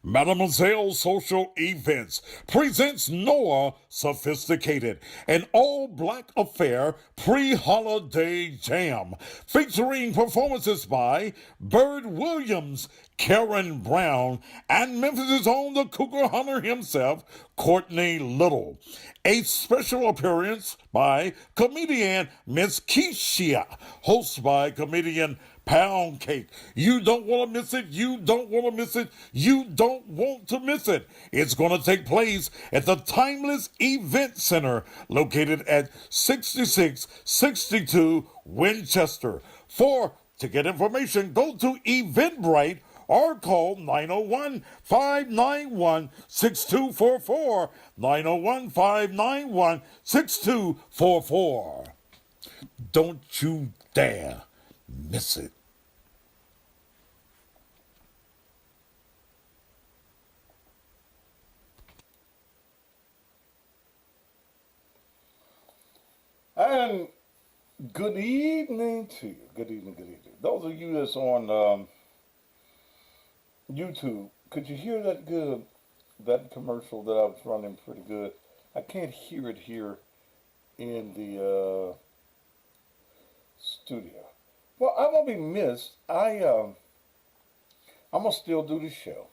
Mademoiselle Social Events presents Noah Sophisticated, an all-black affair pre-holiday jam featuring performances by Bird Williams, Karen Brown, and Memphis' own the Cougar Hunter himself, Courtney Little. A special appearance by comedian Miss Keisha, hosted by comedian Pound Cake. You don't want to miss it. You don't want to miss it. You don't want to miss it. It's going to take place at the Timeless Event Center located at 6662 Winchester. For ticket information, go to Eventbrite or call 901-591-6244, 901-591-6244. Don't you dare miss it. And good evening to you. Good evening, good evening. Those of you that's on YouTube, could you hear that good? That commercial that I was running pretty good. I can't hear it here in the studio. Well, I won't be missed. I'm gonna still do the show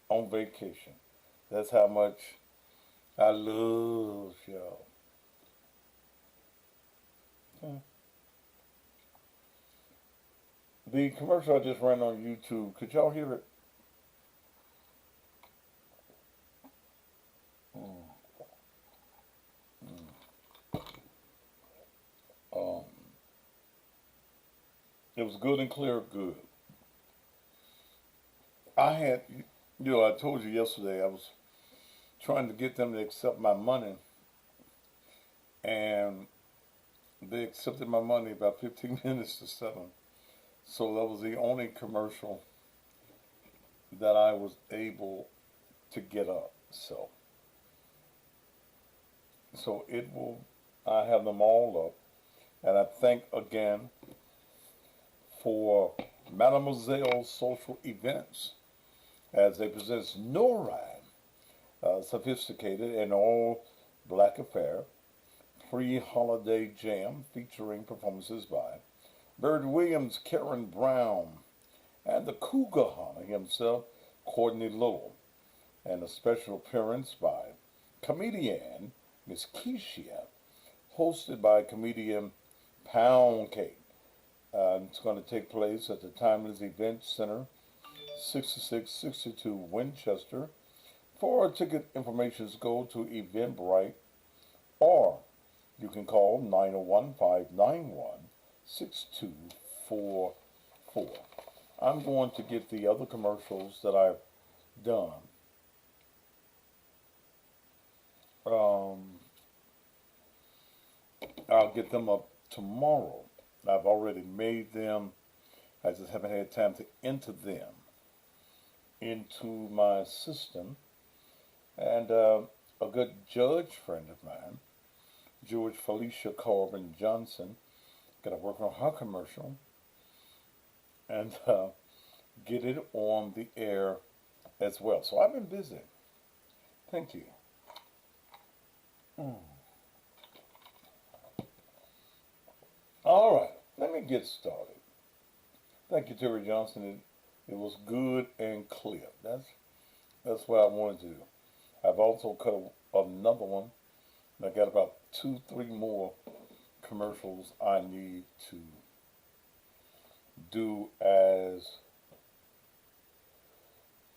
on vacation. That's how much I love y'all. The commercial I just ran on YouTube, could y'all hear it? Mm, Um, it was good and clear, good. I had, I told you yesterday I was trying to get them to accept my money, and they accepted my money about 15 minutes to 7. So that was the only commercial that I was able to get up. So it will. I have them all up, and I thank again for Mademoiselle Social Events as they present NORAD, Sophisticated and All Black Affair, pre-holiday jam featuring performances by Bird Williams, Karen Brown, and the Cougar Hunter himself, Courtney Little, and a special appearance by comedian Miss Keisha, hosted by comedian Pound Cake. It's going to take place at the Timeless Event Center, 6662 Winchester. For ticket information, go to Eventbrite or you can call 901-591-6244. I'm going to get the other commercials that I've done. Um, I'll get them up tomorrow. I've already made them. I just haven't had time to enter them into my system. And a good judge friend of mine, George Felicia Corbin Johnson, got to work on her commercial and get it on the air as well. So I've been busy. Thank you. Mm. All right, let me get started. Thank you, Terry Johnson. It was good and clear. That's what I wanted to do. I've also cut another one. I got about 2, 3 more commercials I need to do as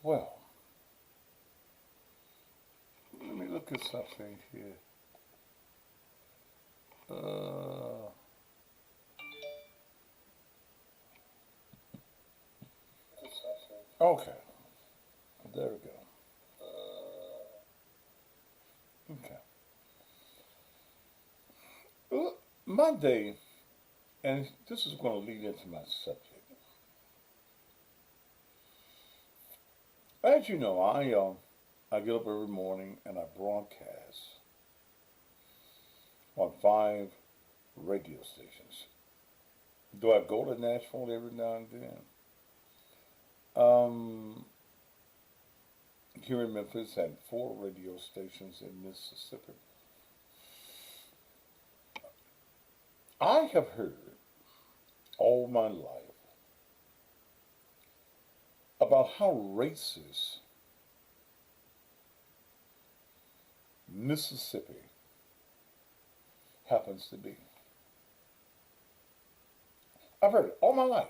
well. Let me look at something here. Okay, there we go. Okay. My day, and this is going to lead into my subject. As you know, I get up every morning and I broadcast on 5 radio stations. Do I go to Nashville every now and then? here in Memphis and 4 radio stations in Mississippi. I have heard all my life about how racist Mississippi happens to be. I've heard it all my life.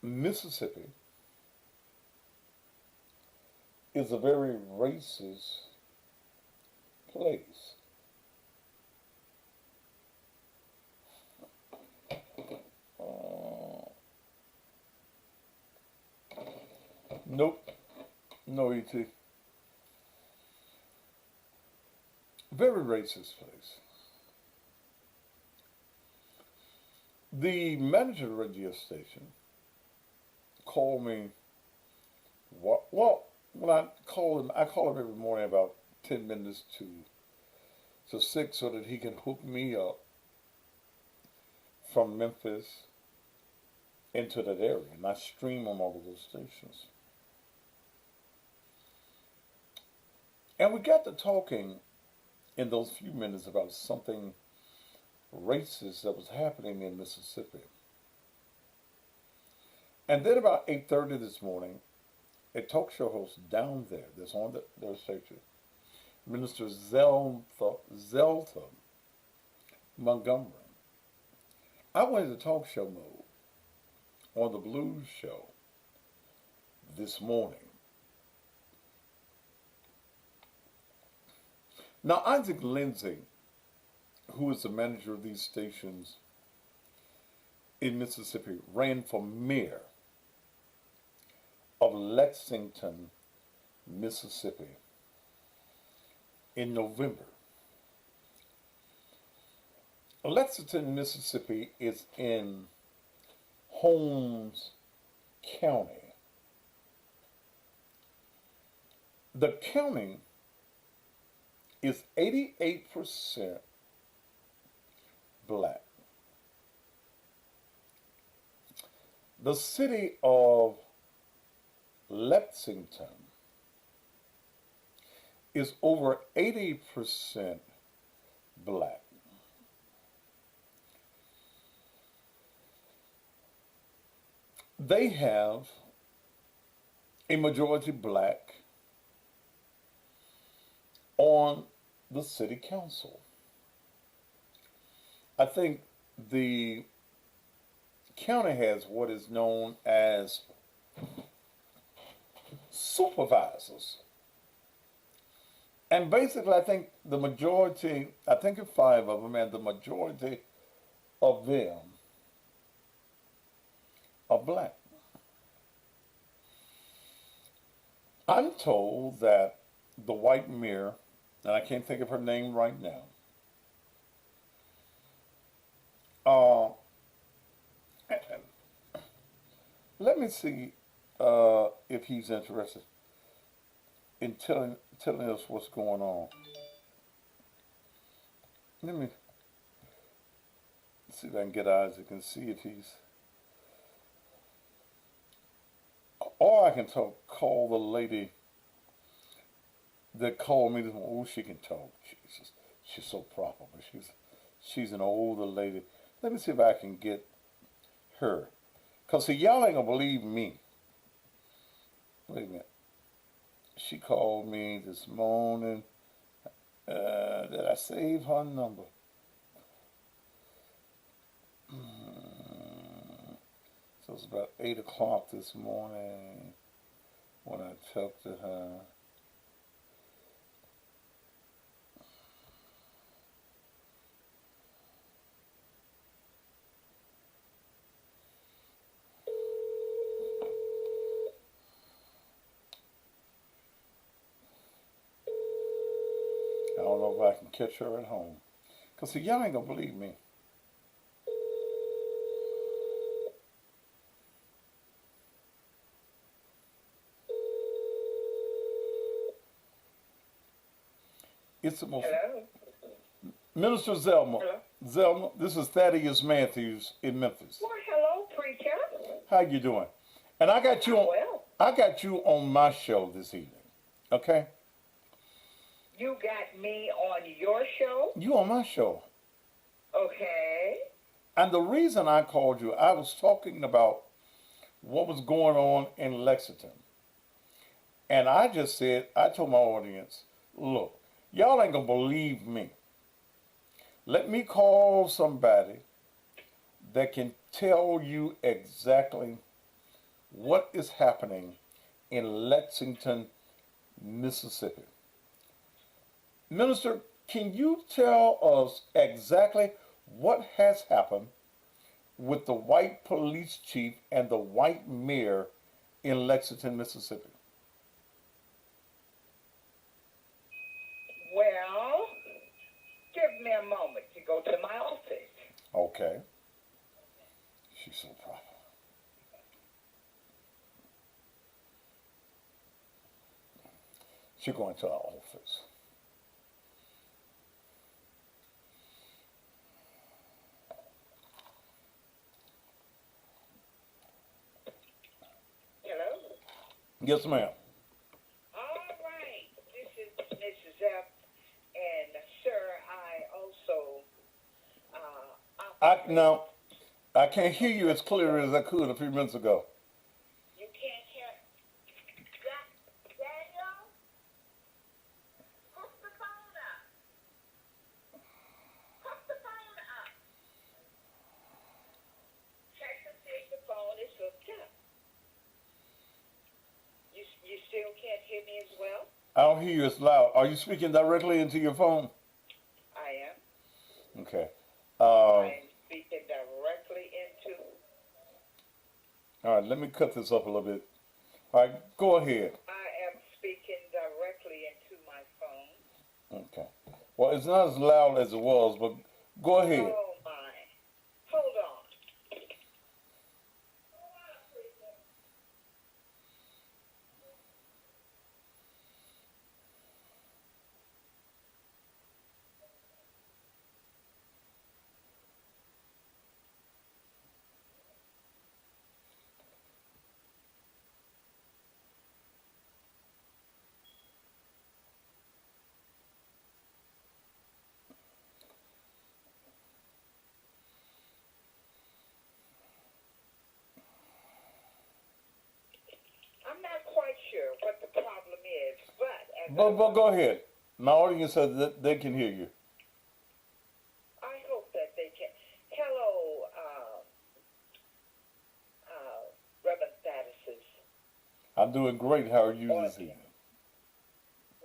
Mississippi is a very racist place. Nope, no ET. Very racist place. The manager of the radio station called me. Well, when I call him every morning about 10 minutes to 6 so that he can hook me up from Memphis into that area, and I stream on all of those stations. And we got to talking in those few minutes about something racist that was happening in Mississippi. And then about 8:30 this morning, a talk show host down there that's on their station, Minister Zeltha Montgomery. I went into talk show mode on the Blues Show this morning. Now, Isaac Lindsay, who is the manager of these stations in Mississippi, ran for mayor of Lexington, Mississippi in November. Lexington, Mississippi is in Holmes County. The county is 88% black. The city of Lexington is over 80% black. They have a majority black on the city council. I think the county has what is known as supervisors. And basically, I think the majority, I think it's 5 of them, and the majority of them are black. I'm told that the white mayor, and I can't think of her name right now, let me see if he's interested in telling us what's going on. Let me see if I can get Isaac and see if he's. Or I can call the lady that called me this morning. Oh, she can talk. She's so proper. But she's an older lady. Let me see if I can get her. Because see, y'all ain't going to believe me. Wait a minute. She called me this morning. Did I save her number? So it's about 8 o'clock this morning when I talked to her. I don't know if I can catch her at home. Because see, y'all ain't going to believe me. It's the most. Hello. Minister Zelma. Hello. Zelma, this is Thaddeus Matthews in Memphis. Well, hello, preacher. How you doing? And I got you on. Well. I got you on my show this evening. Okay? You got me on your show? You on my show. Okay. And the reason I called you, I was talking about what was going on in Lexington. And I just said, I told my audience, look, y'all ain't gonna believe me. Let me call somebody that can tell you exactly what is happening in Lexington, Mississippi. Minister, can you tell us exactly what has happened with the white police chief and the white mayor in Lexington, Mississippi? Well, give me a moment to go to my office. Okay. She's so proud. She's going to our office. Hello? Yes, ma'am. All right. This is Mrs. F. And, sir, I also Now, I can't hear you as clear as I could a few minutes ago. You can't hear. Daniel? Hook the phone up. Hook the phone up. Check to see if the phone is hooked up. You still can't hear me as well? I don't hear you as loud. Are you speaking directly into your phone? I am. Okay. I am speaking directly into. All right, let me cut this up a little bit. All right, go ahead. I am speaking directly into my phone. Okay. Well, it's not as loud as it was, but go ahead. Oh my. Hold on. I'm not quite sure what the problem is, but But go ahead. My audience says that they can hear you. I hope that they can. Hello, Reverend Thaddeus. I'm doing great. How are you this Audience. evening?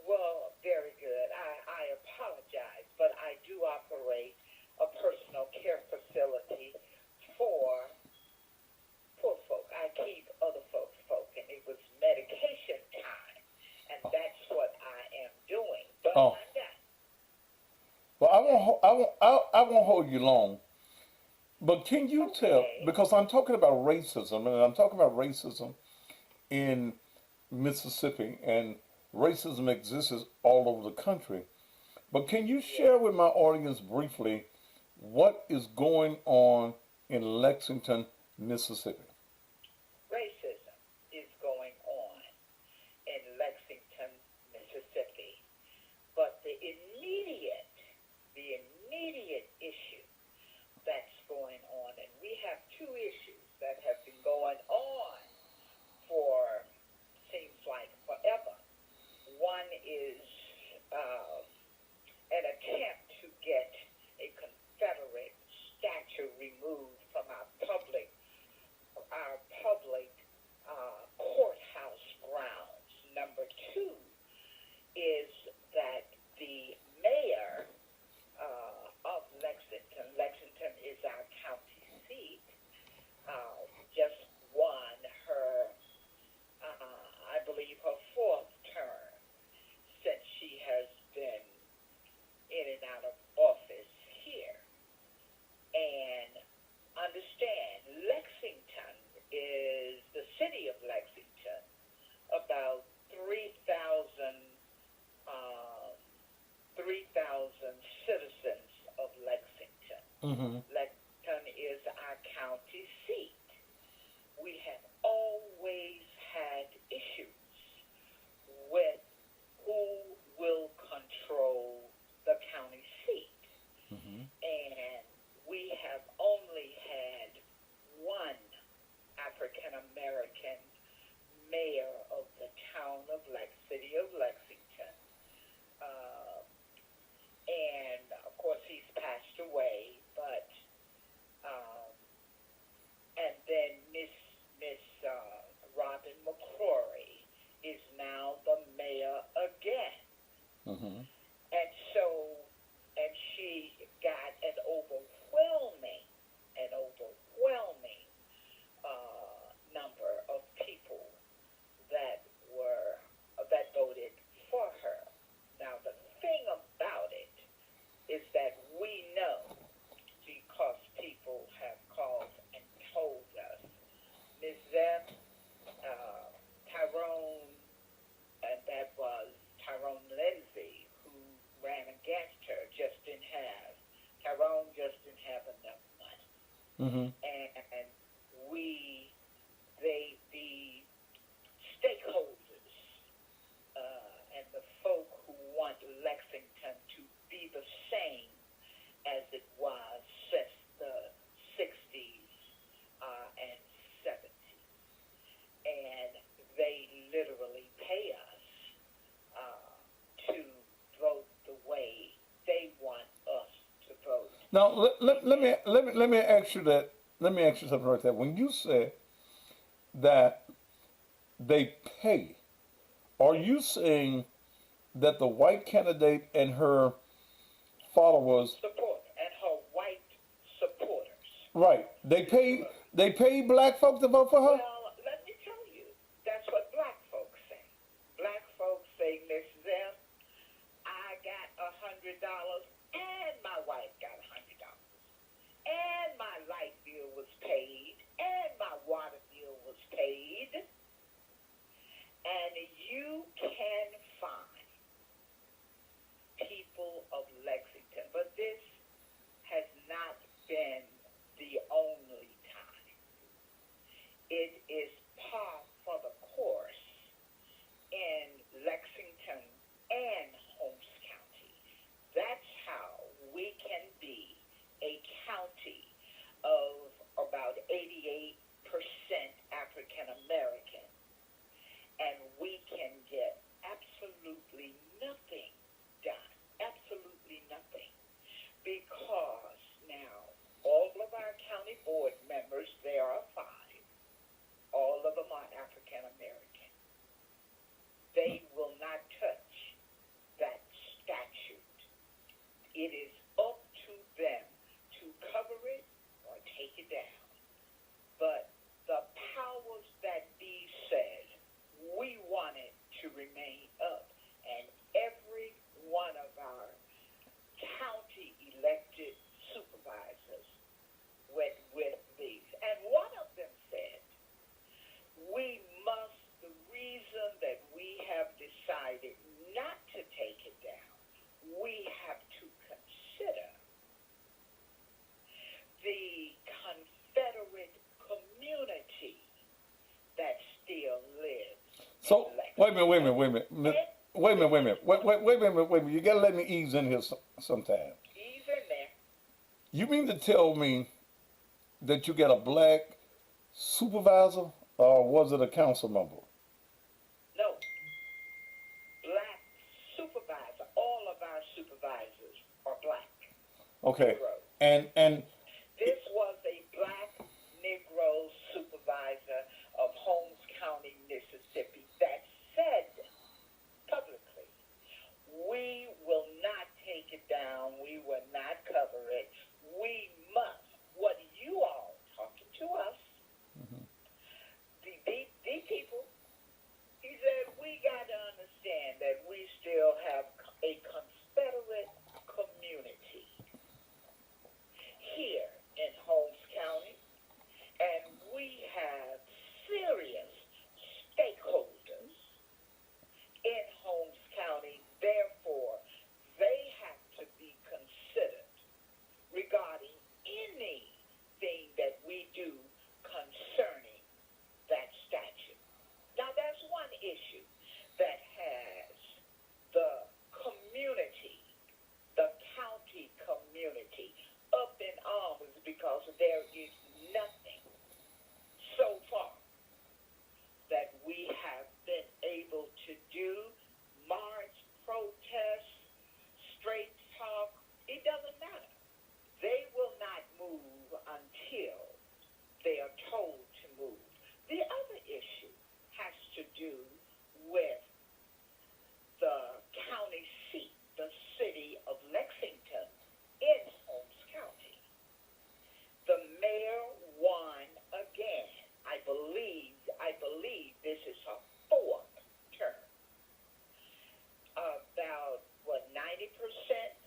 Well, very good. I apologize, but I do operate a personal care facility for poor folk. I keep other folks and it was medication time, and that's what I am doing. But Oh. I'm done. Well, I won't hold you long. But can you tell, Okay. because I'm talking about racism, and I'm talking about racism in Mississippi, and racism exists all over the country. But can you share with my audience briefly what is going on in Lexington, Mississippi? Racism is going on in Lexington, Mississippi. But the immediate issue that's going on, and we have two issues that have been going on for, seems like forever. One is an attempt to get a Confederate statue removed from our public Now let me ask you that. Let me ask you something right there. When you say that they pay, are you saying that the white candidate and her followers, Support and her white supporters. right? They pay black folks to vote for her. Well, let me tell you, that's what black folks say. Black folks say, Miss Zim, I got $100 and my wife got $100. And my light bill was paid and my water bill was paid. And you can find people of Lexington, but this has not been the only time. It is par for the course in Lexington and Holmes County. That's how we can be a county of about 88% African American, and we can get absolutely nothing done. Absolutely nothing. Because now, all of our county board members, there are 5, all of them are African American. They will not touch that statute. It is up to them to cover it or take it down. But the powers that be said, we want it to remain up. And every one of our county elected supervisors went with these. And one of them said, the reason that we have decided not to take it down, we have to consider the Confederate community that still lives. So wait a minute. Wait a minute. You gotta let me ease in here sometime. He's in there. You mean to tell me that you got a black supervisor, or was it a council member? No. Black supervisor. All of our supervisors are black. Okay. Negro. And This was a black Negro supervisor of Holmes County, Mississippi, that said publicly, we will not take it down, we will not cover it, we must. What you all talking to us, the people, he said, we got to understand that we still have a Confederate community here in Holmes County, and we have serious stakeholders in Holmes County. Therefore, they have to be considered regarding anything that we do concerning that statute. Now, that's one issue that has the community, the county community, up in arms because there is nothing so far that we have been able to do. March, protest, straight talk, it doesn't matter. They will not move until they are told to move. The other issue has to do with the county seat, the city of Lexington in Holmes County. The mayor won again. I believe this is her 4th term. About 90%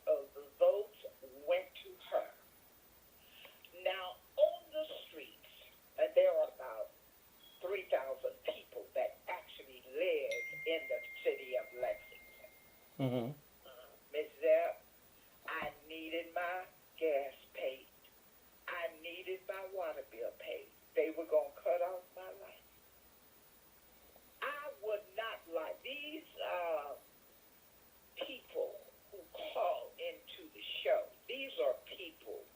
of the votes went to her. Now on the streets, there are about 3,000 people that actually live in the city of Lexington. mm-hmm. Ms. Zepp, I needed my gas paid. I needed my water bill paid. They were going to cut off my light. I would not like these people who call into the show. These are people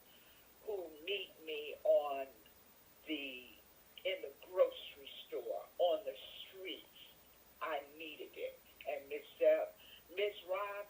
who meet me in the grocery store, on the streets. I needed it. And Miss Rob,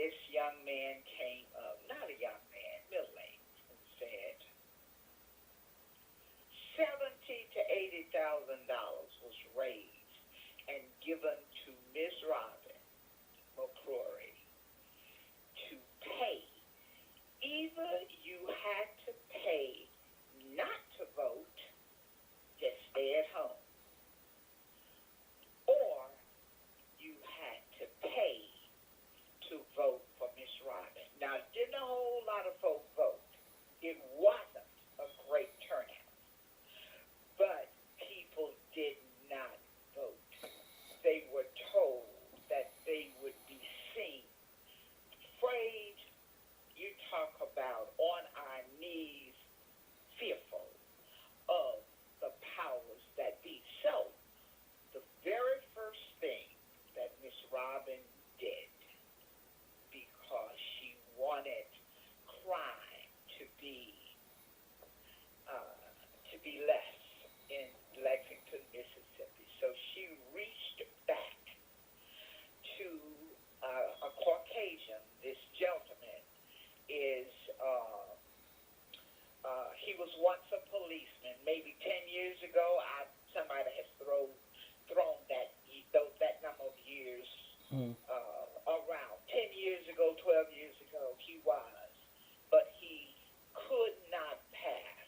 this young man came up, not a young man, middle-aged, and said, $70,000 to $80,000 was raised and given to Miss Robin McCrory to pay. Either you had to pay not to vote, just stay at home, or you had to pay to vote for Miss Robin. Now, didn't a whole lot of folks vote. It wasn't a great turnout, but people did not vote. They were told that they would be seen. Afraid, you talk about on our knees, fearful of the powers that be. So, the very first thing that Miss Robin did, because she wanted crime to be less in Lexington, Mississippi. So she reached back to a Caucasian. This gentleman is he was once a policeman. Maybe 10 years ago, somebody has thrown that number of years around. 10 years ago, 12 years ago, he was, but he could not pass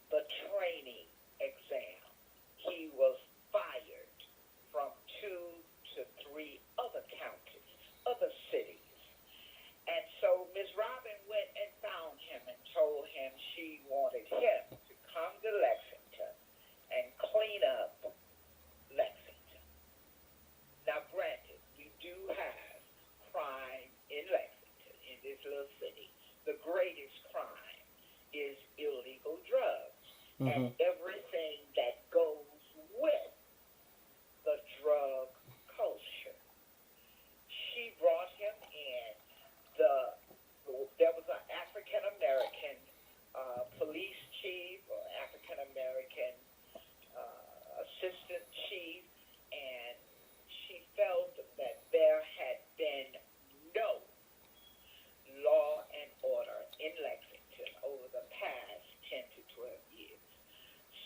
the training exam. He was fired from 2 to 3 other counties, other cities. And so Ms. Robin went and found him and told him she wanted him to come to Lexington and clean up Lexington. Now, granted, we do have crime in Lexington, in this little city. The greatest crime is illegal drugs and everything that goes with the drug culture. She brought him in. There was an African American police chief or African American assistant chief, and she felt that there had been no law and order in Lexington over the past 10 to 12 years.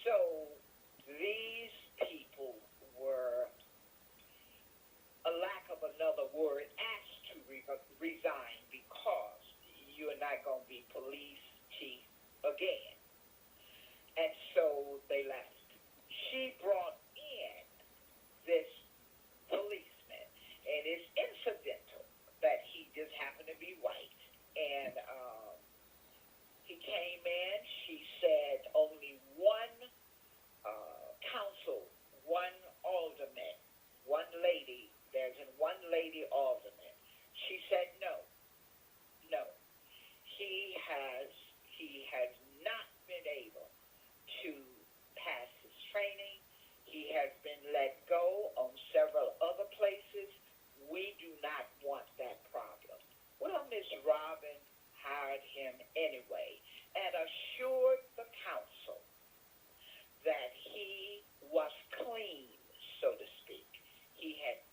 So these people were, a lack of another word, asked to resign because you are not going to be police chief again. And so they left. She brought in this policeman, and it's incidental that he just happened to be white. And he came in, she said only one council, one alderman, one lady, there's one lady alderman. She said no. He has not been able to pass his training. He has been let go on several other places. We do not want that problem. Well, Ms. Robin hired him anyway and assured the council that he was clean, so to speak. He had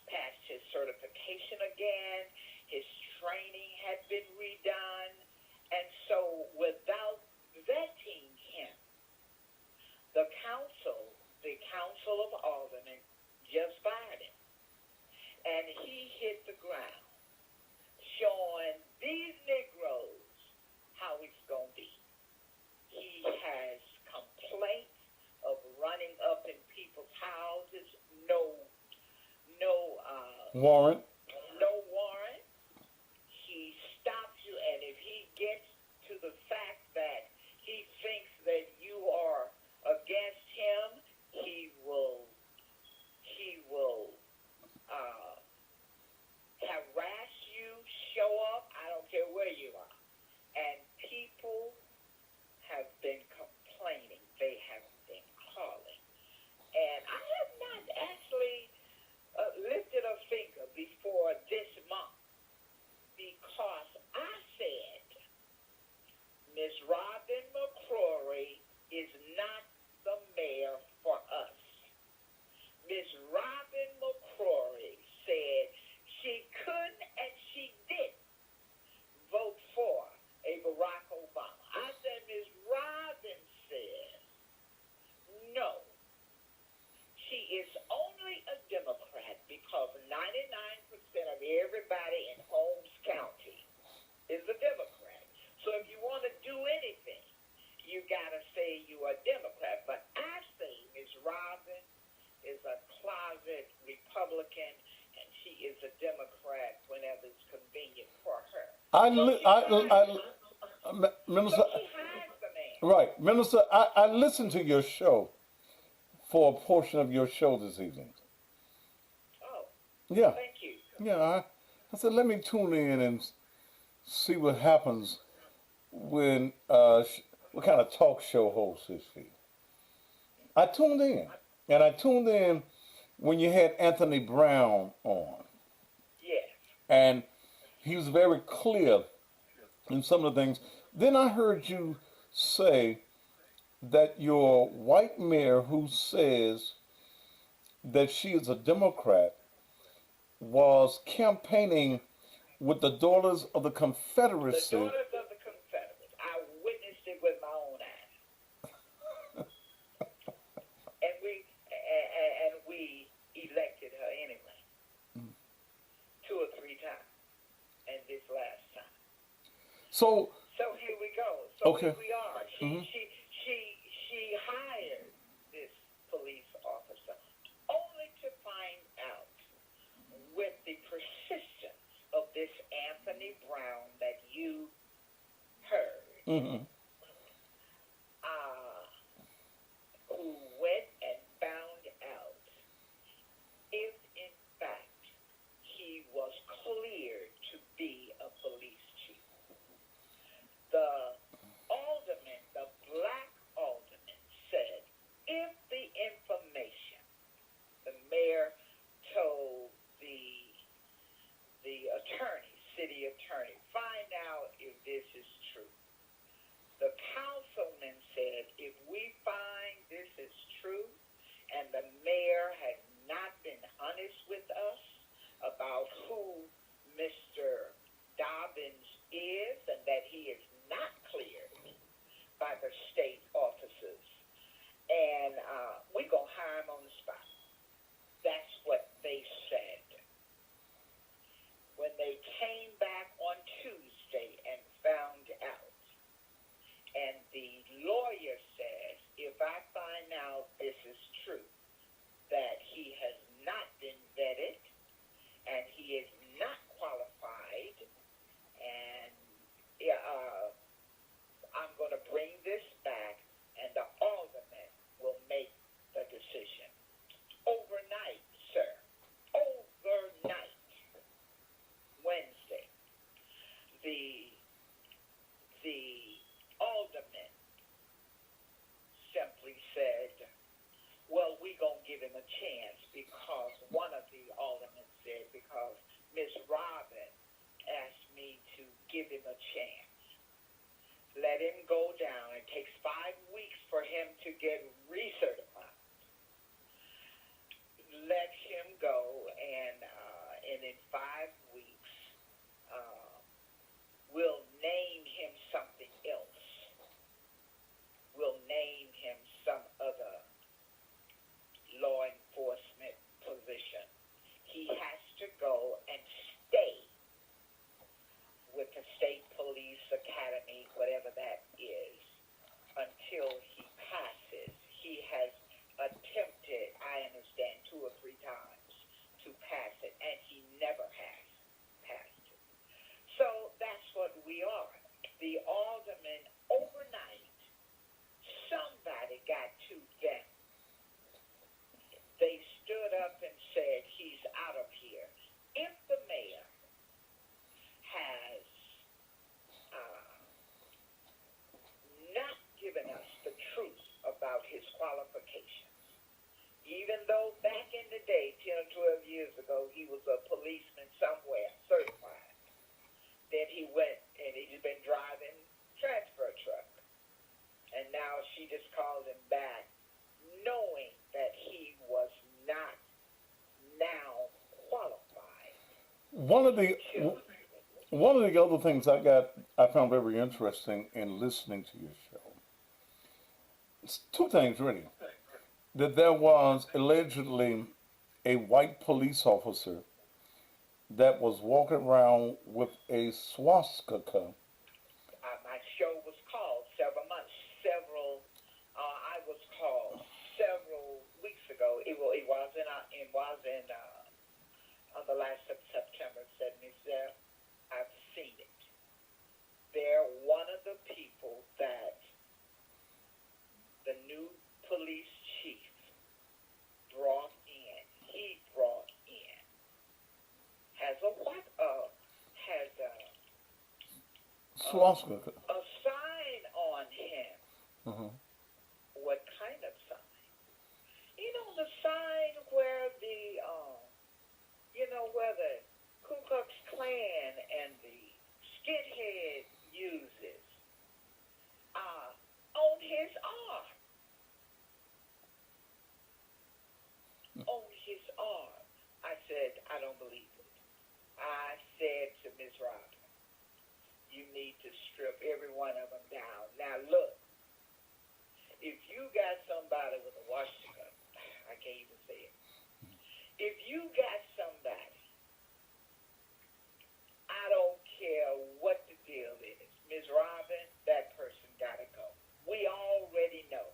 passed his certification again. His training had been redone. And so without vetting him, the council of aldermen just fired him. And he hit the ground, showing these Negroes how it's going to be. He has complaints of running up in people's houses, no warrant. He stops you, and if he gets to the fact that he thinks that you are against him, he will harass you, show up. I don't care where you are. And people have been complaining. They have been calling. And I have not actually lifted a finger before you gotta say you are a Democrat. But I say Ms. Robin is a closet Republican, and she is a Democrat whenever it's convenient for her. Minister, She hides the man. right, Minister, I listened to your show for a portion of your show this evening. Oh, Yeah, thank you. yeah. I said, let me tune in and see what happens when, what kind of talk show host is she? I tuned in. And I tuned in when you had Anthony Brown on. Yes. And he was very clear in some of the things. Then I heard you say that your white mayor who says that she is a Democrat was campaigning with the Daughters of the The Confederacy. Daughters of the Confederates. I witnessed it with my own eyes. And we elected her anyway. 2 or 3 times. And this last time. So, So here we go. So okay. here we are. Mhm. She hired this police officer only to find out with the persistence of this Anthony Brown that you heard, Mhm. who went and found out if in fact he was cleared to be a police chief. The alderman, the black alderman, said if the information the mayor told the attorney, city attorney, find out if this is true. The councilman said if we find this is true and the mayor has not been honest with us about who Mr. Dobbins is and that he is not cleared by the state officers, and we're going to hire him on the spot. That's what they said. When they came back on Tuesday and found out, and the lawyer says, if I find out this is true, that he has not been vetted, and he is not qualified, and I'm going to bring this back, and the alderman will make the decision. Overnight, sir. Overnight. Wednesday. The alderman simply said, well, we're going to give him a chance because one of the aldermen said, because Miss Robin asked me to give him a chance. Let him go down. It takes 5 weeks for him to get recertified. Let him go, and in 5 weeks, we'll name him something else. We'll name him some other law enforcement position. He has to go and stay with the State Police Academy, whatever that is, until he passes. He has attempted, I understand, 2 or 3 times to pass it, and he never has passed it. So that's what we are. The alderman, overnight, somebody got to them. They stood up and said, he's out of here. If the mayor has not given us the truth about his qualifications, even though back in the day, 10 or 12 years ago, he was a policeman somewhere, certified. Then he went and he's been driving transfer truck. And now she just called him back, knowing that he was not now qualified. One of the other things I found very interesting in listening to your show. It's 2 things really. That there was allegedly a white police officer that was walking around with a swastika. My show was called several police chief brought in has a what? Has Swastika. a sign on him. Mm-hmm. What kind of sign? You know, the sign where where the Ku Klux Klan and the skinhead uses on his arm. On his arm. I said, I don't believe it. I said to Ms. Robin, you need to strip every one of them down. Now look, if you got somebody with a Washington, I can't even say it. If you got somebody, I don't care what the deal is, Ms. Robin, that person gotta go. We already know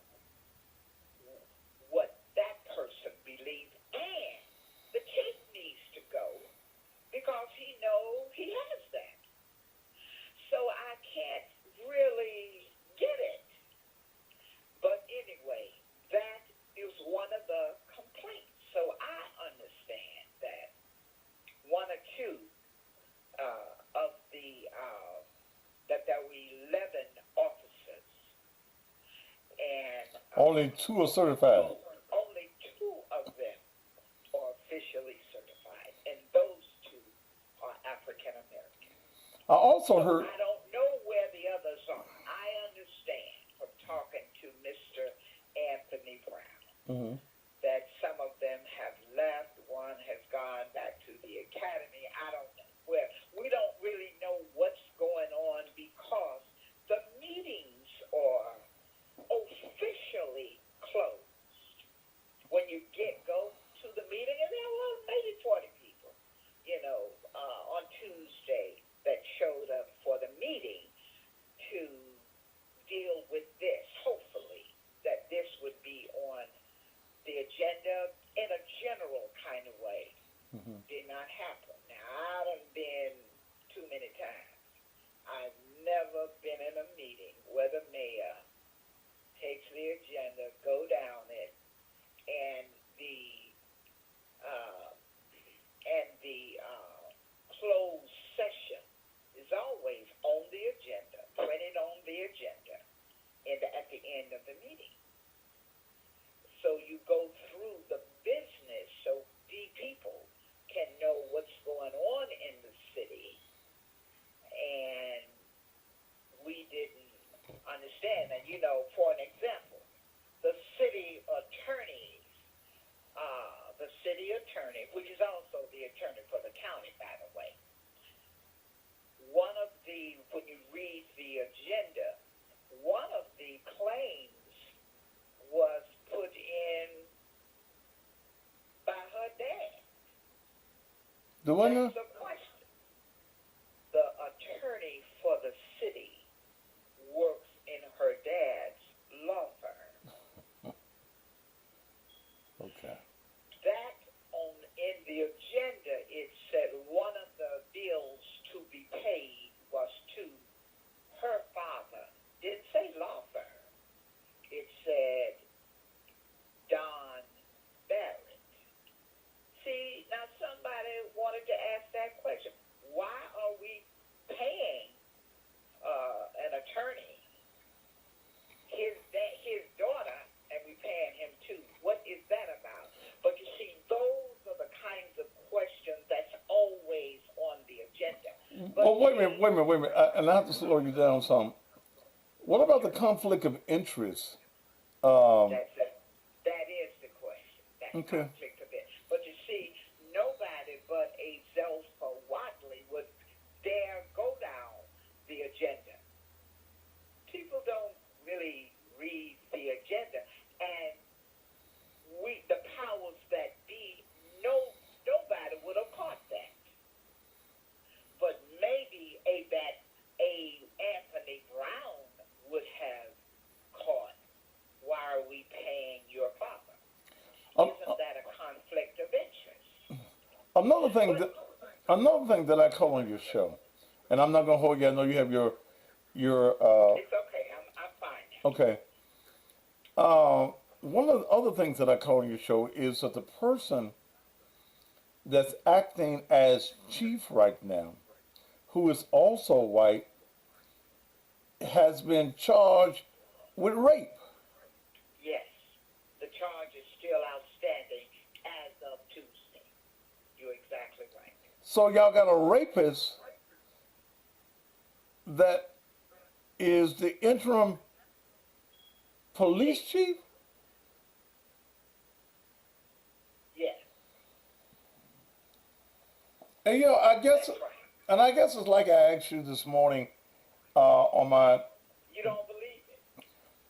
what that person believes, and the chief needs to go because he knows he has that. So I can't really get it. But anyway, that is one of the complaints. So I understand that one or two of the that there were 11 officers, and Only 2 are certified. only two of them are officially certified, and those two are African American. I also So heard. I don't know where the others are. I understand from talking to Mr. Anthony Brown Mm-hmm. that some of them have left. One has gone back to the academy. I don't know where. We don't really know what's going on because the meetings are officially closed. When you go to the meeting, and there were maybe 40 people, on Tuesday that showed up for the meeting to deal with this. Hopefully, that this would be on the agenda in a general kind of way. Mm-hmm. Did not happen. Now, I done been too many times. I've never been in a meeting where the mayor takes the agenda, go down it, and the closed session is always on the agenda, printed on the agenda, and at the end of the meeting. So you go through the business so the people can know what's going on in the city, and we didn't understand. And for an example, the city attorney, which is also the attorney for the county, by the way, when you read the agenda, one of the claims was put in by her dad. The one. That's the question. The attorney for the city works in her dad's law firm. Okay. That in the agenda, it said one of the bills to be paid was to her father. Didn't say law firm. It said Don Barrett. See, now somebody wanted to ask that question. Why are we paying an attorney, his daughter, and we paying him too? What is that about? But you see, those are the kinds of questions that's always on the agenda. But Oh, wait a minute. And I have to slow you down some. What about the conflict of interest? that's it. That is the question. That's Okay. conflict of interest. But you see, nobody but a Zelfa Watley would dare go down the agenda. People don't really read the agenda, and the powers that be, nobody would have caught that. But maybe a Anthony Brown would have caught. Why are we paying your father? Um, Isn't that a conflict of interest? another thing that I call on your show, and I'm not gonna hold you. I know you have your It's okay. I'm fine. okay. Uh, one of the other things that I call on your show is that the person that's acting as chief right now, who is also white, has been charged with rape. Yes, the charge is still outstanding as of Tuesday. You're exactly right. So y'all got a rapist that is the interim police chief? Yes, And you know, that's right. I guess it's like I asked you this morning on my. You don't believe it?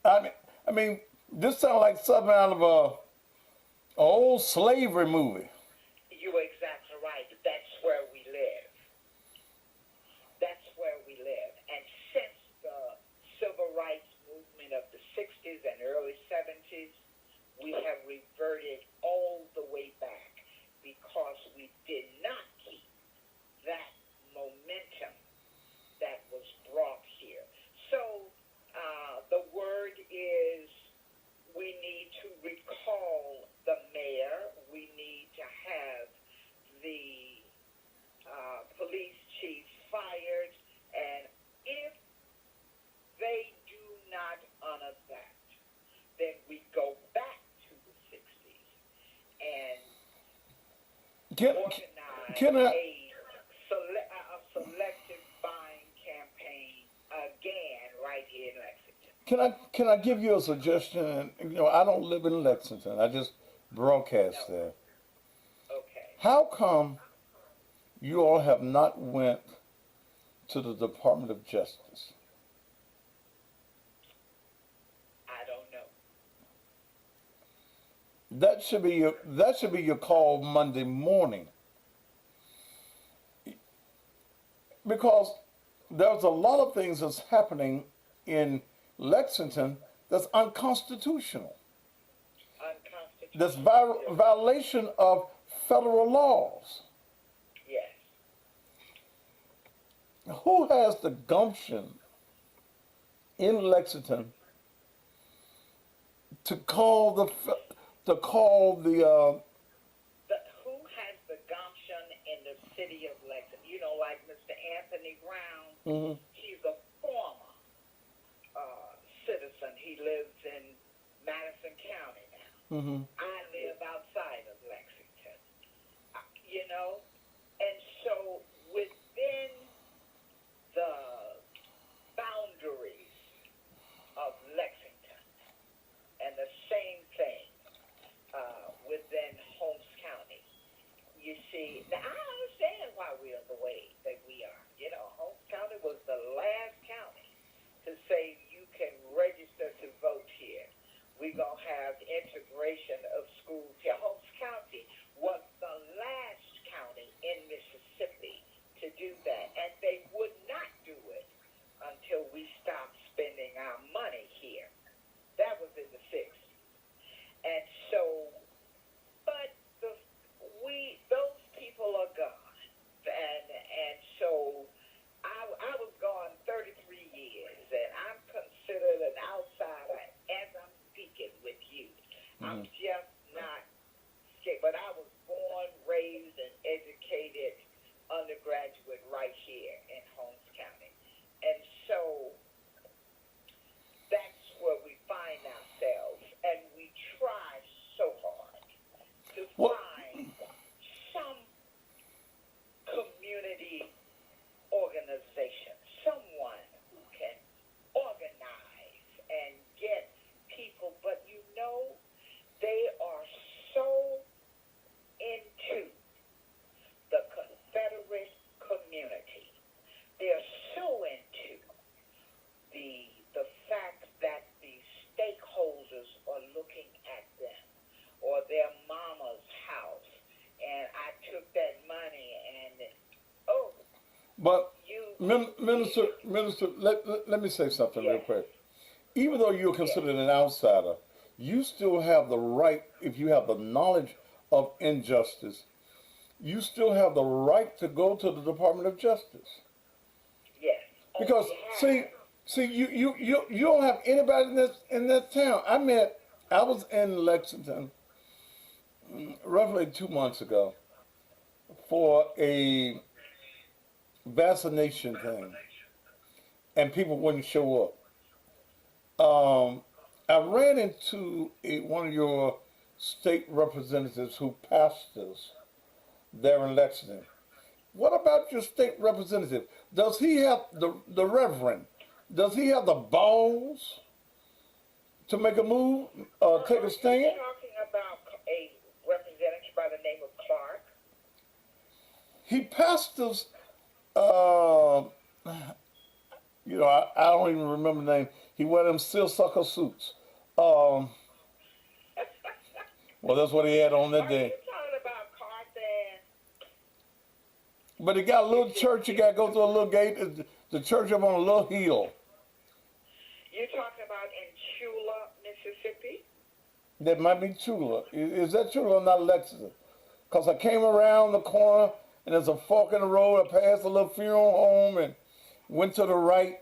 I mean, I mean, this sounds like something out of a old slavery movie. You're exactly right. That's where we live. That's where we live. And since the civil rights movement of the 60s and early 70s, we have reverted all the way back because we did not keep that momentum that was brought here. So the word is we need to recall the mayor. We need to have the police chief fired. And if they do not honor that, then we go back to the 60s and Can organize can I a selective buying campaign again right here in Lexington. can I give you a suggestion? And, you know, I don't live in Lexington. I just broadcast No. there. Okay. How come you all have not went to the Department of Justice? I don't know. That should be your call Monday morning. Because there's a lot of things that's happening in Lexington that's unconstitutional. That's Unconstitutional. violation of federal laws. Yes. Who has the gumption in Lexington to call the Who has the gumption in the city of Lexington? You know, like Mr. Anthony Brown. Mhm. He's a former citizen. He lives in Madison County now. Mhm. I live outside of Lexington. You know, and so within the boundaries of Lexington, and the same thing within Holmes County. You see, now I understand why we are the way that we are. You know, Holmes County was the last county to say you can register to vote here. We're going to have integration of schools here. Holmes County was the last county in Mississippi to do that. And they would not do it until we stopped spending our money here. That was in the 60s. And so, but those people are gone. And so I was gone 33 years, and I'm considered an outsider as I'm speaking with you. I'm just not scared. But I was born, raised, and educated undergraduate right here in Holmes County. And so that's where we find ourselves. And we try so hard to find some community organization, someone who can organize and get people, but you know, they are so into the Confederate community. They're so into the fact that the stakeholders are looking at them or their mama's house, and I took that money and But you Minister, let me say something real yes, quick. Even though you're yes, considered an outsider, you still have the right, if you have the knowledge of injustice, you still have the right to go to the Department of Justice. yes, on Because behalf. see, you don't have anybody in that town. I met I was in Lexington roughly 2 months ago for a vaccination thing, and people wouldn't show up. I ran into one of your state representatives who pastors there in Lexington. What about your state representative? Does he have the reverend? Does he have the balls to make a move, take a Are you stand? talking about a representative by the name of Clark? He pastors. Uh, I don't even remember the name. He wear them seersucker suits. Um, well, that's what he had on that Are day. you talking about Carson? But he got a little church. You got to go through a little gate. The church up on a little hill. You're talking about in Chula, Mississippi? That might be Chula. Is that Chula or not Lexington? Because I came around the corner and there's a fork in the road. I passed a little funeral home and went to the right.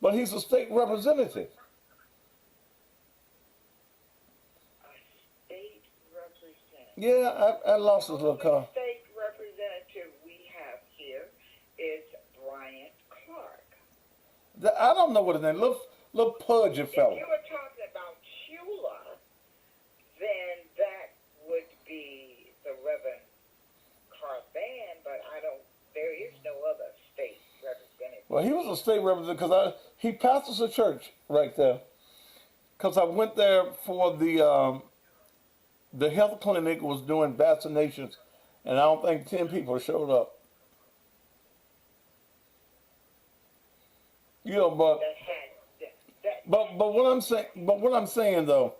But he's a state representative. A state representative. Yeah, I lost his little The car. state representative we have here is Bryant Clark. I don't know what his name. Little pudgy If fellow. you were talking about Chula, then that would be the Reverend Carban, but there is no other state representative. Well, he was a state representative because he pastors a church right there. Because I went there for the health clinic was doing vaccinations, and I don't think 10 people showed up. But That had that. but what I'm saying though,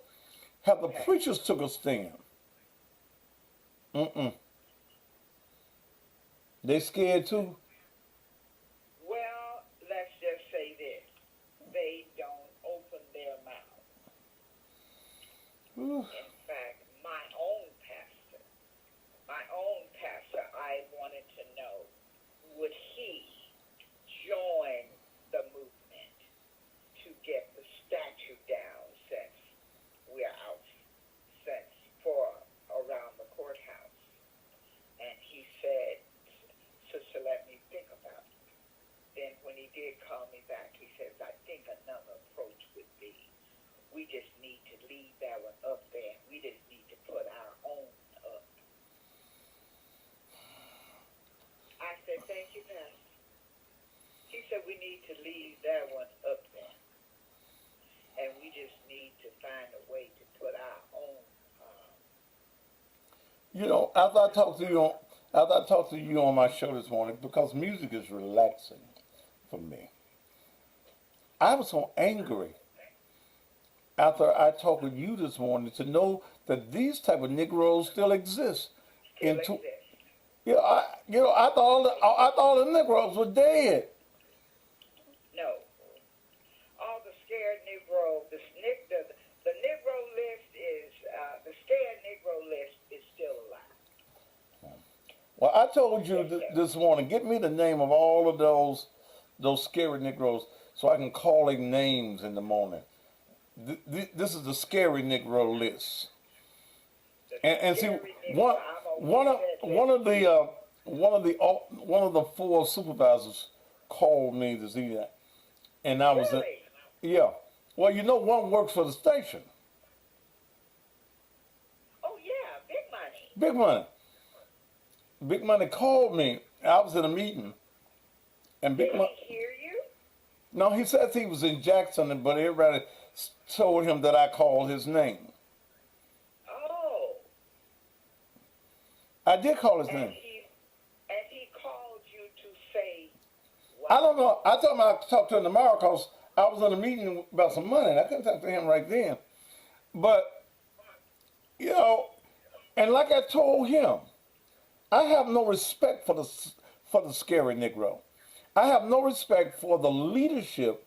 have the preachers took a stand? Mm-mm. They scared too. Well, let's just say this: they don't open their mouth. Whew. In fact, my own pastor, I wanted to know, would he join the movement to get the statue down since we're out, since for around the courthouse? And he said, Sister, let me think about it. Then when he did call me back, he says, I think another approach would be, we just need to leave that one up there. We just need to put our own up. I said, thank you, Pastor. He said, we need to leave that one up there. And we just need to find a way to put our own. After I talked to you on my show this morning, because music is relaxing for me, I was so angry after I talked with you this morning to know that these type of Negroes still exist. Still Into, exist. I thought all the Negroes were dead. No. All the scared Negro, the Negro list is, the scared Negro list is still alive. Well, I told you this morning, get me the name of all of those scary Negroes so I can call their names in the morning. This is the scary Negro list. And see, one of the four supervisors called me this evening, and I was Really? yeah. Well, one works for the station. Oh, yeah, big money. Big Money. Big Money called me. I was in a meeting, and Big Did Money. he hear you? No, he says he was in Jackson, but everybody told him that I called his name. Oh. I did call his And name. he called you to say what? I don't know. I told him I'd talk to him tomorrow because I was in a meeting about some money, and I couldn't talk to him right then. But, and like I told him, I have no respect for the scary Negro. I have no respect for the leadership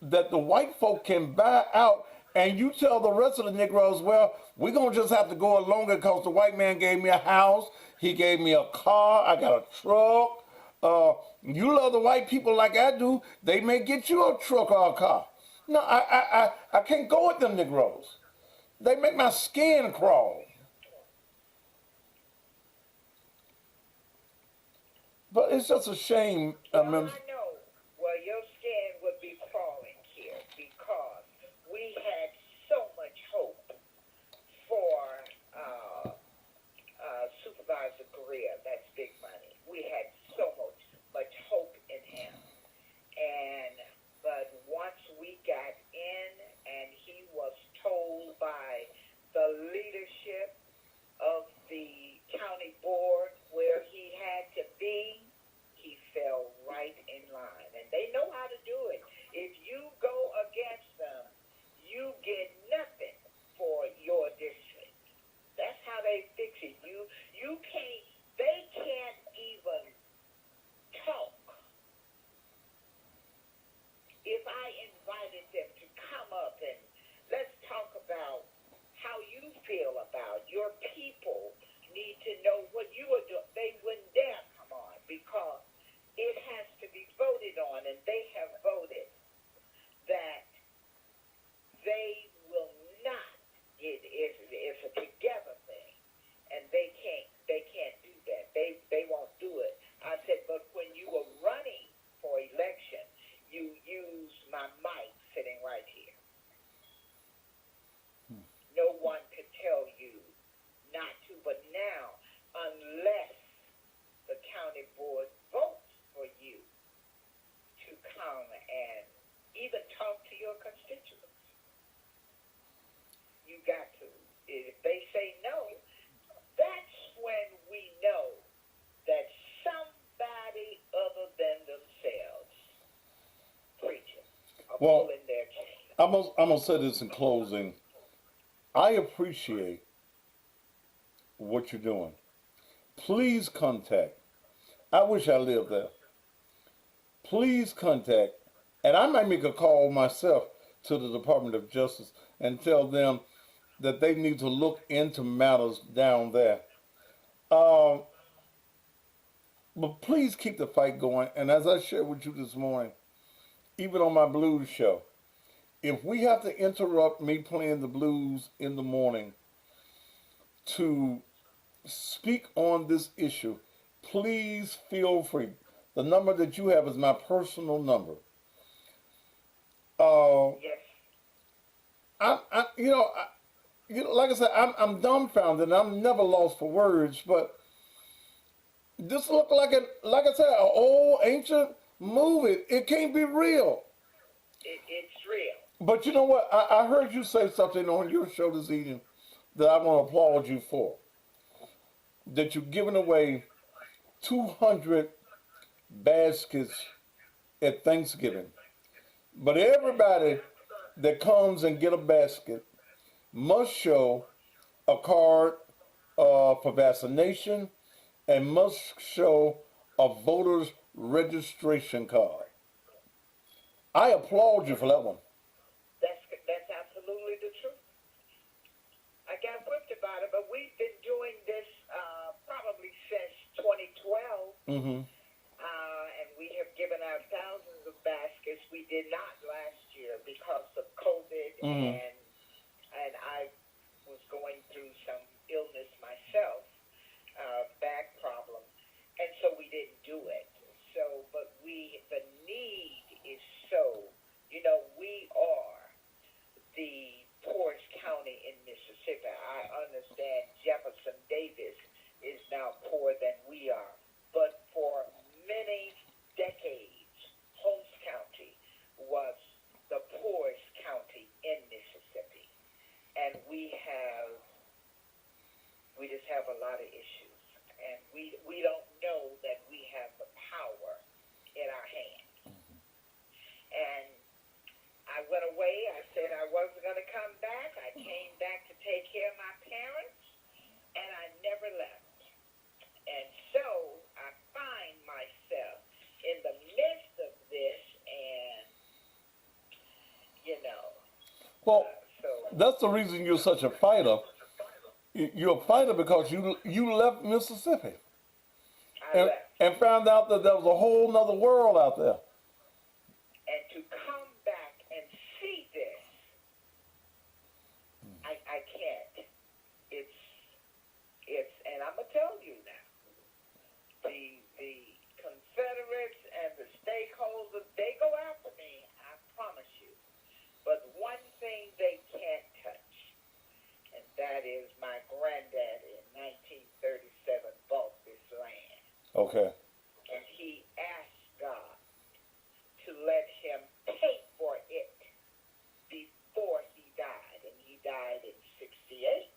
that the white folk can buy out, and you tell the rest of the Negroes, well, we're going to just have to go along because the white man gave me a house, he gave me a car, I got a truck. You love the white people like I do, they may get you a truck or a car. No, I can't go with them Negroes. They make my skin crawl. But it's just a shame. Well, I know. Well, your skin would be crawling here because we had so much hope for Supervisor Greer. That's big money. We had so much hope in him, and but once we got in, and he was told by the leadership of the county board where he had to be, he fell right in line. And they know how to do it. If you go against them, you get nothing for your district. That's how they fix it. You can't, they can't even talk. If I invited them to come up and let's talk about how you feel about your people need to know what you are doing, they wouldn't dare come on because it has to be voted on, and they have voted that they will not get it's a together thing, and they can't do that. They won't do it. I said, but when you were running for election, you used my mic sitting right here. No one could tell you not to, but now, unless the county board votes for you to come and even talk to your constituents, you got to. If they say no, that's when we know that somebody other than themselves preaching or Well, pulling their chain. I'm gonna say this in closing. I appreciate what you're doing. Please contact. I wish I lived there. Please contact, and I might make a call myself to the Department of Justice and tell them that they need to look into matters down there. Um, but please keep the fight going. And as I shared with you this morning, even on my blues show, if we have to interrupt me playing the blues in the morning to speak on this issue, please feel free. The number that you have is my personal number. Uh, Yes. I like I said, I'm dumbfounded. And I'm never lost for words, but this looked like like I said, an old ancient movie. It can't be real. It's real. But you know what? I heard you say something on your show this evening that I want to applaud you for. That you're giving away 200 baskets at Thanksgiving. But everybody that comes and get a basket must show a card for vaccination and must show a voter's registration card. I applaud you for that one. That's absolutely the truth. I got whipped about it, but we've been doing this probably since 2012, Mm-hmm. and we have given out thousands of baskets. We did not last year because of COVID, Mm-hmm. and I was going through some illness myself, back problem, and so we didn't do it. So, but the need is so. We are the poorest county in Mississippi. I understand Jefferson Davis is now poorer than we are. But for many decades, Holmes County was the poorest county in Mississippi. And we just have a lot of issues. And we don't know that we have the power in our hands. And I went away. I said I wasn't going to come back. I came back to take care of my parents, and I never left. And so I find myself in the midst of this, and, Well, so that's the reason you're such a fighter. You're a fighter because you left Mississippi I left. and found out that there was a whole nother world out there. And to come back and see I can't. It's, and I'm gonna tell you now, the Confederates and the stakeholders, they go after me. I promise you. But one thing they can't touch, and that is my granddad in 1937 bought this land, Okay. and he asked God to let him pay for it before he died, and he died in '68.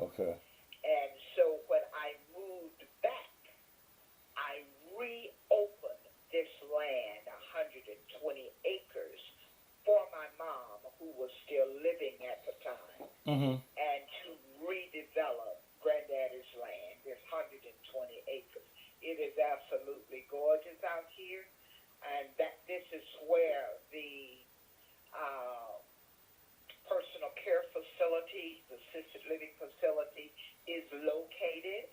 Okay. And so when I moved back, I reopened this land, 120 acres, for my mom, who was still living at the time, Mm-hmm. and to redevelop Granddaddy's land, this 120 acres. It is absolutely gorgeous out here, and that this is where the uh, personal care facility, the assisted living facility, is located.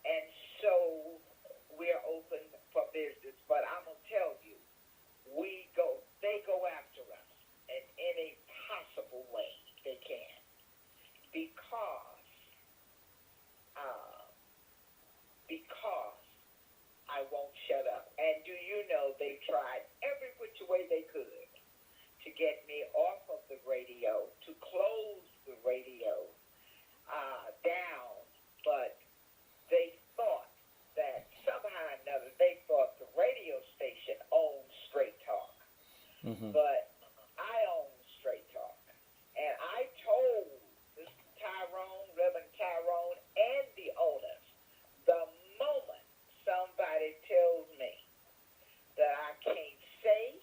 And so we're open for business. But I'm gonna tell you, they go after us in any possible way they can, because uh, because I won't shut up. And do you know they tried every which way they could to get me off of the radio, to close the radio down, but they thought that somehow or another, they thought the radio station owned Straight Talk. Mm-hmm. But I own Straight Talk. And I told Mr. Tyrone, Reverend Tyrone, and the owners, the moment somebody tells me that I can't say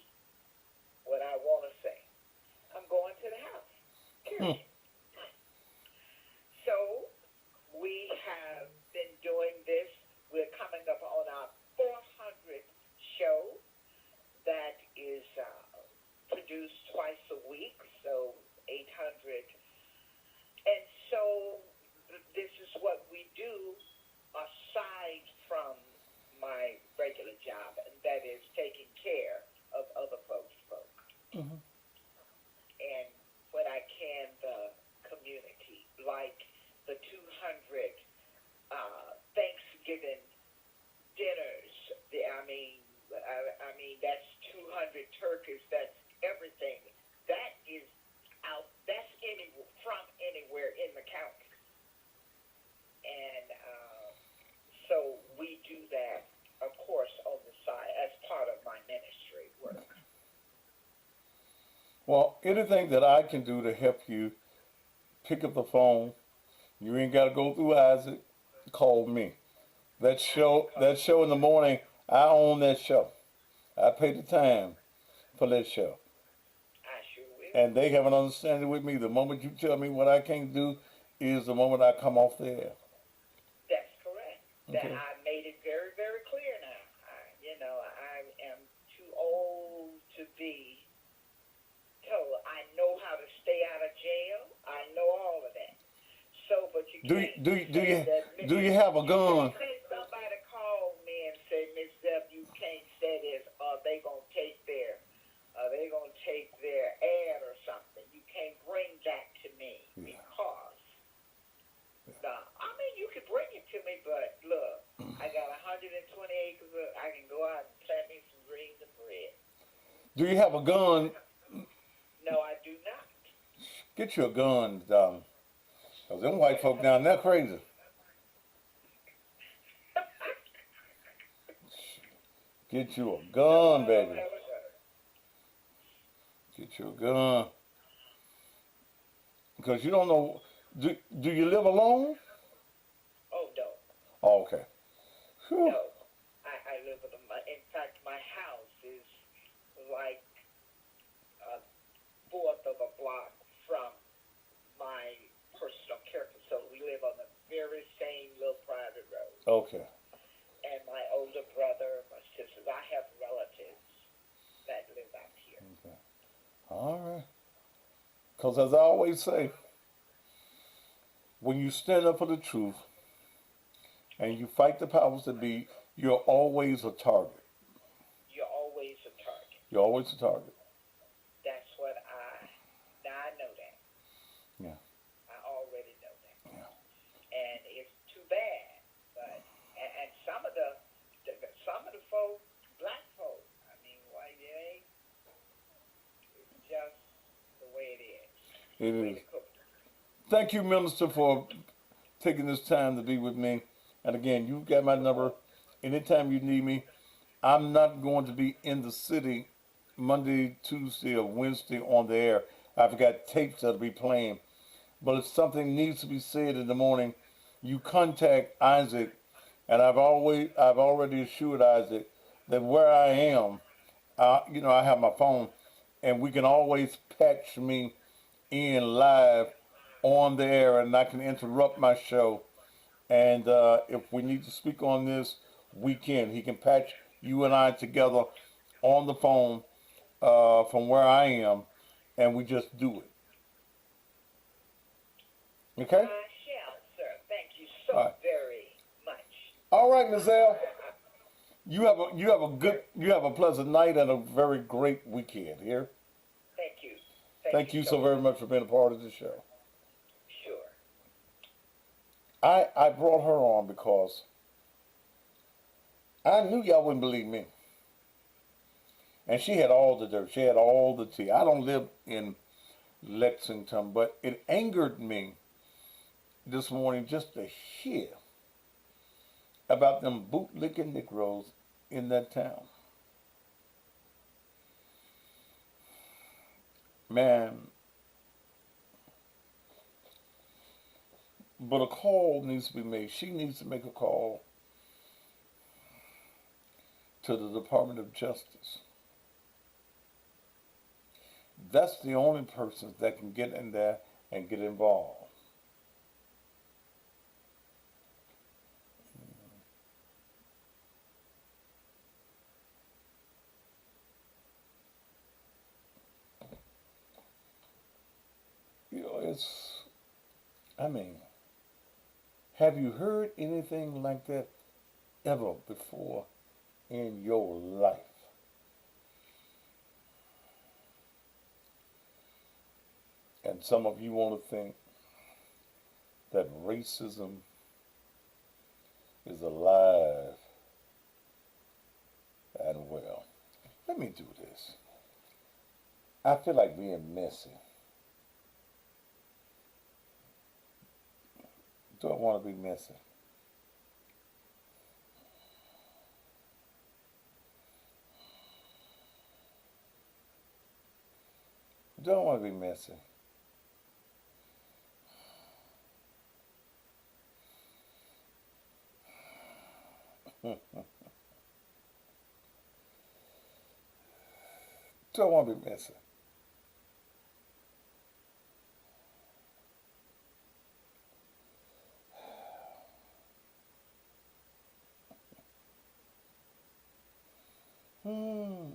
what I want to say, I'm going to the house. Period. So we have been doing this. We're coming up on our 400th show that is produced twice a week, so 800. And so this is what we do aside from my regular job, and that is taking care of other folks' folk. Mm-hmm. And when I can, the community, like the 200 Thanksgiving dinners. I mean, that's 200 turkeys. That's everything. That is out. That's from anywhere in the county. And so we do that, of course, on the side as part of my ministry work. Well, anything that I can do to help you, pick up the phone. You ain't got to go through Isaac. Call me. That show in the morning, I own that show. I pay the time for that show. I sure will. And they have an understanding with me. The moment you tell me what I can't do is the moment I come off the air. That's correct. Okay. That I made it very, very clear now. I am too old to be told. I know how to stay out of jail. I know all of that. So, but you can't do you have a gun? Somebody called me and said, Miss Zeb, you can't say this, or they gonna take their ad or something. You can't bring that to me because. I mean, you can bring it to me, but look, I got 120 acres. I can go out and plant me some greens and bread. Do you have a gun? No, I do not. Get you a gun, darling. Because them white folk down there crazy. Get you a gun, baby. Get you a gun. Because you don't know. Do you live alone? Oh, no. Oh, okay. Whew. No. I live with them. In fact, my house is like a fourth of a block from my personal care facility. We live on the very same little private road. Okay. And my older brother, my sisters, I have relatives that live out here. Okay. All right. Because as I always say, when you stand up for the truth and you fight the powers that be, you're always a target. You're always a target. You're always a target. That's what I know that. Yeah. I It Way is. to go. Thank you, Minister, for taking this time to be with me. And again, you've got my number. Anytime you need me, I'm not going to be in the city Monday, Tuesday, or Wednesday on the air. I've got tapes that'll be playing. But if something needs to be said in the morning, you contact Isaac, and I've already assured Isaac that where I am, I have my phone, and we can always patch me in live on the air, and I can interrupt my show. And if we need to speak on this, we can. He can patch you and I together on the phone from where I am, and we just do it. Okay? I shall, sir. Thank you All so right. very much. All right, Ms. L. You have a pleasant night and a very great weekend here. Thank you. Thank you so very much for being a part of the show. Sure. I brought her on because I knew y'all wouldn't believe me. And she had all the dirt. She had all the tea. I don't live in Lexington, but it angered me this morning just to hear about them bootlicking Negroes in that town. Man, but a call needs to be made. She needs to make a call to the Department of Justice. That's the only person that can get in there and get involved. I mean, have you heard anything like that ever before in your life? And some of you want to think that racism is alive and well. Let me do this. I feel like being messy. Do I want to be messy? Do I want to be messy? Do I want to be messy? Hmm.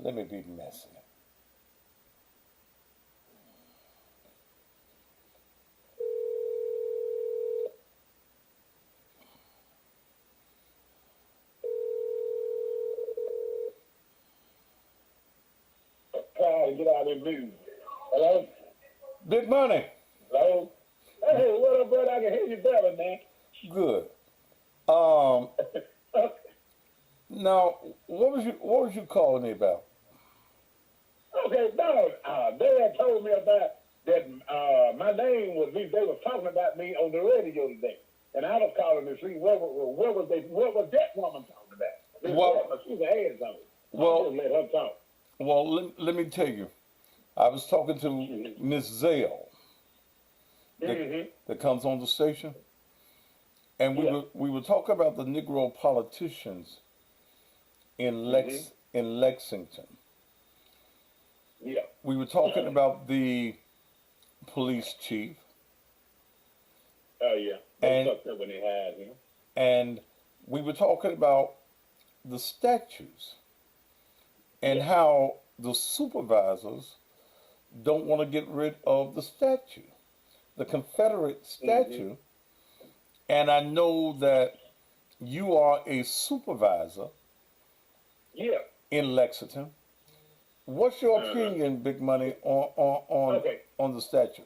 Let me be messy. Trying to get out of the news. Hello? Big money. Hello? Hey, what up, brother? I can hear you better, man. Good. Um. Now, what was you calling me about? Okay, no, they had told me about that my name was, they were talking about me on the radio today. And I was calling to see what was that woman talking about? This Well- woman, she's an asshole. Well- Just let her talk. Well, let me tell you. I was talking to Miss Zale that comes on the station, and we were talking about the Negro politicians in Lexington. Yeah. We were talking about the police chief, Oh, yeah. They fucked up when they hired him. and we were talking about the statues and how the supervisors don't want to get rid of the statue, the Confederate statue. And I know that you are a supervisor Yeah. in Lexington. What's your opinion, Big Money, on the statue?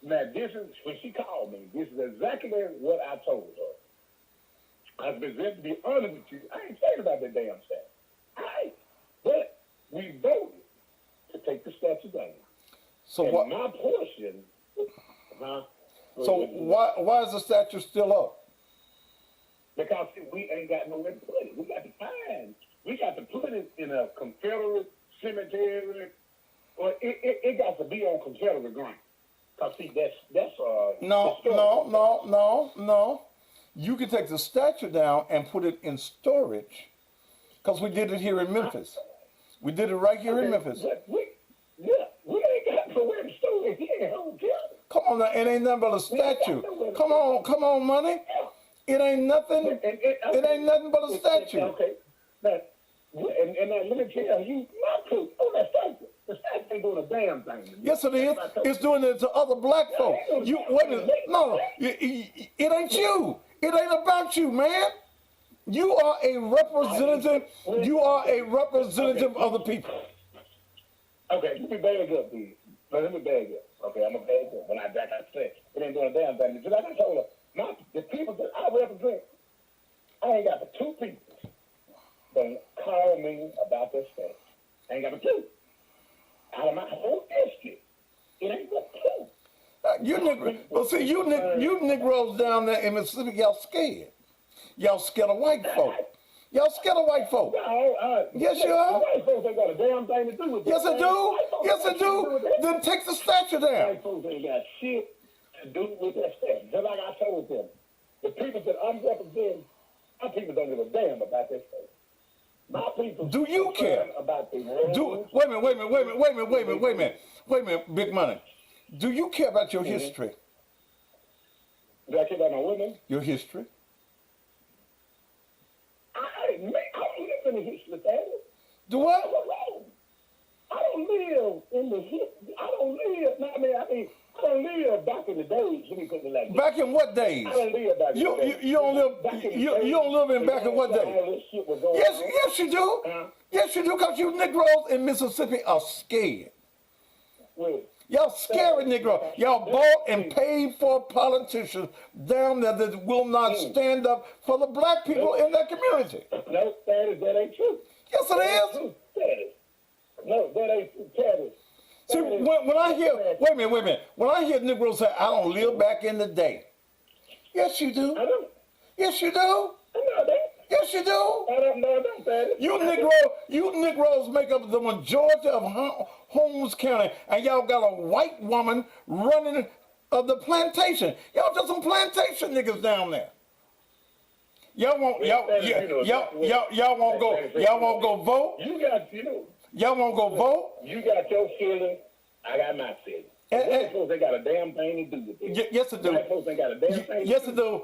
Now, this is, when she called me, this is exactly what I told her. I've been to be honest with you. I ain't saying about that damn statue. But we voted to take the statue down. So and what? my portion, huh? So why is the statue still up? Because we ain't got nowhere to put it. We got to find. We got to put it in a Confederate cemetery, or it got to be on Confederate ground. Cause see, that's No. You can take the statue down and put it in storage. Cause we did it here in Memphis. We did it right here in Memphis. But we ain't got nowhere to store it here. Come on now, it ain't nothing but a statue. Come on, money. It ain't nothing. It ain't nothing but a statue. Okay. Now, now let me tell you, my truth on that statue. The statue ain't doing a damn thing. Yes, it is. It's doing it to other black folk. You wait a minute. No, it ain't you. It ain't about you, man. You are a representative. You are a representative of the people. Okay, let me bag up, dude. Let me bag up. Okay, I'm a bag up. When I said, it ain't doing a damn thing. Because like I told her, the people that I represent, I ain't got but two people that call me about this stuff. I ain't got but two. Out of my whole district, it ain't but two. You Negroes down there in Mississippi, y'all scared. Y'all scared of white folk. Y'all scared of white folk. Yes, you are. White folks ain't got a damn thing to do with this. Yes, it do. Yes, it do. Then take the statue down. White folks ain't got shit to do with that statue. Just like I told them, the people that I'm representing, my people don't give a damn about that statue. My people. Do you care about the world? Wait a minute, Big Money. Do you care about your history? Do I care about my women? Your history? I don't live in the history, Daddy. Do what? I don't live in the history. I don't live back in the days. Let me put it like that. Back in what days? I don't live back in the days. You don't live in back in what days? Yes, you do. Yes, you do, because you Negroes in Mississippi are scared. Y'all scary Negro. Y'all bought and paid for politicians down there that will not stand up for the black people in their community. No, that ain't true. Yes, it is. No, that ain't true. See, when I hear, wait a minute. When I hear Negroes say, I don't live back in the day. Yes, you do. I don't. Yes, you do. No, I don't. Yes, you do. I don't, Daddy. You Negroes make up the majority of Holmes County, and y'all got a white woman running the plantation. Y'all just some plantation niggas down there. Y'all won't go vote. Y'all won't go vote. You got your feeling. I got my feeling. White folks ain't got a damn thing to do with this. Yes, it do. White folks ain't got a damn thing. Yes, it do.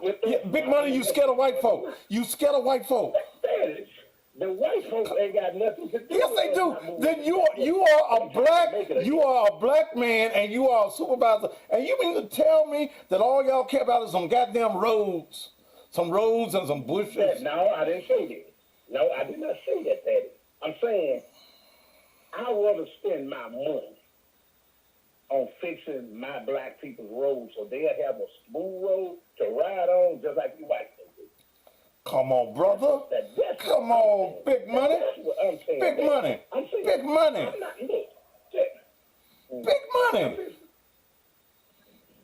Big Money, you scared of white folk. You scared of white folk. The white folks ain't got nothing to do. Yes, they do. Then you are a black man, and you are a supervisor, and you mean to tell me that all y'all care about is some goddamn roads, and some bushes? No, I didn't say that. No, I did not say that, Daddy. I'm saying I want to spend my money on fixing my black people's roads so they'll have a smooth road to ride on just like you white people do. Come on, brother. Come on, Big Money. That's what I'm saying. Big Money. I'm saying, Big Money. I'm not, Big Money.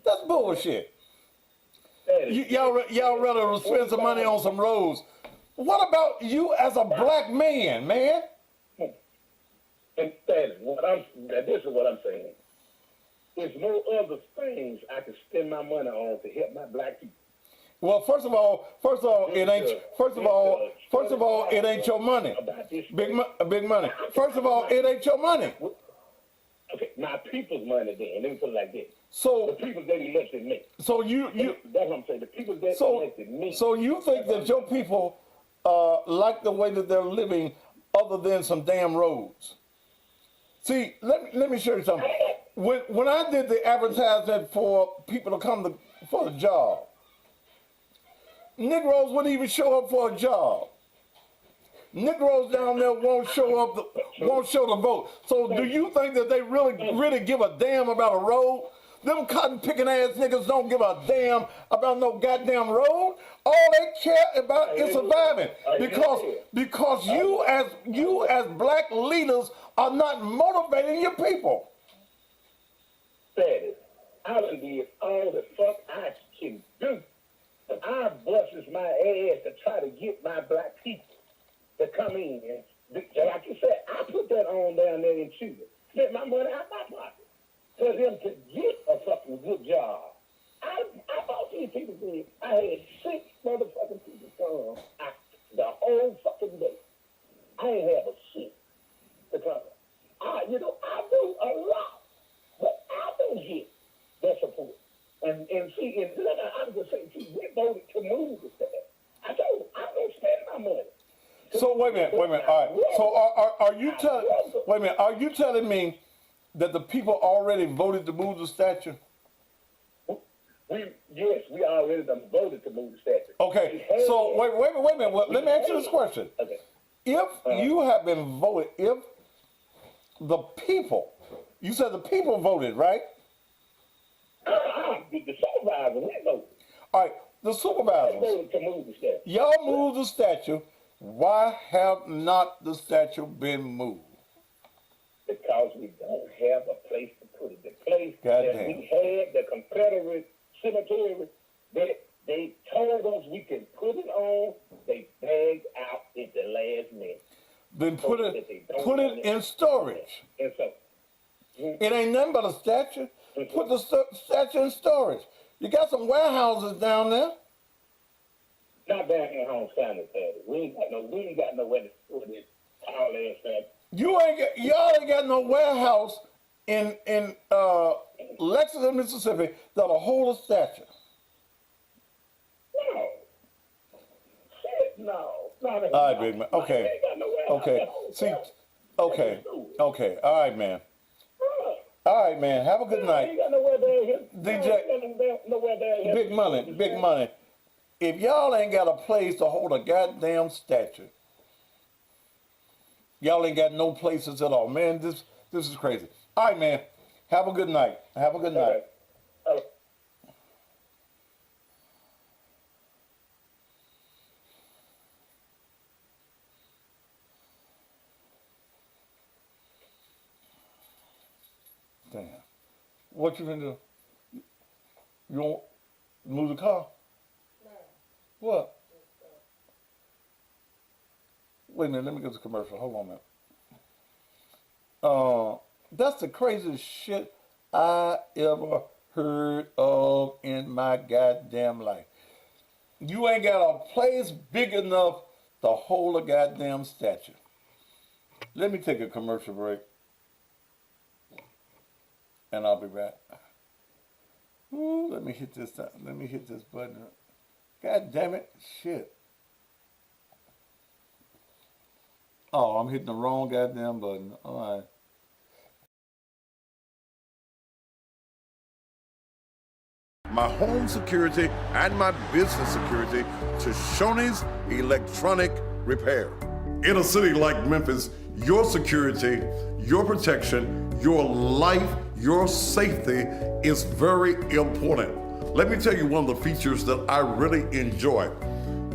That's bullshit. Y'all rather spend some money on some roads. What about you as a black man, man? And this is what I'm saying. There's no other things I can spend my money on to help my black people. Well, first of all, it ain't your money. Big Money. First of all, it ain't your money. Okay, my people's money then. Let me put it like this. So the people that elected me. So you that's what I'm saying. The people that elected me. So you think that your people like the way that they're living other than some damn roads? See, let me show you something. When I did the advertisement for people to come for the job, Negroes wouldn't even show up for a job. Negroes down there won't show the vote. So do you think that they really give a damn about a road? Them cotton picking ass niggas don't give a damn about no goddamn road. All they care about is surviving. Because you as black leaders are not motivating your people. Status. I done did all the fuck I can do. And I busted my ass to try to get my black people to come in. Like you said, I put that on down there in Cuba. Spent my money out my pocket for them to get a fucking good job. I bought these people in. I had 6 motherfucking people come the whole fucking day. I ain't have a shit to come. I do a lot, but I don't get that support. And see, I'm just saying, see, we voted to move the state. I told them, I'm going to spend my money. So wait a minute. All right. So are you telling me that the people already voted to move the statue? Yes, we already done voted to move the statue. Okay. So wait a minute. Well, let me ask you this question. Okay. If you have been voted, if the people, you said the people voted, right? The supervisor, we voted. All right. The We supervisors, voted to move the statue. y'all moved the statue. Why have not the statue been moved? Because we don't have a place to put it. The place Goddamn. we had, the Confederate cemetery, they told us we can put it on. They bagged out at the last minute. Then put it in storage. And so, It ain't nothing but a statue. Put the statue in storage. You got some warehouses down there. not down here in Holmes County, Patty. We ain't got nowhere to put this tall ass statue. Y'all ain't got no warehouse in Lexington, Mississippi that'll hold a statue. No. Shit, no. All right, big man. Okay. Okay. See. Okay. Okay. All right, man. All right, man. Have a good night. Ain't got nowhere down here. DJ. Nowhere down here. Big money. Big money. If y'all ain't got a place to hold a goddamn statue, y'all ain't got no places at all. Man, this is crazy. All right, man. Have a good night. Have a good night. Damn. What you gonna do? You won't move the car? No. What? Wait a minute, let me get the commercial. Hold on a minute. That's the craziest shit I ever heard of in my goddamn life. You ain't got a place big enough to hold a goddamn statue. Let me take a commercial break. And I'll be back. Ooh, let me hit this button. God damn it. Shit. Oh, I'm hitting the wrong goddamn button. All right. My home security and my business security to Shoney's Electronic Repair. In a city like Memphis, your security, your protection, your life, your safety is very important. Let me tell you one of the features that I really enjoy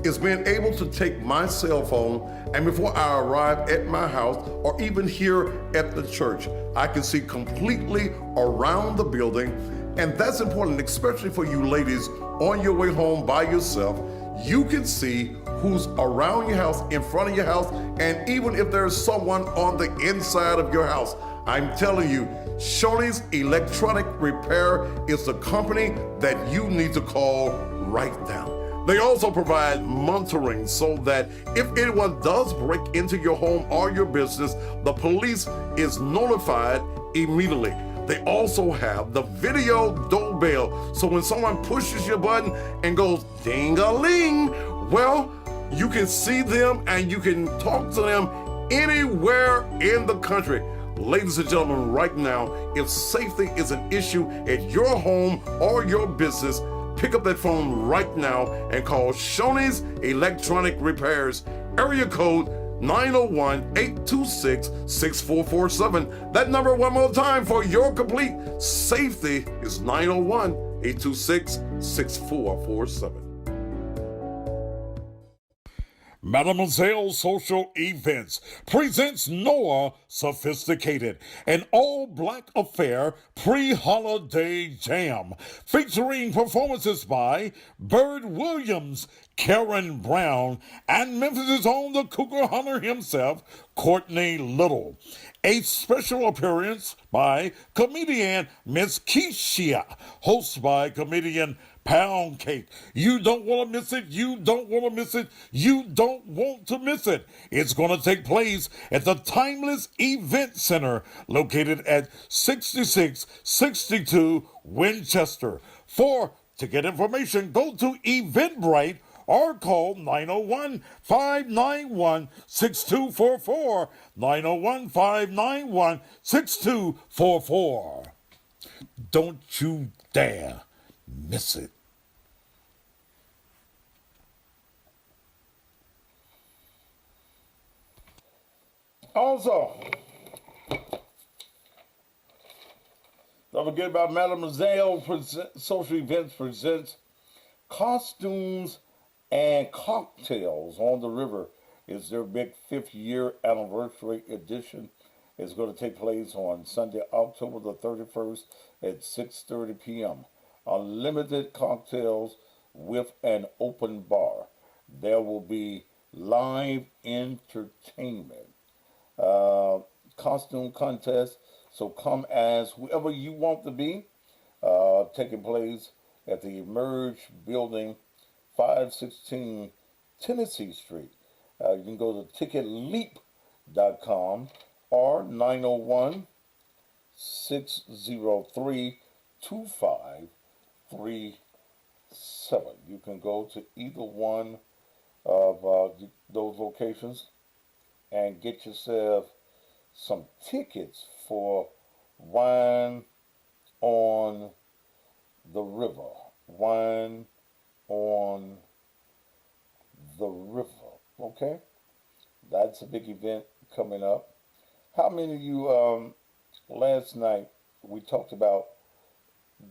is being able to take my cell phone and before I arrive at my house or even here at the church, I can see completely around the building. And that's important, especially for you ladies on your way home by yourself. You can see who's around your house, in front of your house, and even if there's someone on the inside of your house. I'm telling you, Shoney's Electronic Repair is the company that you need to call right now. They also provide monitoring so that if anyone does break into your home or your business, the police is notified immediately. They also have the video doorbell, so when someone pushes your button and goes ding-a-ling, well, you can see them and you can talk to them anywhere in the country. Ladies and gentlemen, right now, if safety is an issue at your home or your business, pick up that phone right now and call Shoney's Electronic Repairs, area code 901-826-6447. That number one more time for your complete safety is 901-826-6447. Mademoiselle Social Events presents Noah Sophisticated, an all-black affair pre-holiday jam, featuring performances by Bird Williams, Karen Brown, and Memphis' own the Cougar Hunter himself, Courtney Little. A special appearance by comedian Miss Keisha, hosted by comedian Pound Cake. You don't want to miss it. You don't want to miss it. You don't want to miss it. It's going to take place at the Timeless Event Center located at 6662 Winchester. For ticket information, go to Eventbrite or call 901-591-6244, 901-591-6244. Don't you dare miss it. Also, don't forget about Mademoiselle Social Events presents Costumes and Cocktails on the River. It's their big 5th year anniversary edition. It's going to take place on Sunday, October the 31st at 6:30 p.m. Unlimited cocktails with an open bar. There will be live entertainment. Costume contest. So come as whoever you want to be. Taking place at the Emerge Building, 516 Tennessee Street. You can go to ticketleap.com or 901-603-2537. You can go to either one of those locations and get yourself some tickets for Wine on the River. Wine on the River. Okay? That's a big event coming up. How many of you, last night, we talked about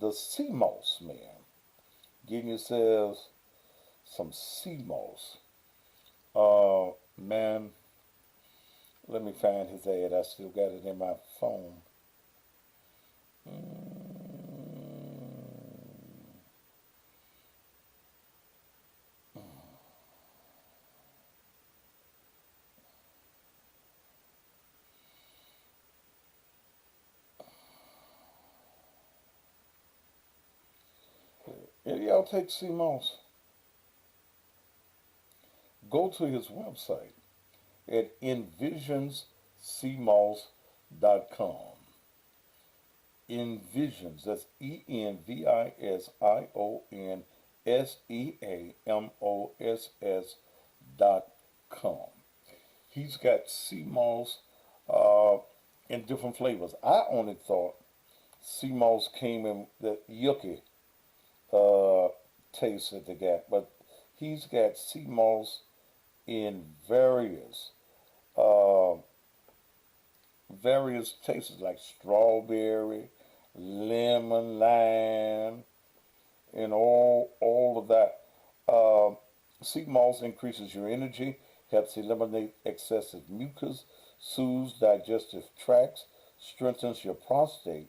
the sea moss man. Getting yourselves some sea moss. Man, let me find his ad. I still got it in my phone. If y'all take sea moss, go to his website at envisionsseamoss.com. Envisions, that's ENVISIONSEAMOSS.com. He's got sea moss in different flavors. I only thought sea moss came in the yucky taste that they got, but he's got sea moss in various tastes like strawberry, lemon, lime, and all of that. Sea moss increases your energy, helps eliminate excessive mucus, soothes digestive tracts, strengthens your prostate,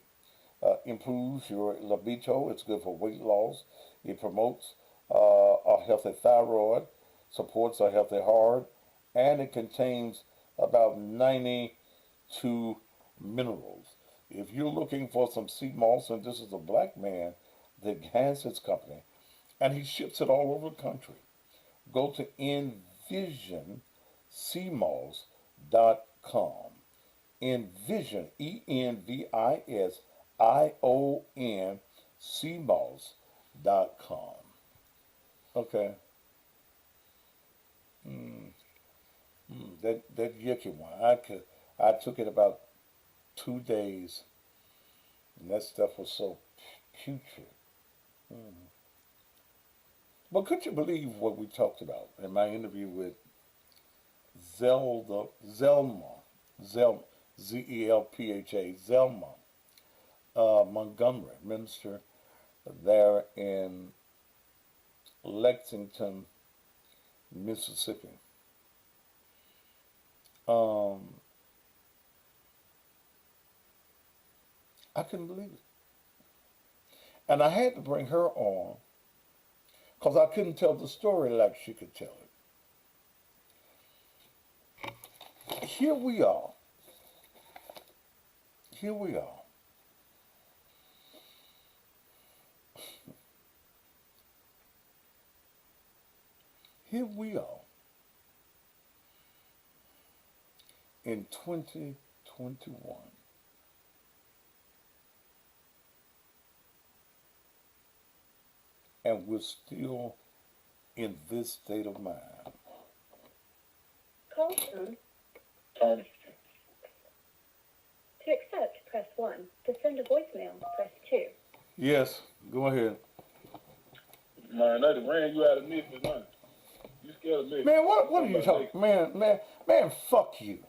improves your libido. It's good for weight loss. It promotes a healthy thyroid, supports a healthy heart, and it contains about 92 minerals. If you're looking for some sea moss, and this is a black man that has his company, and he ships it all over the country, go to envisionseamoss.com. Envision, ENVISION, seamoss.com. Okay. That yucky one. I took it about 2 days, and that stuff was so putrid. But could you believe what we talked about in my interview with Zelpha, Zelma Montgomery, minister there in Lexington, Mississippi. I couldn't believe it. And I had to bring her on because I couldn't tell the story like she could tell it. Here we are. Here we are. Here we are in 2021. And we're still in this state of mind. Call soon. Turn. To accept, press 1. To send a voicemail, press 2. Yes, go ahead. Man, they done ran you out of Memphis, man. You scared of Memphis. Man, what are you talking? Man, fuck you.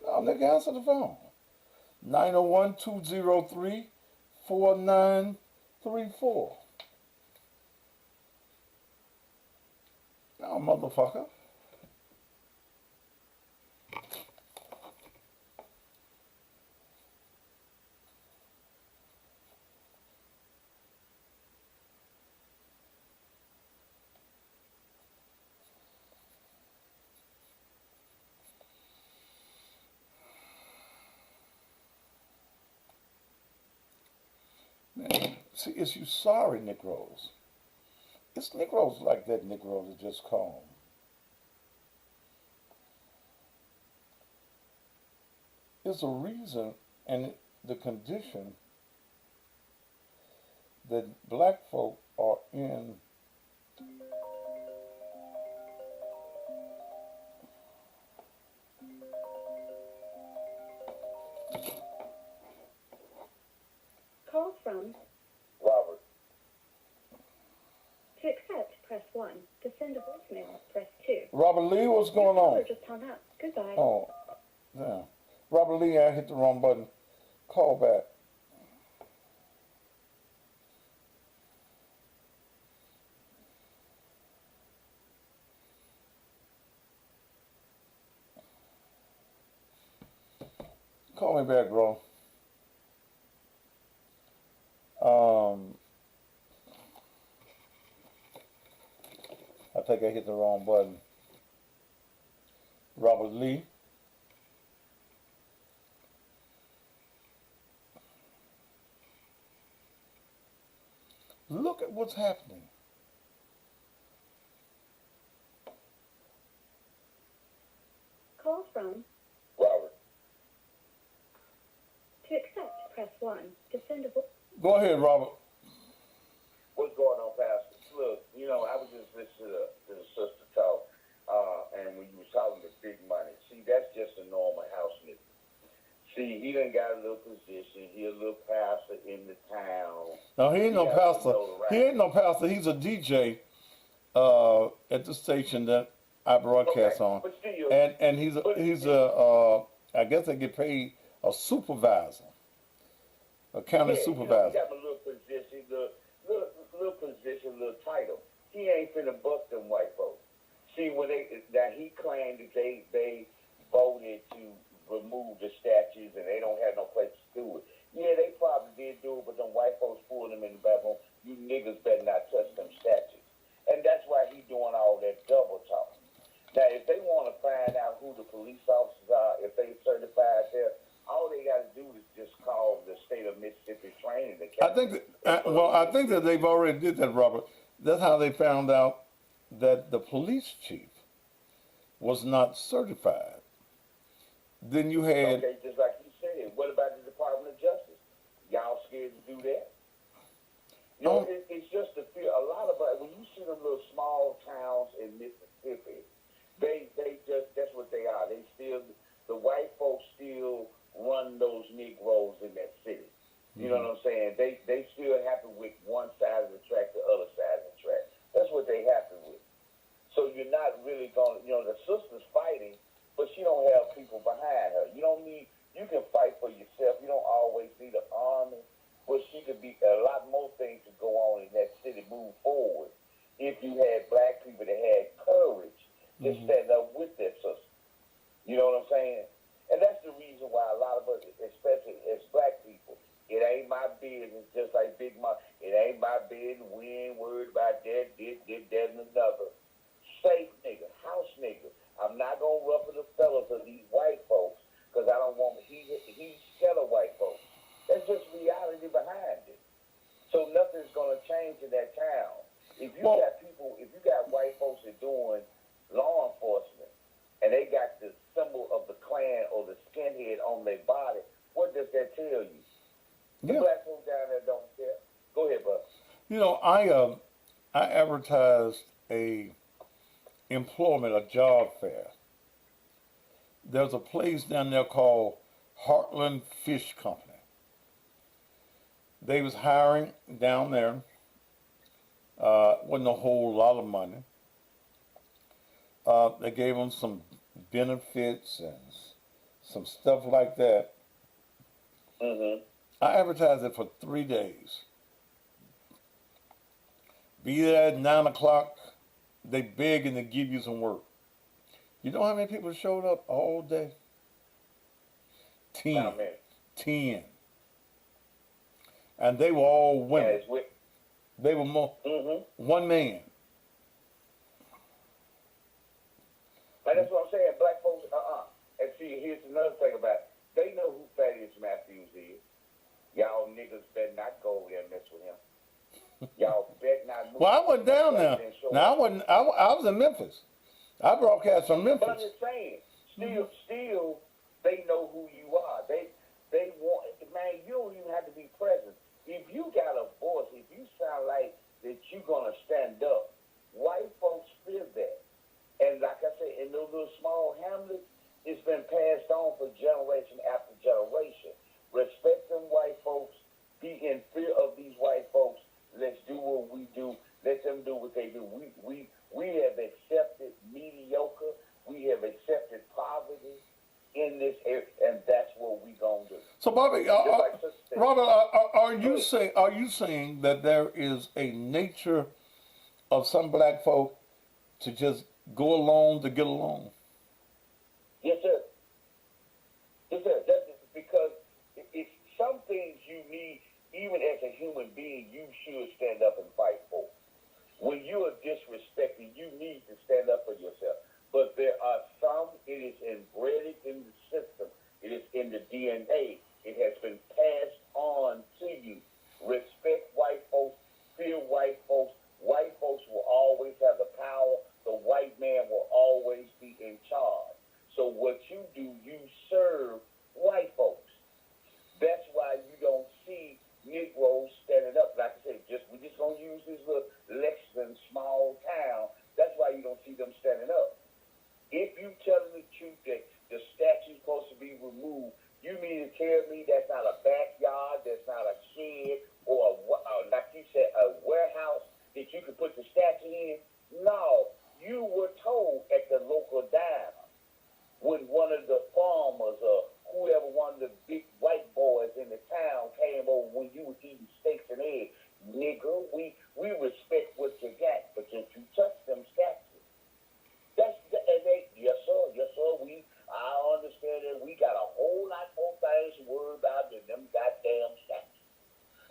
Oh, nigga, answer the phone. 901-203-4934. Oh, motherfucker. Man, see, it's you sorry Negroes. It's Negroes like that Negro that just call. There's a reason and the condition that black folk are in. Call from. Robert. To accept, press 1. To send a voicemail, press 2. Robert Lee, what's going Caller on? just hung up. Goodbye. Oh, yeah. Robert Lee, I hit the wrong button. Call back. Call me back, bro. I think I hit the wrong button. Robert Lee. Look at what's happening. Call from. Robert. To accept, press 1. To send a voicemail. Go ahead, Robert. What's going on, Pastor? Look, I was just listening to the sister talk, and when you was talking to big money, see, that's just a normal house nigga. See, he done got a little position. He a little pastor in the town. No, he ain't no got pastor. notoriety. He ain't no pastor. He's a DJ at the station that I broadcast on, but still, and he's a I guess they get paid a supervisor, a county supervisor. He got a little position, little position, little title. He ain't finna bust them white folks. See, when he claimed that they voted to remove the statues and they don't have no place to do it. Yeah, they probably did do it, but them white folks pulled them in the bathroom. You niggas better not touch them statues. And that's why he doing all that double talk. Now, if they want to find out who the police officers are, if they certified there, all they got to do is just call the state of Mississippi training. I think that they've already did that, Robert. That's how they found out that the police chief was not certified. Then you had Okay, just like you said, what about the Department of Justice? Y'all scared to do that? You know, it's just the fear. A lot of us, when you see them little small towns in Mississippi, they just, that's what they are. They still, the white folks still run those Negroes in that city. You know what I'm saying? They still happy with one side of the track, the other side of the track. That's what they happy with. So you're not really going to, you know, the sister's fighting, but she don't have people behind her. You don't need, you can fight for yourself. You don't always need an army, but she could be, a lot more things to go on in that city, move forward, if you had black people that had courage to stand up with their sister. You know what I'm saying? And that's the reason why a lot of us, especially as black people, it ain't my business, just like Big Mom, it ain't my business, we ain't worried about that, that, and another. Safe nigga, house nigga. I'm not gonna ruffle the feathers of these white folks, because I don't want, he's scared of white folks. That's just reality behind it. So nothing's gonna change in that town. If you got people, if you got white folks that doing law enforcement, and they got the symbol of the Klan or the skinhead on their body, what does that tell you? The black folks down there don't care. Go ahead, bud. you know, I advertised a employment, a job fair. There's a place down there called Heartland Fish Company. They was hiring down there. Wasn't a whole lot of money. They gave them some benefits and some stuff like that. I advertised it for 3 days. Be there at 9 o'clock. They begging to give you some work. You know how many people showed up all day? 10. 10. And they were all women. They were more, one man. And that's what I'm saying. Black folks, And see, here's another thing about it. They know who Thaddeus Matthews is. Y'all niggas better not go over there and mess with him. Y'all better not move. Well, I went down there. Now, I was in Memphis. I broadcast from Memphis. But I'm just saying, still, they know who you are. They want, man, you don't even have to be present. If you got a voice, if you sound like that you're going to stand up, white folks feel that. And like I said, in those little small hamlets, it's been passed on for generation after generation. Respect them white folks. Be in fear of these white folks. Let's do what we do. Let them do what they do. We have accepted mediocre. We have accepted poverty in this area, and that's what we gonna do. So, Bobby, Robert, are you saying that there is a nature of some black folk to just go along to get along? Yes, sir. Yes, sir. That's because it's some things you need, even as a human being, you should stand up and fight for. When you are disrespected, you need to stand up for yourself. But there are some, it is embedded in the system. It is in the DNA. It has been passed on to you. Respect white folks, fear white folks. White folks will always have the power. The white man will always be in charge. So what you do, you serve white folks. That's why you don't see Negroes standing up. Like I said, we're just gonna use this little Lexington small town. That's why you don't see them standing up. If you telling the truth that the statue's supposed to be removed, you mean to tell me that's not a backyard, that's not a shed, or like you said, a warehouse that you could put the statue in? No, you were told at the local diner when one of the farmers or whoever, one of the big white boys in the town came over when you was eating steaks and eggs. Nigga, we respect what you got, but don't you touch them statues. Yes sir, I understand that we got a whole lot more things to worry about than them goddamn statues.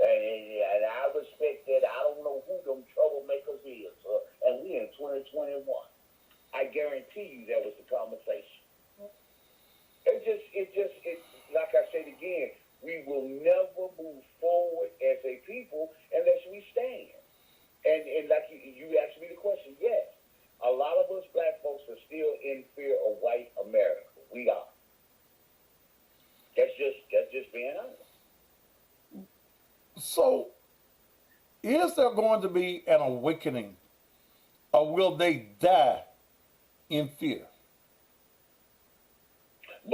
And I respect that. I don't know who them troublemakers is, and we in 2021. I guarantee you that was the conversation. It's like I said again, we will never move forward as a people unless we stand. And like you asked me the question, yes, a lot of us black folks are still in fear going to be an awakening, or will they die in fear? To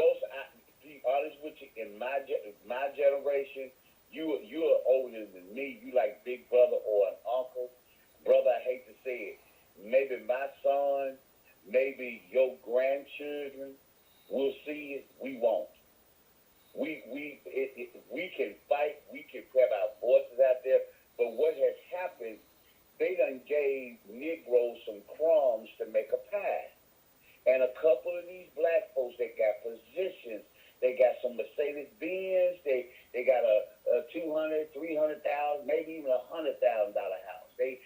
be honest with you, in my generation, you are older than me. You like big brother or an uncle. Brother, I hate to say it. Maybe my son, maybe your grandchildren will see it. We won't. We can fight. We can have our voices out there. But what has happened, they done gave Negroes some crumbs to make a pie. And a couple of these black folks, they got positions. They got some Mercedes Benz. They got a $200,000, $300,000, maybe even $100,000 house. They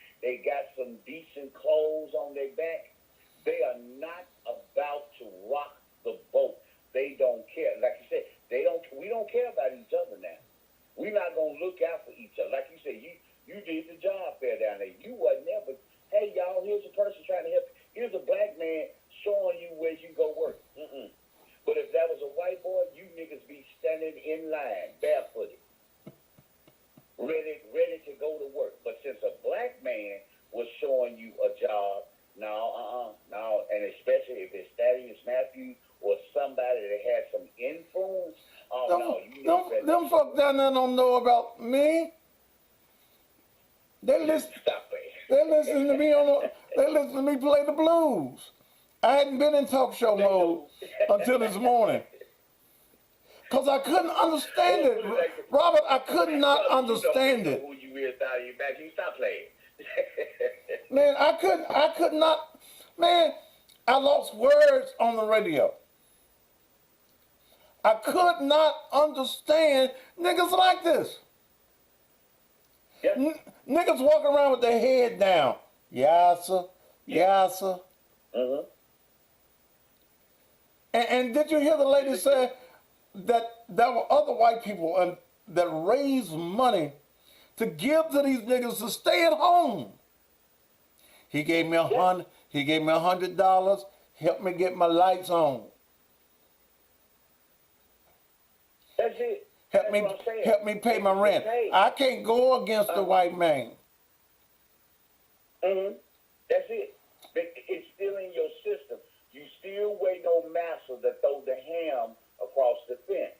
got some decent clothes on their back. They are not about to rock the boat. They don't care. Like you said, we don't care about each other now. We're not gonna look out for each other. Like you said, you did the job fair down there. You wasn't there, but hey y'all, here's a person trying to help. Here's a black man showing you where you go work. But if that was a white boy, you niggas be standing in line, barefooted, ready to go to work. But since a black man was showing you a job, no, and especially if it's Thaddeus Matthews or somebody that has some influence, Them folks down there don't know about me. They listen. Stop it. They listen to me they listen to me play the blues. I hadn't been in talk show mode until this morning. Because I couldn't understand it. Robert, I could not understand it. Who you is out of your back, you stop playing. Man, I could not, man, I lost words on the radio. I could not understand niggas like this. Yep. Niggas walking around with their head down. Yes, sir. Yes, sir. Mm-hmm. And did you hear the lady say that there were other white people that raised money to give to these niggas to stay at home? He gave me $100, helped me get my lights on. That's it. Help me pay my rent. I can't go against the white man. Mm-hmm. That's it. It's still in your system. You still waiting on Massa to throw the ham across the fence.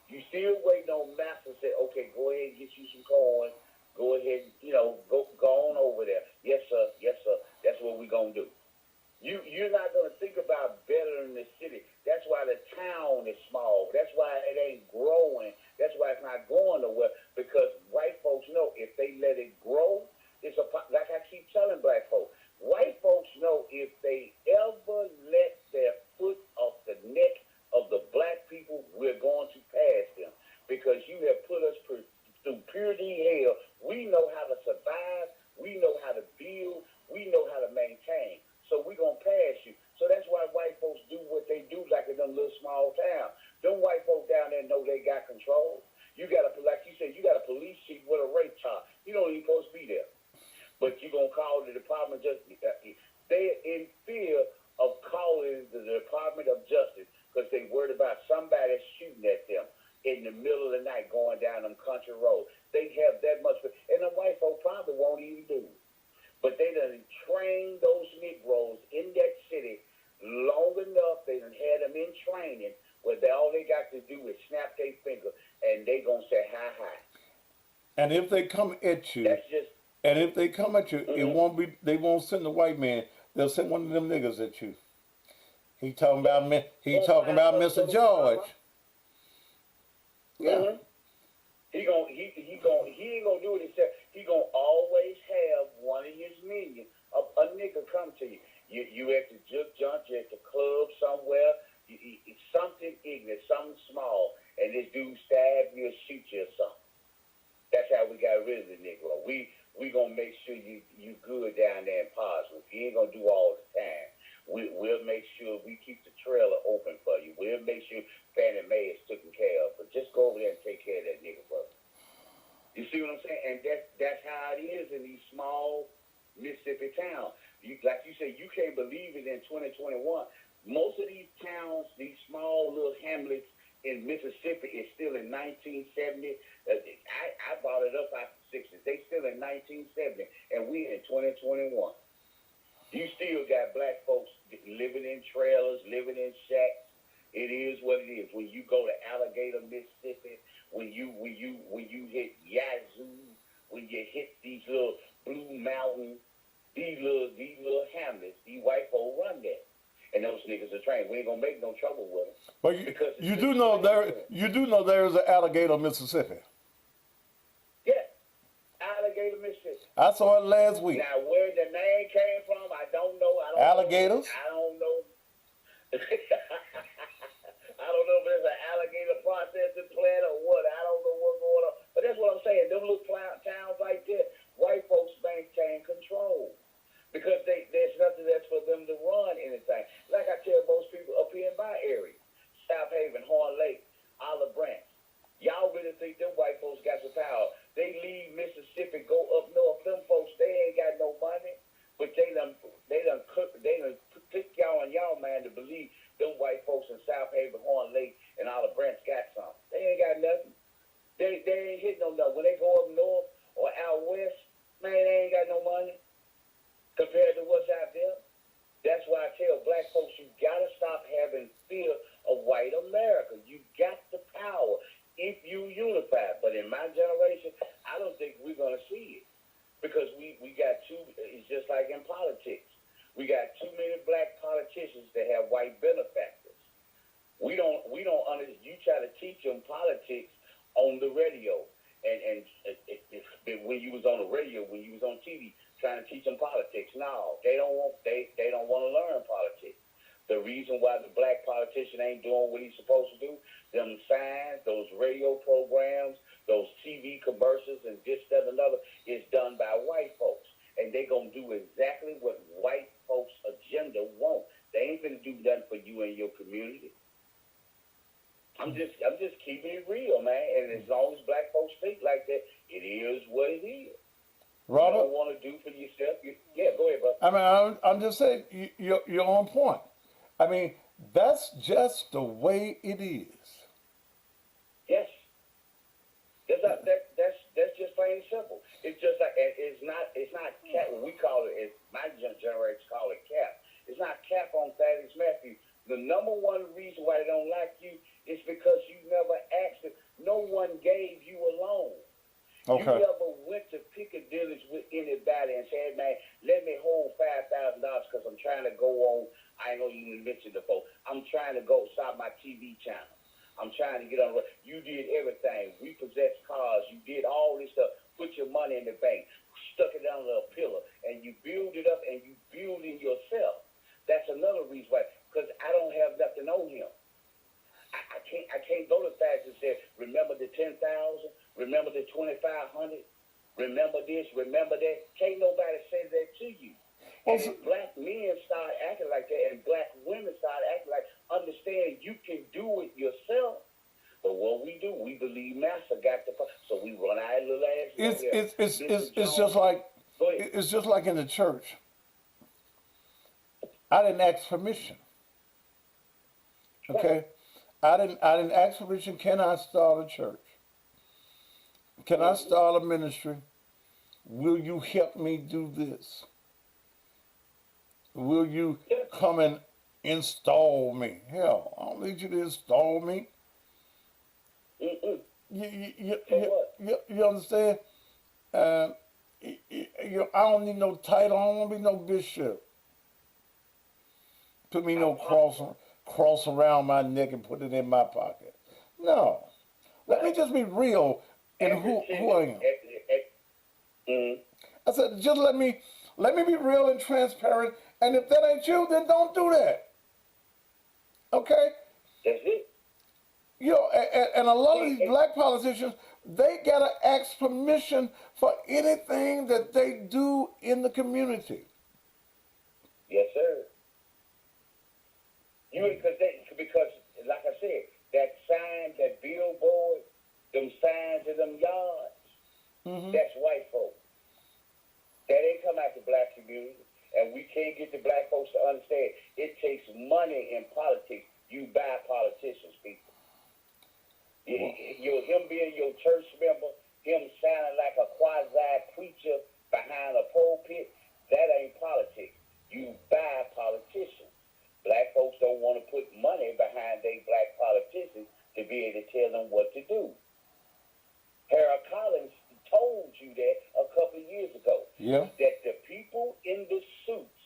You still waiting on Massa to say, okay, go ahead and get you some corn. Go ahead, go on over there. Yes, sir. Yes, sir. That's what we're going to do. You're not going to think about bettering the city. That's why the town is small. That's why it ain't growing. That's why it's not going nowhere. Because white folks know if they let it grow, like I keep telling black folks, white folks know if they ever let their foot off the neck of the black people, we're going to pass them. Because you have put us through purity hell. We know how to survive. We know how to build. We know how to maintain. So we're going to pass you. So that's why white folks do what they do, like in them little small towns. Them white folks down there know they got control. You got like you said, you got a police chief with a rape charge. You don't even supposed to be there. But you're going to call the Department of Justice. They're in fear of calling the Department of Justice because they worried about somebody shooting at them in the middle of the night going down them country roads. They have that much. And the white folk probably won't even do it. But they done trained those Negroes in that city long enough. They done had them in training where all they got to do is snap their finger and they gonna say hi hi. And if they come at you, it won't be. They won't send the white man. They'll send one of them niggas at you. He talking about me. He talking about Mr. George. Yeah. Mm-hmm. He ain't gonna do it except he gonna always have one of his minions. A nigga come to you. You at the juke joint, you at the club somewhere. It's something ignorant, something small, and this dude stab you or shoot you or something. That's how we got rid of the Negro. We gonna make sure you good down there in Posworth. You ain't gonna do all the time. We'll make sure we keep the trailer open for you. We'll make sure Fannie Mae is taken care of. But just go over there and take care of that nigga, brother. You see what I'm saying? And that's how it is in these small Mississippi towns. Like you said, you can't believe it in 2021. Most of these towns, these small little hamlets in Mississippi is still in 1970. I brought it up. I 1960s. They still in 1970, and we in 2021. You still got black folks living in trailers, living in shacks. It is what it is. When you go to Alligator, Mississippi, when you hit Yazoo, when you hit these little Blue Mountain, these little hamlets, these white folk run that. And those niggas are trained. We ain't gonna make no trouble with them. But you do know there is an Alligator, Mississippi. Yeah, Alligator, Mississippi. I saw it last week. Now where the name came from, I don't know. Alligators? I don't know. I don't know if there's an alligator processing plant or what. I don't know what's going on. But that's what I'm saying. Them little towns like that, white folks maintain control. Because there's nothing that's for them to run anything. Like I tell most people up here in my area, South Haven, Horn Lake, Olive Branch. Y'all really think them white folks got some power. They leave Mississippi, go up north. Them folks, they ain't got no money. But they done pick y'all in y'all mind to believe them white folks in South Haven, Horn Lake, and Olive Branch got something. They ain't got nothing. They ain't hitting no nothing. When they go up north or out west, man, they ain't got no money compared to what's out there. That's why I tell black folks, you gotta stop having fear of white America. You got the power if you unify. But in my generation, I don't think we're gonna see it. Because we got it's just like in politics. We got too many black politicians that have white benefactors. We don't understand. You try to teach them politics on the radio. And when you was on the radio, when you was on TV, trying to teach them politics. No, they don't want to learn politics. The reason why the black politician ain't doing what he's supposed to do, them signs, those radio programs, those TV commercials, and this, that, and another, is done by white folks. And they gonna do exactly what white folks' agenda want. They ain't gonna do nothing for you and your community. I'm just keeping it real, man. And as long as black folks think like that, it is what it is. Robert, you don't want to do for yourself. Yeah, go ahead, brother. I mean, I'm just saying, you're on point. I mean, that's just the way it is. Yes. That's just plain and simple. It's just like it's not cap. We call it. My generation call it cap. It's not cap on Thaddeus Matthews. The number one reason why they don't like you is because you never asked them. No one gave you a loan. Okay. You never went to Piccadilly with anybody and said, "Man, let me hold $5,000 because I'm trying to go on." I ain't gonna even mention the phone. I'm trying to go start my TV channel. I'm trying to get on. You did everything. Repossessed cars. You did all this stuff. Put your money in the bank. Stuck it under a pillar. And you build it up and you build in yourself. That's another reason why. Because I don't have nothing on him. I can't go to Thaddeus and say, remember the 10,000? Remember the 2,500? Remember this? Remember that? Can't nobody say that to you. And if black men start acting like that and black women start acting like, understand you can do it yourself. But what we do, we believe Master got the power. So we run our little ass. It's just like in the church. I didn't ask permission. Okay? I didn't ask permission. Can I start a church? Can I start a ministry? Will you help me do this? Will you come and install me? Hell, I don't need you to install me. You understand? I don't need no title. I don't want to be no bishop. Put me no cross around my neck and put it in my pocket. No. Let me just be real in who I am. I said, just let me be real and transparent. And if that ain't you, then don't do that. Okay? That's it. You know, and a lot of these black politicians, they gotta ask permission for anything that they do in the community. Yes, sir. Because like I said, that sign, that billboard, them signs in them yards, that's white folk. That ain't come out the black community. And we can't get the black folks to understand it takes money in politics. You buy politicians, people. Him being your church member, him sounding like a quasi preacher behind a pulpit, that ain't politics. You buy politicians. Black folks don't want to put money behind their black politicians to be able to tell them what to do. Harold Collins told you that a couple of years ago. Yeah. That the people in the suits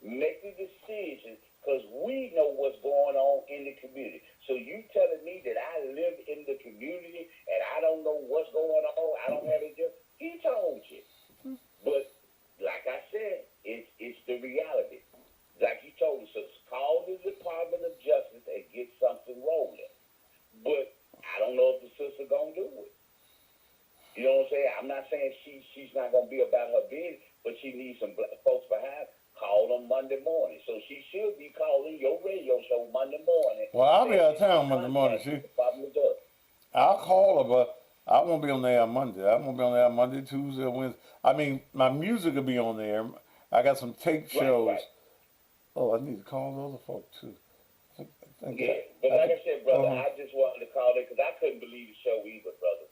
make the decisions because we know what's going on in the community. So you telling me that I live in the community and I don't know what's going on, I don't have it. He told you. But like I said, it's the reality. Like you told us, so call the Department of Justice and get something rolling. But I don't know if the sister gonna do it. You know what I'm saying? I'm not saying she's not gonna be about her business, but she needs some black folks behind. Call them Monday morning. So she should be calling your radio show Monday morning. Well, I'll be out of town Monday morning. I'll call her, but I won't be on there on Monday. I won't be on there on Monday, Tuesday, or Wednesday. I mean, my music will be on there. I got some tape shows. Right. Oh, I need to call the other folk too. But like I said, brother, I just wanted to call it because I couldn't believe the show either, brother.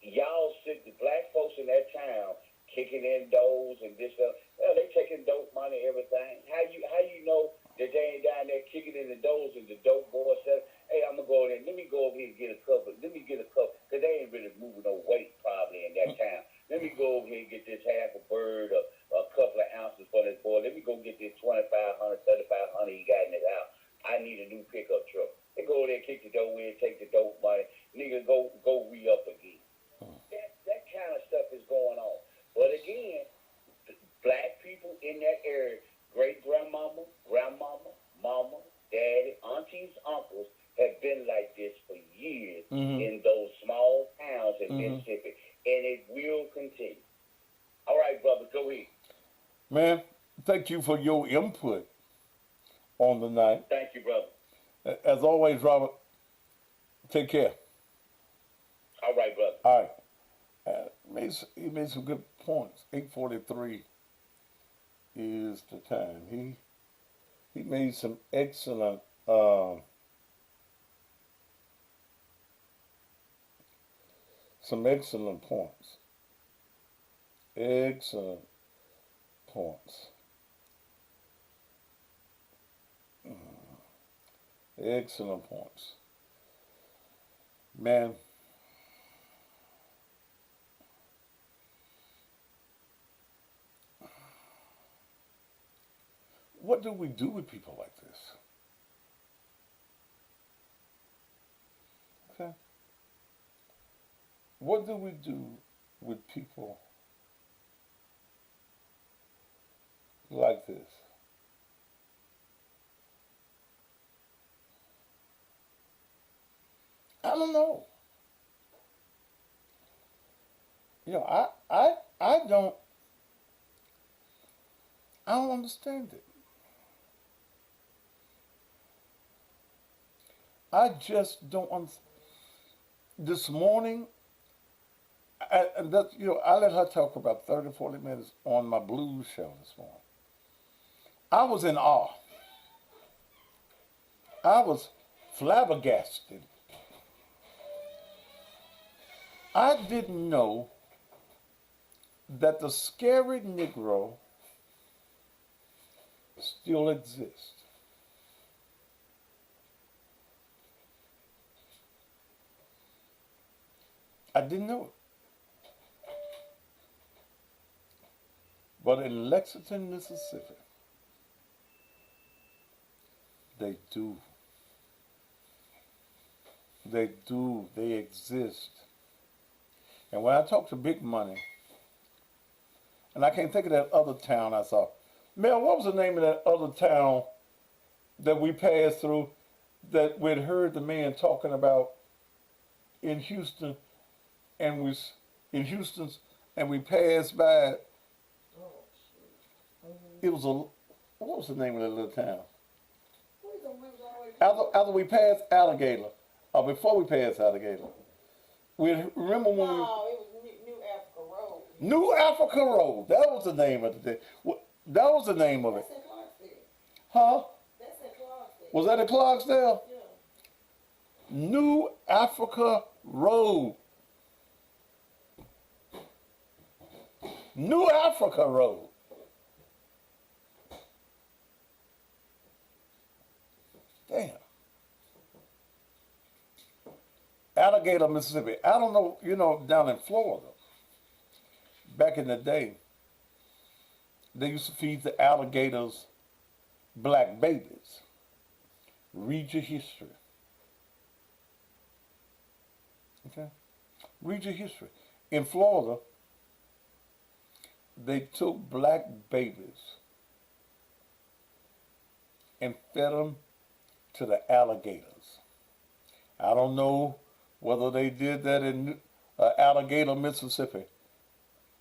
Y'all sit the black folks in that town kicking in doors and this stuff. Well, they taking dope money, everything. How you know that they ain't down there kicking in the doors and the dope boy says, hey, I'm gonna go in there. Let me go over here and get a couple. Let me get a couple because they ain't really moving no weight probably in that town. Let me go over here and get this half a bird or a couple of ounces for this boy. Let me go get this 2,500, 3,500 he got in his house. I need a new pickup truck. They go over there, kick the dough in, take the dope money. Nigga, go re-up again. That kind of stuff is going on. But again, black people in that area, great-grandmama, grandmama, mama, daddy, aunties, uncles, have been like this for years in those small towns in Mississippi. And it will continue. All right, brother, go ahead. Man, thank you for your input on the night. Thank you, brother. As always, Robert, take care. All right, brother. All right. He made some good points. 8:43 is the time. He made some excellent points. Excellent points. Excellent points. Man, what do we do with people like this? Okay. What do we do with people like this? I don't know. You know, I don't understand it. I just don't understand. This morning, and that's, you know, I let her talk about 30, 40 minutes on my blues show this morning. I was in awe. I was flabbergasted. I didn't know that the scary Negro still exists. I didn't know it. But in Lexington, Mississippi, they do. They do. They exist. And when I talk to Big Money, and I can't think of that other town I saw. Mel, what was the name of that other town that we passed through that we'd heard the man talking about in Houston, and we passed by it. It was what was the name of that little town? After we passed Alligator, or before we passed Alligator. We remember when it was New Africa Road. New Africa Road. That was the name of it. That was the name of it. That's in Clarksville. Huh? That's in Clarksville. Was that in Clarksville? Yeah. New Africa Road. New Africa Road. Damn. Alligator, Mississippi. I don't know, down in Florida, back in the day, they used to feed the alligators black babies. Read your history. Okay? Read your history. In Florida, they took black babies and fed them to the alligators. I don't know whether they did that in Alligator, Mississippi.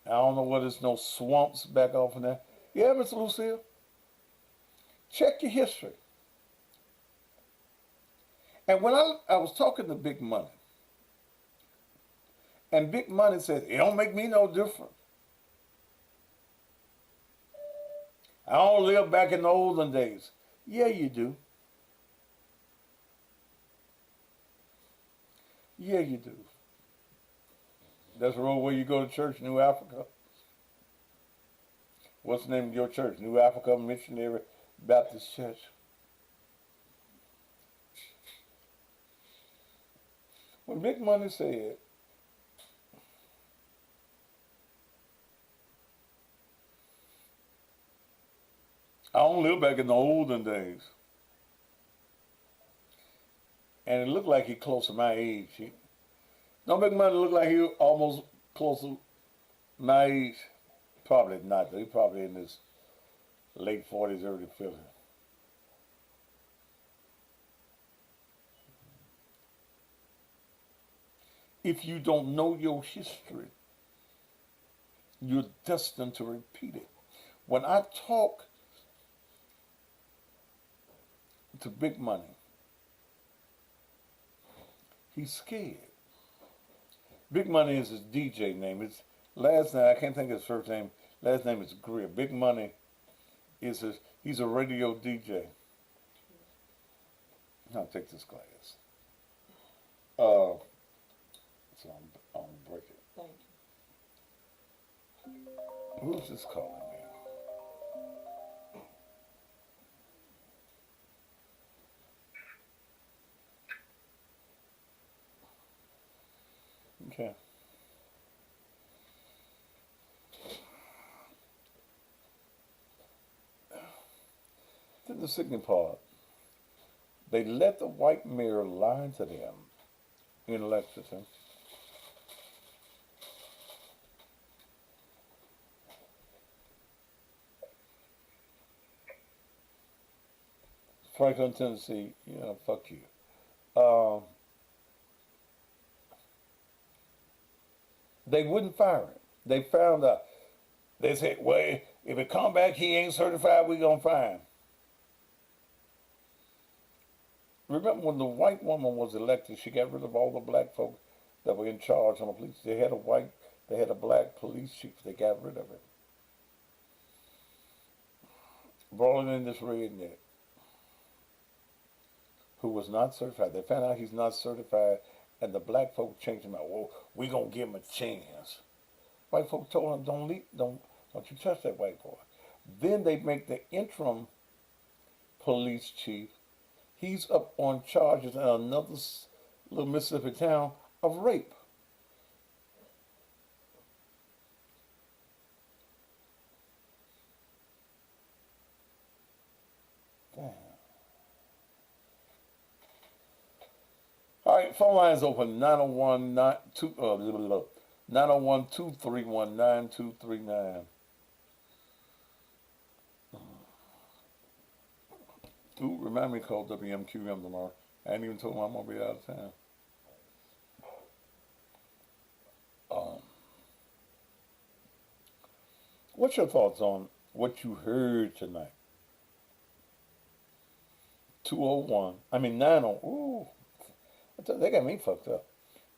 I don't know whether there's no swamps back off in there. Yeah, Miss Lucille? Check your history. And when I was talking to Big Money, and Big Money said, it don't make me no different. I don't live back in the olden days. Yeah, you do. Yeah, you do. That's the road where you go to church, New Africa. What's the name of your church? New Africa Missionary Baptist Church. When Big Money said, I don't live back in the olden days. And it looked like he close to my age. Don't Big Money look like he almost close to my age. Probably not. He probably in his late 40s, early 50s. If you don't know your history, you're destined to repeat it. When I talk to Big Money, he's scared. Big Money is his DJ name. His last name, I can't think of his first name. Last name is Greer. Big Money is he's a radio DJ. I'll take this glass. So I'm break it. Thank you. Who's this calling me? Okay. Then the sickening part. They let the white mayor lie to them in Lexington. Franklin, Tennessee, fuck you. They wouldn't fire him. They found out. They said, well, if it come back, he ain't certified, we gonna fire him. Remember when the white woman was elected, she got rid of all the black folk that were in charge on the police. They had a black police chief, they got rid of it. Brought in this redneck who was not certified. They found out he's not certified, and the black folk changed him out. Well, we gonna give him a chance. White folk told him, don't you touch that white boy. Then they make the interim police chief. He's up on charges in another little Mississippi town of rape. Damn. All right, phone lines open 901-231-9239. Ooh, remind me to call WMQM tomorrow. I ain't even told them I'm going to be out of town. What's your thoughts on what you heard tonight? 90, ooh, they got me fucked up.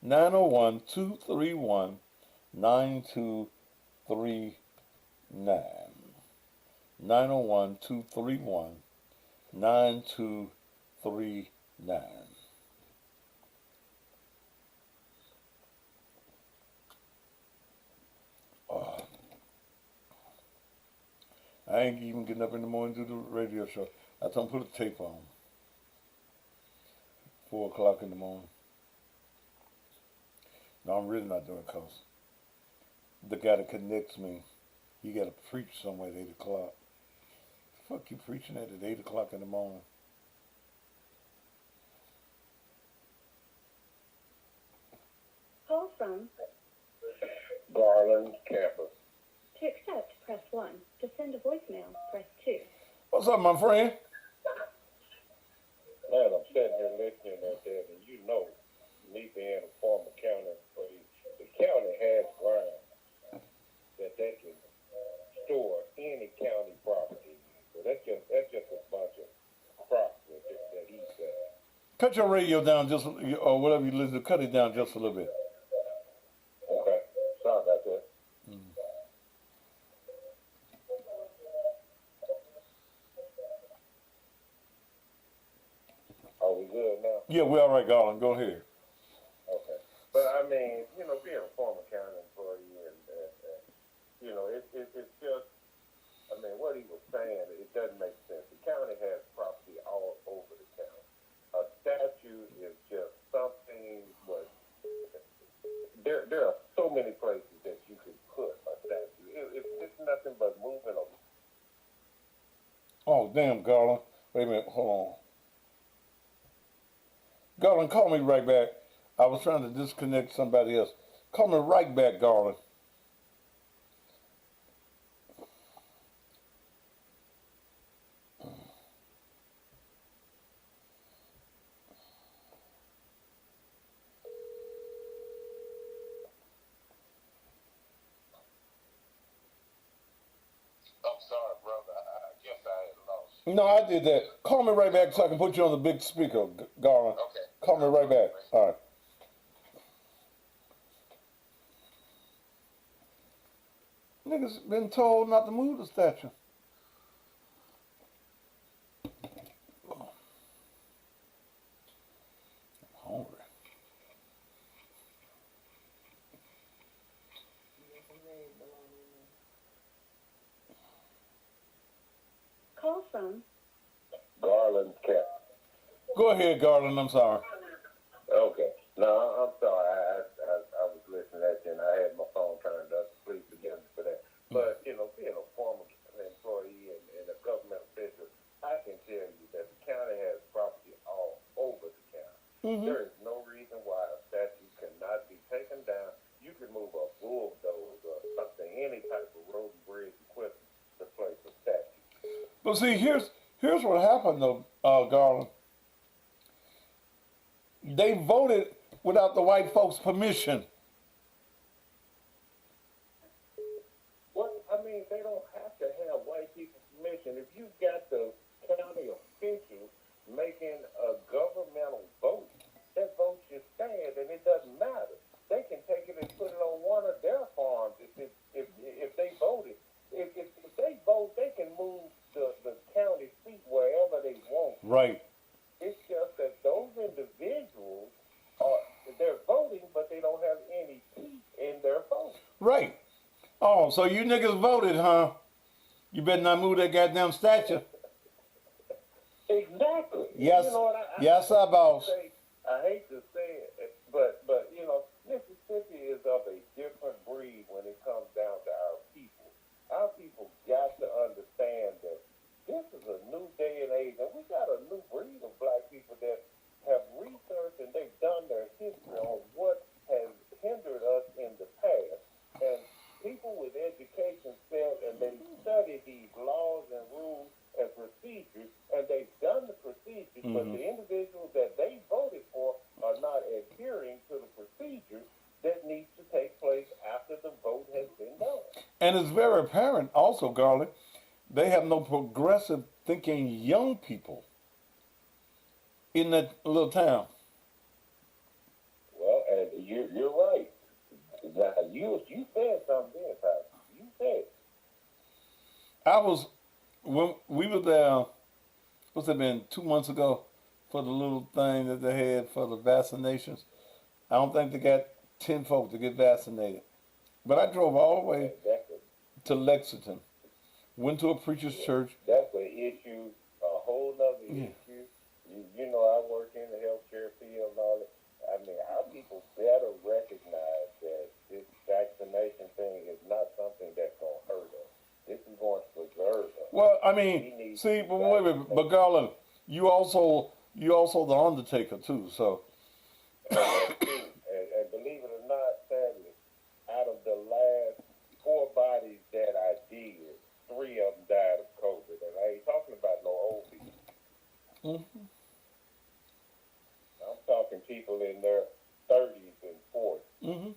901-231-9239. 901-231-9239. I ain't even getting up in the morning to do the radio show. I told him put a tape on. 4 o'clock in the morning. No, I'm really not doing it because the guy that connects me, he got to preach somewhere at 8 o'clock. The fuck you preaching at 8 o'clock in the morning? Call from Garland campus. to accept, press 1. To send a voicemail, press 2. What's up, my friend? Man, I'm sitting here listening at that, and you know, me being a former county employee, the county has ground that they can store any county property. So that's just a bunch of crap that he said. Cut your radio down just, or whatever you listen to, cut it down just a little bit. Okay, sorry about that. Are we good now? Yeah, we're all right, Garland. Go ahead. Okay. But I mean, you know, being a former county employee and you know, it's just, I mean, what he was saying, it doesn't make sense. The county has property all over the county. A statue is just something, but there are so many places that you could put a statue. It's nothing but moving on. Oh, damn, Garland. Wait a minute, hold on. Garland, call me right back. I was trying to disconnect somebody else. Call me right back, Garland. I'm sorry, brother. I guess I had lost. No, I did that. Call me right back so I can put you on the big speaker, Garland. Okay. Call me right back. All right. Niggas been told not to move the statue. I'm hungry. Call from Garland Cap. Go ahead, Garland. I'm sorry. Okay. No, I'm sorry. I was listening at you, and I had my phone turned up. Please forgive me for that. But, you know, being a former employee and a government official, I can tell you that the county has property all over the county. There is no reason why a statue cannot be taken down. You could move a bulldozer or something, any type of road and bridge equipment to place a statue. But see, here's what happened though, Garland. They voted without the white folks' permission. Well, I mean, they don't have to have white people's permission. If you've got the county officials making a governmental vote, that vote should stand, and it doesn't matter. They can take it and put it on one of their farms if they voted. If they vote, they can move the county seat wherever they want. Right. It's just that those individuals they're voting, but they don't have any teeth in their vote. Right. Oh, so you niggas voted, huh? You better not move that goddamn statue. Exactly. Yes. You know what Yes, sir, boss. I hate to say it, but you know, Mississippi is of a different breed when it comes down to our people. Our people got to understand that this is a new day and age, and we got a new breed of black people that have researched and they've done their history on what has hindered us in the past. And people with education said, and they studied these laws and rules and procedures, and they've done the procedures, but the individuals that they voted for are not adhering to the procedures that needs to take place after the vote has been done. And it's very apparent also, Garland, they have no progressive thinking young people in that little town. Well, and you're right. Now, you said something there, Pastor. You said. When we were there, what's it been, 2 months ago, for the little thing that they had for the vaccinations. I don't think they got 10 folks to get vaccinated. But I drove all the way Exactly. to Lexington went to a preacher's church. That's an issue, a whole nother issue. You know, I work in the healthcare field and all that. I mean, our people better recognize that this vaccination thing is not something that's going to hurt us. This is going to preserve us. Well, I mean, see, but wait a minute, but Garland, you also the Undertaker too, so. And believe it or not, sadly, out of the last 4 bodies that I did, 3 of them died of COVID, and I ain't talking about no old people. Mm-hmm. I'm talking people in their 30s and 40s. Mm-hmm.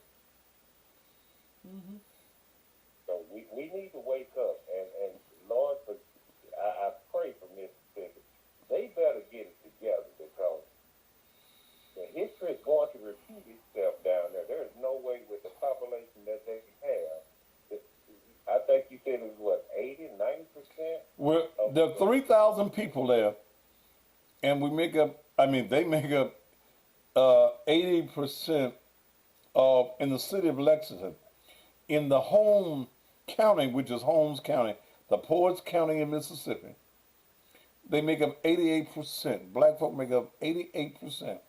So we need to wake up, and Lord, I pray for Mississippi. They better get it together because the history is going to repeat itself down there. There is no way with the population that they have. I think you said it was what, 80, 90%? Well, there are 3,000 people there, and we make up. I mean, they make up 80% of in the city of Lexington, in the home county, which is Holmes County, the poorest county in Mississippi. They make up 88%. Black folk make up 88%.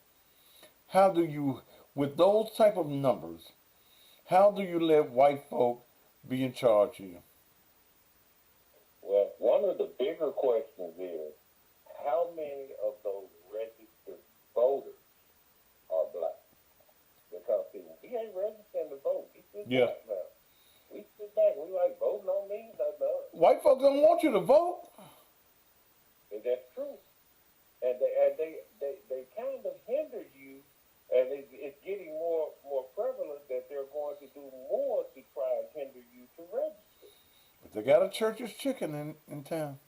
How do you, with those type of numbers, how do you let white folk be in charge here? Well, one of the bigger questions is, how many of those registered voters are black? Because see, we ain't registering to vote. We sit back now. We sit back. We like voting on me, nothing else. White folk don't want you to vote. And that's true. And they kind of hinder you, and it's getting more prevalent that they're going to do more to try and hinder you to register. But they got a church's chicken in town.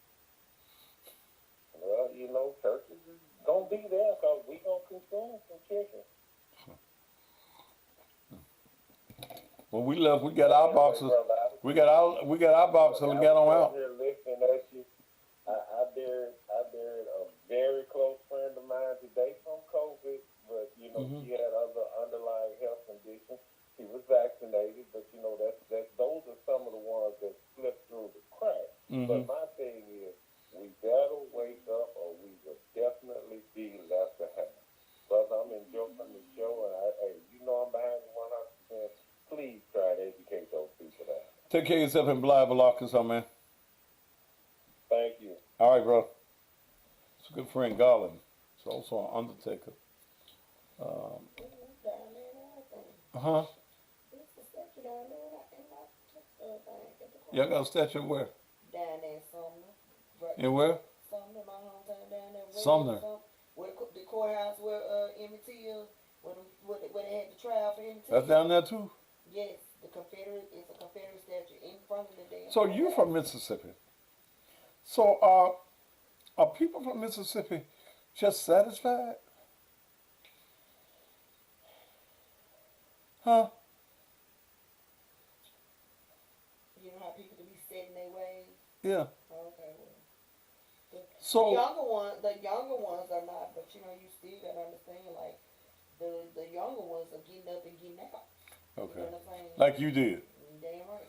Well, you know, churches is gonna be there because we gonna consume some chicken. When we left, we got our boxes. We got our boxes and we got on out. Here listening at you. I buried a very close friend of mine today from COVID, but you know she had other underlying health conditions. She was vaccinated, but you know that those are some of the ones that slipped through the cracks. But my thing is, we better wake up, or we will definitely be left behind. Brother, I'm enjoying the show, and you know I'm behind you 100%. Please try to educate those people out. Take care of yourself in Blythe, Arkansas, man. Thank you. All right, bro. It's a good friend, Garland. It's also an Undertaker. Uh-huh. Y'all got a statue where? Down there in Sumner. Right. In where? Sumner, my hometown down there. Sumner. Where the courthouse where Emmett Till, when they had the trial for Emmett Till. That's down there too? Yes, it's a Confederate statue in front of the damn. So you're from Mississippi. So are people from Mississippi just satisfied? Huh? You know how people can be set in their ways? Yeah. Okay, well. So The younger ones are not, but you know, you still gotta understand, like, the younger ones are getting up and getting out. okay. You know what I'm saying? Like you did. Damn right.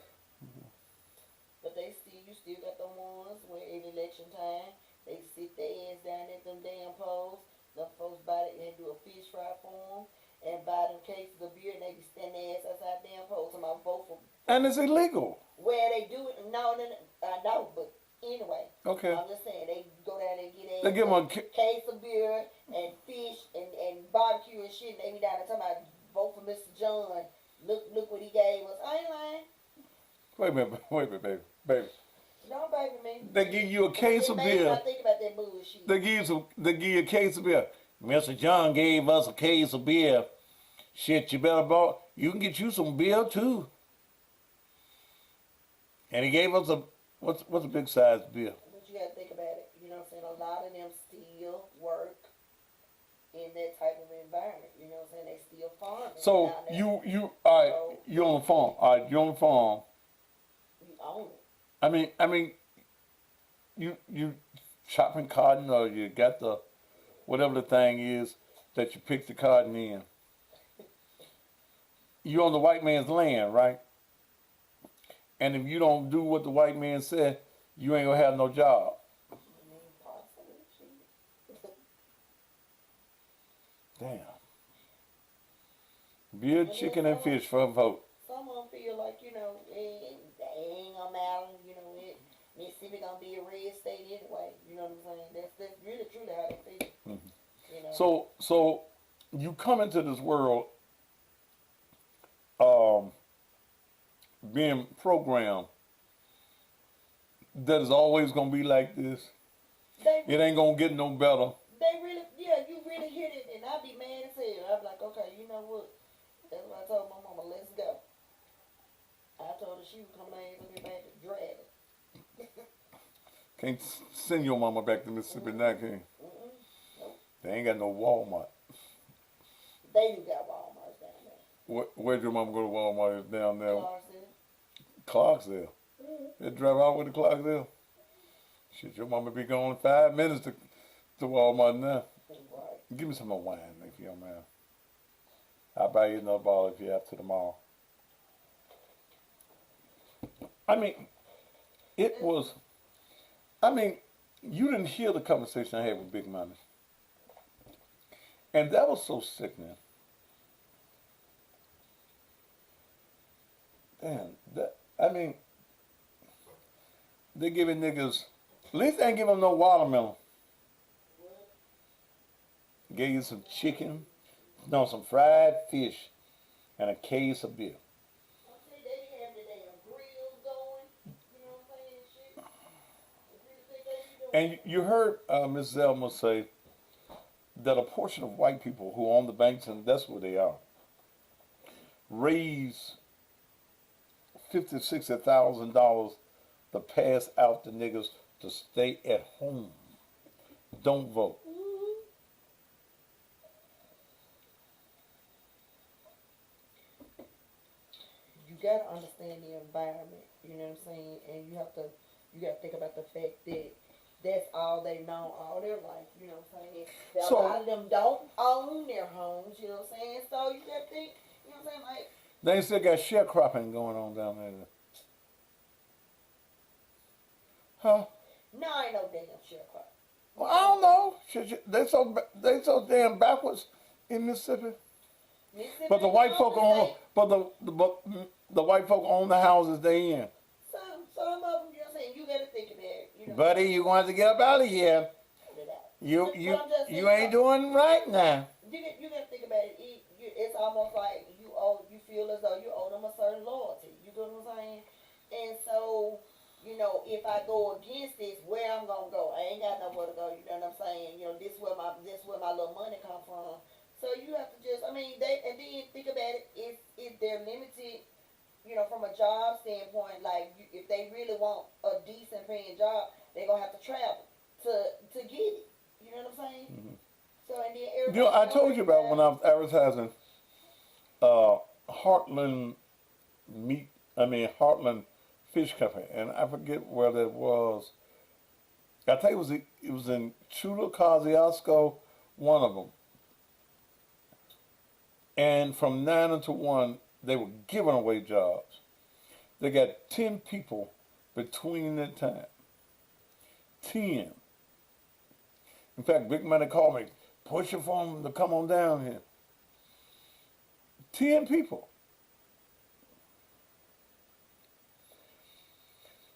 But you still got the ones where in election time, they sit their ass down at them damn polls. The folks buy it and do a fish fry for them and buy them cases of beer and they be standing their ass outside damn polls. I'm vote for. And it's illegal. Where they do it, no, I know, but anyway. Okay. I'm just saying, they go down there and get They give them a case of beer and fish and barbecue and shit, and they be down there talking about vote for Mr. John. Look what he gave us. I ain't lying. Wait a minute, baby. Don't baby me. They give you a case of beer. I think about that bullshit. They give you a case of beer. Mr. John gave us a case of beer. Shit, you better buy. You can get you some beer too. And he gave us what's a big size beer? But you gotta think about it. You know what I'm saying? A lot of them still work in that type of environment. You know what I'm saying? They still farming. So down there. you all right, you're on the farm. All right, you're on the farm. You own it. I mean, you chopping cotton, or you got the whatever the thing is that you pick the cotton in. You're on the white man's land, right? And if you don't do what the white man said, you ain't gonna have no job. I mean, possibly, shit. Damn. Beer, chicken, and fish for a vote. Some of them feel like, you know, they ain't gonna matter, you know, Mississippi gonna be a red state anyway. You know what I'm saying? That's really truly how they feel. You know. So you come into this world um, being programmed that is always gonna be like this. It ain't gonna get no better. They really, yeah, you really hit it, and I'd be mad as hell. I'd be like, okay, you know what? That's what I told my mama, let's go. I told her she would come back and get back to drag it. Can't send your mama back to Mississippi now, can you? Nope. They ain't got no Walmart. They do got Walmarts down there. Where'd your mama go to Walmart? It's down there. Clarksville. Clarksville. They drive out with the Clarksville. Shit, your mama be going 5 minutes to Walmart now. Right. Give me some more wine if you don't mind. I'll buy you another bottle if you have to tomorrow. I mean, you didn't hear the conversation I had with Big Money. And that was so sickening. Damn, they giving niggas, at least they ain't give them no watermelon. Gave you some chicken, no, some fried fish, and a case of beer. They have the damn grills going. You know what I'm saying? Shit. And you heard Ms. Zelma say that a portion of white people who own the banks, and that's where they are, raise $50,000, $60,000 to pass out the niggas to stay at home. Don't vote. You gotta understand the environment. You know what I'm saying? And you gotta think about the fact that that's all they know all their life. You know what I'm saying? A lot of them don't own their homes. You know what I'm saying? So you gotta think. You know what I'm saying? Like, they still got sharecropping going on down there. Huh? no, ain't no damn sharecropping. Well, I don't know. They so damn backwards in Mississippi. But the white folk own, the white folk own the houses they in. Some of them, you know what I'm saying? You gotta think of that. You know, Buddy, you going to have to get up out of here. You ain't doing right now. You gotta think about it. It's almost like you feel as though you owe them a certain loyalty. You get what I'm saying? And so, you know, if I go against this, where I'm gonna go? I ain't got nowhere to go. You know what I'm saying? You know, this where my little money come from. So you have to just, and then think about it. If they're limited, you know, from a job standpoint, like if they really want a decent paying job, they're gonna have to travel to get it. You know what I'm saying? Mm-hmm. So and then everybody. I told you about when I was advertising Heartland Fish Company, and I forget where that was. I think it was in Chula, Kosciuszko, one of them. And from 9 until 1, they were giving away jobs. They got 10 people between that time. 10. In fact, Big Money called me, push it for them to come on down here. 10 people.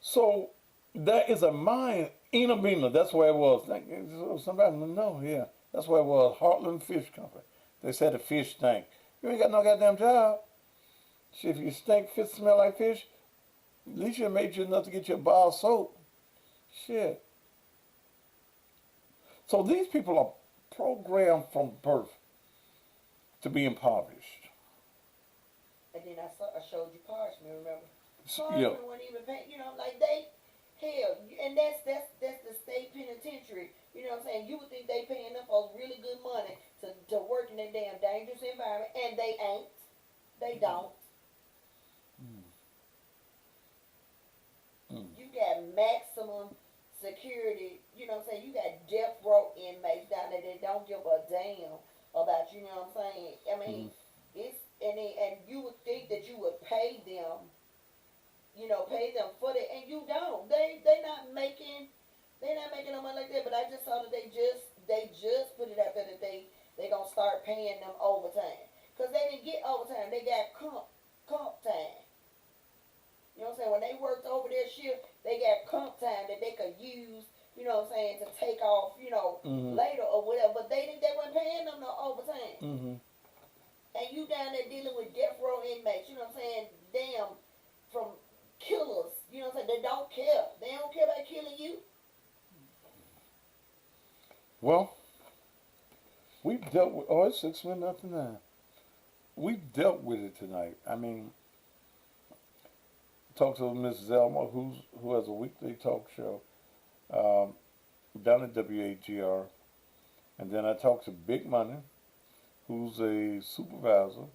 So that is a mine, Ena Bina, that's where it was. Somebody know, yeah. That's where it was, Heartland Fish Company. They said the fish stink. You ain't got no goddamn job. Shit, if you stink, fish smell like fish, at least you made you enough to get your bar of soap. Shit. So these people are programmed from birth to be impoverished. And then I showed you Parchment, remember? Yeah. Parchment wasn't even paying, you know, like and that's the state penitentiary. You know what I'm saying? You would think they paying them folks really good money to work in that damn dangerous environment, and they ain't. They don't. You got maximum security, you know what I'm saying? You got death row inmates down there that don't give a damn about, you know what I'm saying? I mean, and you would think that you would pay them, pay them for that, and you don't. They not making no money like that. But I just saw that they just put it out there that they gonna start paying them overtime, cause they didn't get overtime. They got comp time. You know what I'm saying? When they worked over their shift, they got comp time that they could use. You know what I'm saying, to take off. Later or whatever. But they weren't paying them no overtime. Mm-hmm. And you down there dealing with death row inmates. You know what I'm saying? Damn, from killers. You know what I'm saying? They don't care. They don't care about killing you. Well, we've dealt with. Oh, it's 6 minutes after 9. We've dealt with it tonight. I mean, talked to Miss Zelma, who has a weekly talk show down at WAGR, and then I talked to Big Money, who's a supervisor.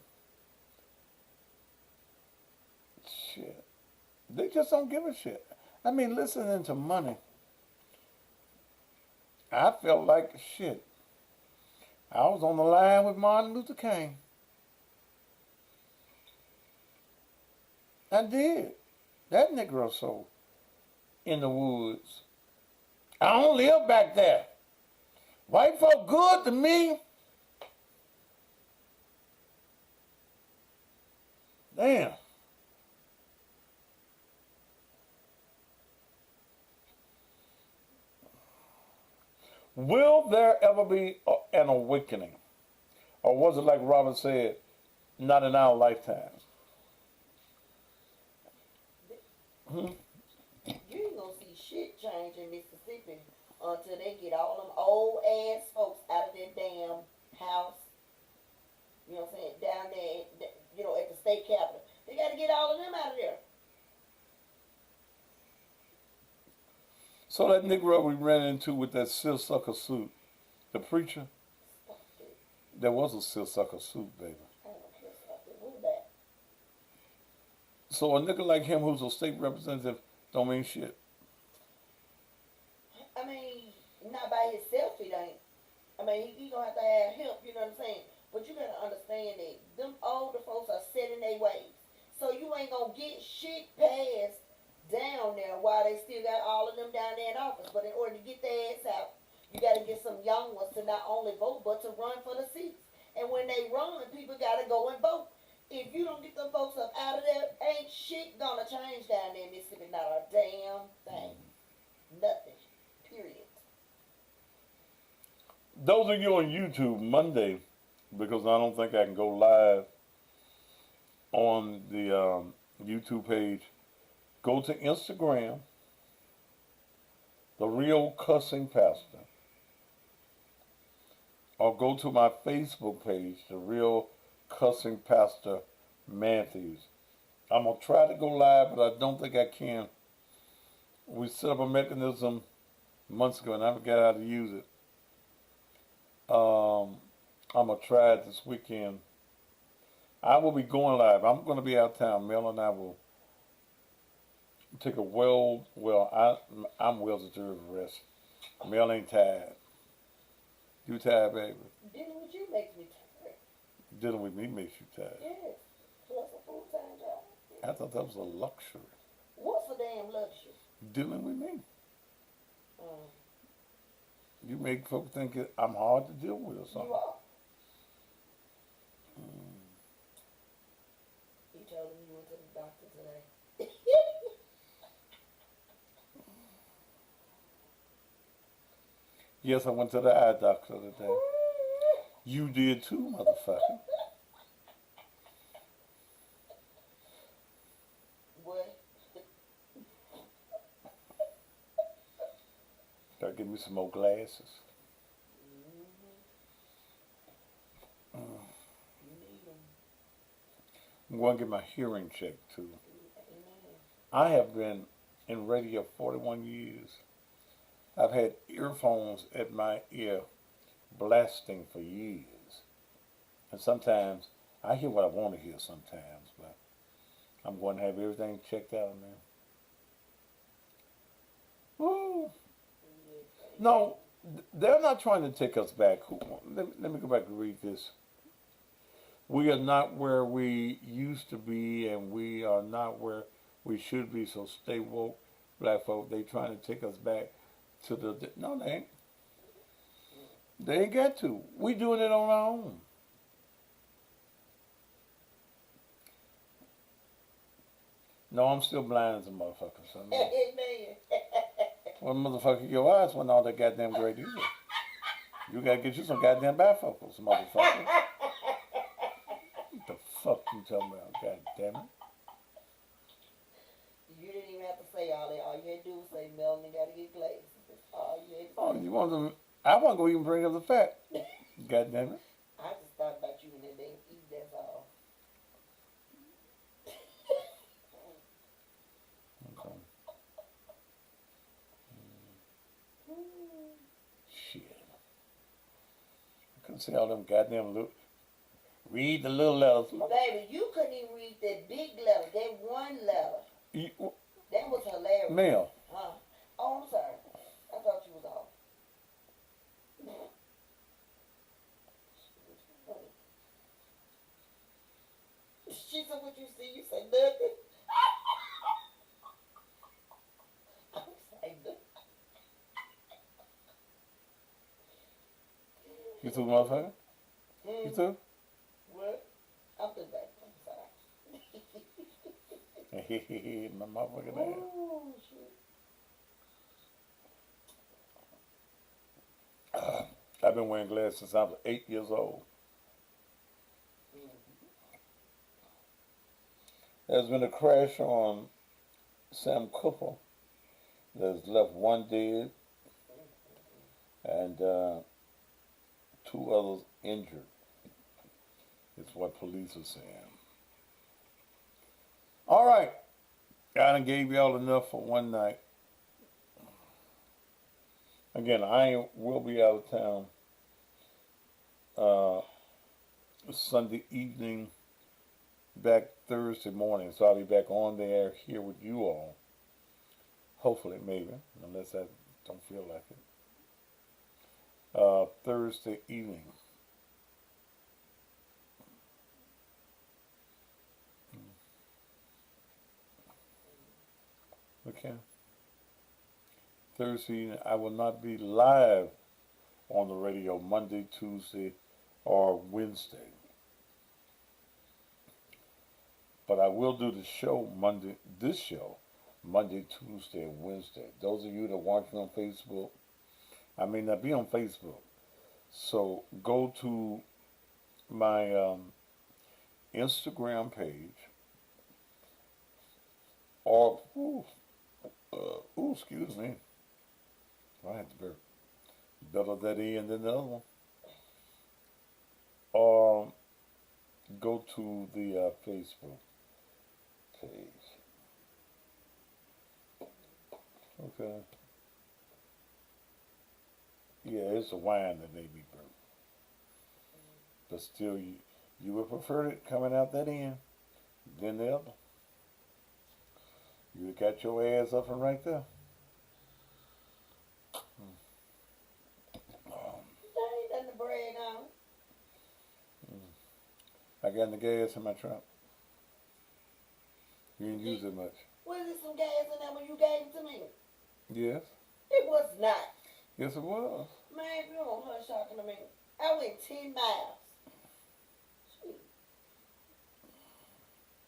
Shit, they just don't give a shit. I mean, listening to Money, I felt like shit. I was on the line with Martin Luther King. I did. That Negro soul in the woods. I don't live back there. White folk good to me. Damn. Will there ever be an awakening? Or was it like Robert said, not in our lifetimes? You ain't gonna see shit change in Mississippi until they get all them old ass folks out of their damn house. You know what I'm saying? Down there, at the state capitol. They gotta get all of them out of there. So that Negro we ran into with that seersucker suit, the preacher, there was a seersucker suit, baby. I don't care about that. What about? So a nigga like him who's a state representative don't mean shit. I mean, not by himself he ain't. I mean, he gonna have to have help, you know what I'm saying? But you gotta understand that them older folks are set in their ways. So you ain't gonna get shit passed down there while they still got all of them down there in office. But in order to get their ass out, you gotta get some young ones to not only vote, but to run for the seats. And when they run, people gotta go and vote. If you don't get them folks up out of there, ain't shit gonna change down there in Mississippi. Not a damn thing. Nothing. Period. Those of you on YouTube, Monday, because I don't think I can go live on the YouTube page, go to Instagram, The Real Cussing Pastor, or go to my Facebook page, The Real Cussing Pastor Matthews. I'm going to try to go live, but I don't think I can. We set up a mechanism months ago, and I forgot how to use it. I'm going to try it this weekend. I will be going live. I'm going to be out of town. Mel and I will take a I'm well deserved rest. Mel ain't tired. You tired, baby? Dealing with you makes me tired. Dealing with me makes you tired. Yes. Plus a full-time job. Yes. I thought that was a luxury. What's a damn luxury? Dealing with me. You make folks think I'm hard to deal with or something. You are. You told him you went to the doctor today. Yes, I went to the eye doctor today. You did too, motherfucker. What? Gotta give me some more glasses. You need them. I'm going to get my hearing checked too. Amen. I have been in radio 41 years. I've had earphones at my ear blasting for years. And sometimes I hear what I want to hear sometimes, but I'm going to have everything checked out now. Woo! No, they're not trying to take us back. Let me go back and read this. We are not where we used to be, and we are not where we should be. So stay woke, black folk. They trying to take us back to the. No, they ain't. They ain't got to. We doing it on our own. No, I'm still blind as a motherfucker. So no. Amen. Well, motherfucker, your eyes wasn't all that goddamn great either. You gotta get you some goddamn bifocals, motherfucker. What the fuck you talking about? God damn it. You didn't even have to say all that. All you had to do was say Melanie gotta get glasses. That's all you had to say. Oh, you want them? I wasn't gonna even bring up the fact. God damn it. I just thought about you and then they eat, that's all. Okay. Shit. I couldn't see all them goddamn little. Read the little letters. Baby, you couldn't even read that big letter, that one letter. That was hilarious. Mel. Huh? Oh, I'm sorry. I thought you was off. She said, what you see? You say nothing. I'm saying nothing. You too, motherfucker? You too? What? I'm just back. I'm sorry. My motherfucking ass. Oh, shit. I've been wearing glasses since I was 8 years old. There's been a crash on Sam Cooper. There's left one dead and 2 others injured. It's what police are saying. All right. I done gave y'all enough for one night. Again, I will be out of town Sunday evening, back Thursday morning. So I'll be back on the air here with you all. Hopefully, maybe, unless I don't feel like it. Thursday evening. Okay. Thursday evening, I will not be live on the radio Monday, Tuesday, or Wednesday. But I will do the show Monday, Tuesday, and Wednesday. Those of you that watch me on Facebook, I may not be on Facebook. So go to my Instagram page or, excuse me. I had to better that in than the other one. Or go to the Facebook page. Okay. Yeah, it's a wine that made me burp. But still, you would prefer it coming out that end than the other. You got your ass up and right there. That ain't nothing to brag on. I got the gas in my trunk. You didn't use it much. Was there some gas in there when you gave it to me? Yes. It was not. Yes, it was. Man, you don't hush talking to me. I went 10 miles. Shoot.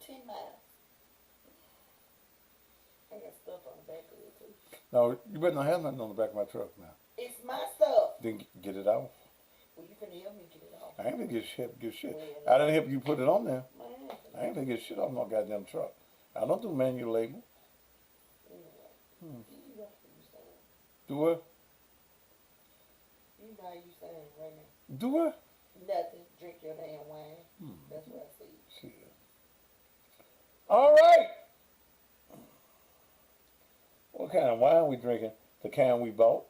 10 miles. I got stuff on the back of it too. No, you better not have nothing on the back of my truck now. It's my stuff. Then get it off. Well, you can help me get it off. I ain't gonna get shit. Well, I didn't help you put it on there. Man, I ain't gonna get shit off my goddamn truck. I don't do manual labor. you know how you sound. Do what? You know how you sound right now. Do what? Nothing. Drink your damn wine. That's what I see. Shit. All right. What kind of wine we drinking? The kind we bought.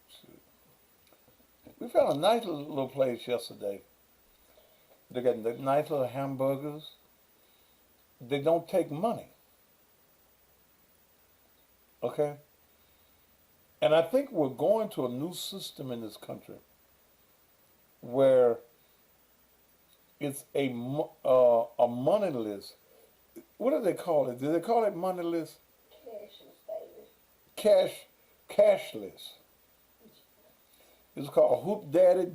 Shit. We found a nice little place yesterday. They got the nice little hamburgers. They don't take money. Okay? And I think we're going to a new system in this country where it's a moneyless. What do they call it? Do they call it moneyless? Cashless, baby. Cashless. It's called Hoop Daddy.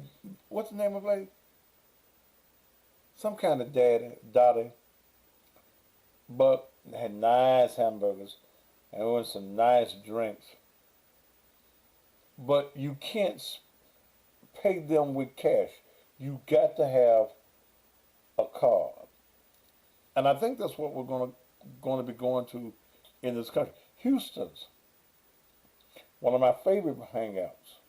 What's the name of it? Some kind of daddy. But they had nice hamburgers and there was some nice drinks. But you can't pay them with cash. You got to have a card. And I think that's what we're going to be going to in this country. Houston's one of my favorite hangouts.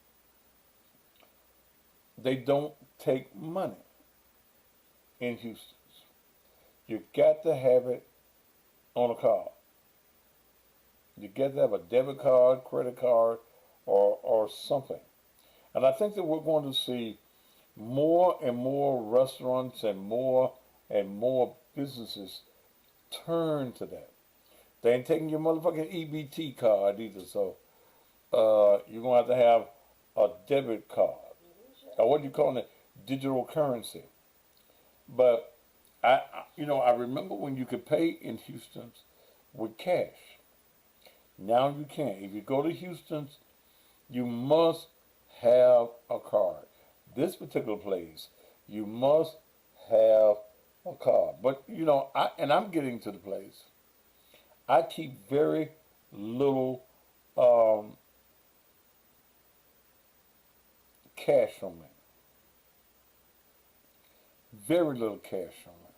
They don't take money in Houston's. You got to have it on a card. You got to have a debit card, credit card, or something. And I think that we're going to see more and more restaurants and more businesses turn to that. They ain't taking your motherfucking EBT card either, so you're going to have a debit card. Or what do you call it? Digital currency. But I remember when you could pay in Houston's with cash. Now you can't. If you go to Houston's, you must have a card. This particular place, you must have a card. But I'm getting to the place. I keep very little cash on me. Very little cash on me.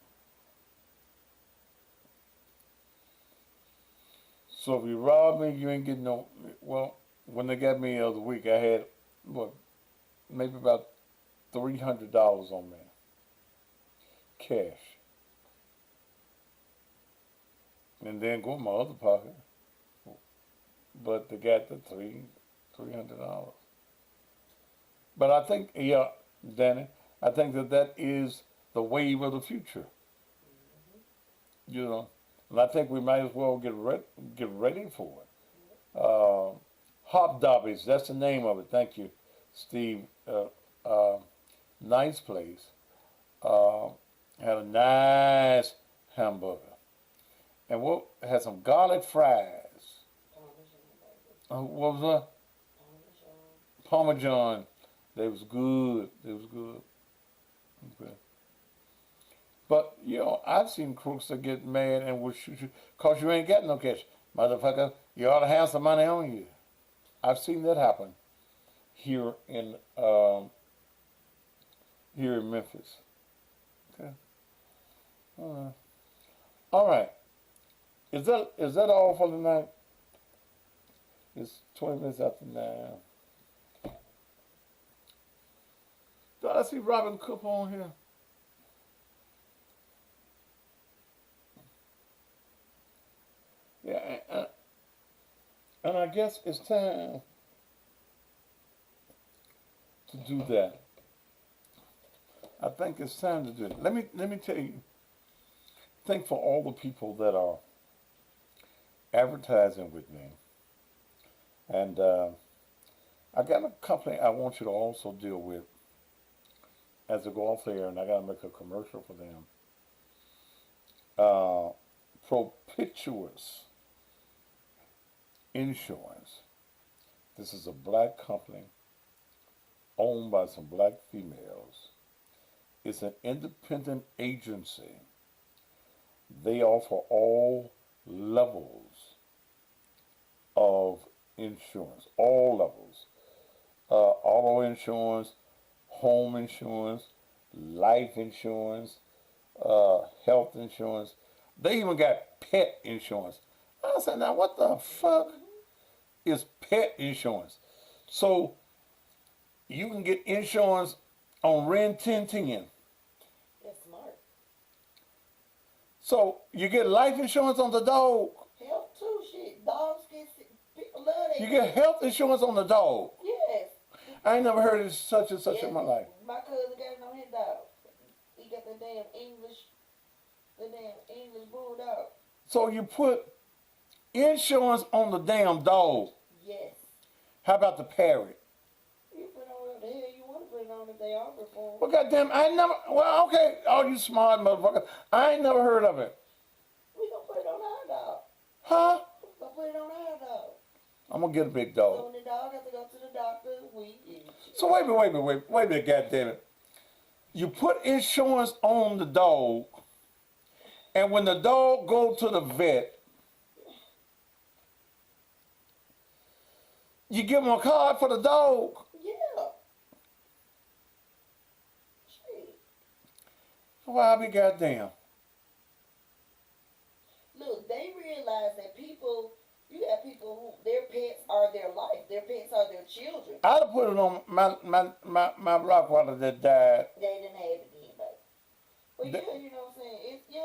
So if you rob me, you ain't getting no. Well, when they got me the other week, I had maybe about $300 on me, cash, and then go in my other pocket. But they got the $300. But I think, Danny, I think that is the wave of the future. And I think we might as well get ready for it. Hobnobbies, that's the name of it. Thank you, Steve. Nice place. Had a nice hamburger. And had some garlic fries. What was that? Parmesan. They was good. Okay. But, I've seen crooks that get mad and will shoot you because you ain't got no cash. Motherfucker, you ought to have some money on you. I've seen that happen here in Memphis. Okay. All right. Is that all for tonight? It's 20 minutes after 9. Do I see Robin Cook on here? Yeah, and I guess it's time to do that. I think it's time to do it. Let me tell you. Thank for all the people that are advertising with me, and I got a company I want you to also deal with as a golf player, and I got to make a commercial for them. Propitious Insurance. This is a black company owned by some black females. It's an independent agency. They offer all levels of insurance, all levels. Auto insurance, home insurance, life insurance, health insurance. They even got pet insurance. I said, now what the fuck is pet insurance? So you can get insurance on Ren 1010. That's smart. So you get life insurance on the dog. Health too, shit. Dogs get sick. People love that. You get health insurance on the dog. Yes. I ain't never heard of such and such Yes. in my life. My cousin got it on his dog. He got the damn English bulldog. So you put insurance on the damn dog. Yes. How about the parrot? You put on whatever the hell you want to put it on if they offer for them. Well, goddamn, I ain't never. Well, okay, all you smart motherfuckers, I ain't never heard of it. We gonna put it on our dog. Huh? We gonna put it on our dog. I'm gonna get a big So dog. when the dog has to go to the doctor, we get it. So wait a minute, goddamn it. You put insurance on the dog, and when the dog go to the vet, you give him a card for the dog. Yeah. Shit. Well, I'll be goddamn. Look, they realize that people, you have people who their pets are their life. Their pets are their children. I'd have put it on my Rottweiler that died. They didn't have it then, but yeah, you know what I'm saying? It's you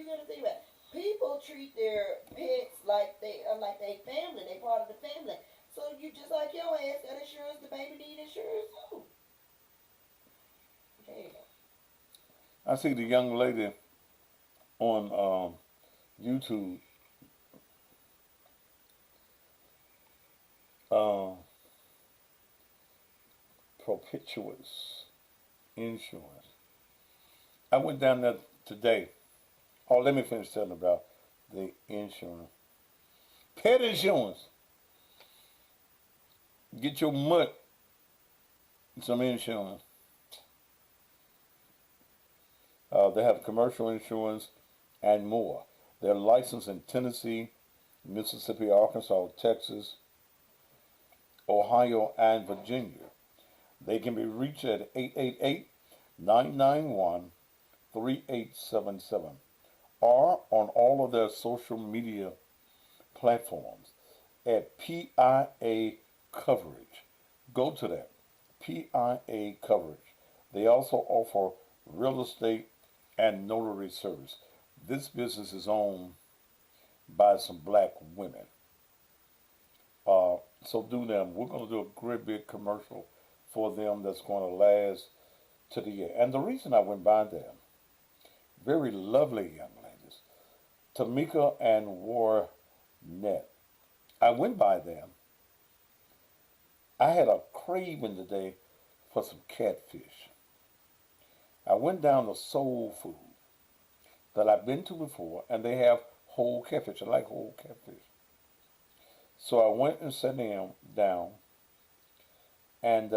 gotta think about it. People treat their pets like they family, they part of the family. So you just like your ass got insurance, the baby need insurance too. Hell. I see the young lady on YouTube. Perpetuous insurance. I went down there today. Oh, let me finish telling about the insurance. Pet insurance. Get your mutt some insurance. They have commercial insurance and more. They're licensed in Tennessee, Mississippi, Arkansas, Texas, Ohio, and Virginia. They can be reached at 888-991-3877 or on all of their social media platforms at PIA Coverage. Go to that, PIA Coverage. They also offer real estate and notary service. This business is owned by some black women. So do them. We're going to do a great big commercial for them that's going to last to the year. And the reason I went by them, very lovely young ladies, Tamika and Warnett. I went by them. I had a craving today for some catfish. I went down to Soul Food that I've been to before, and they have whole catfish. I like whole catfish. So I went and sat down, and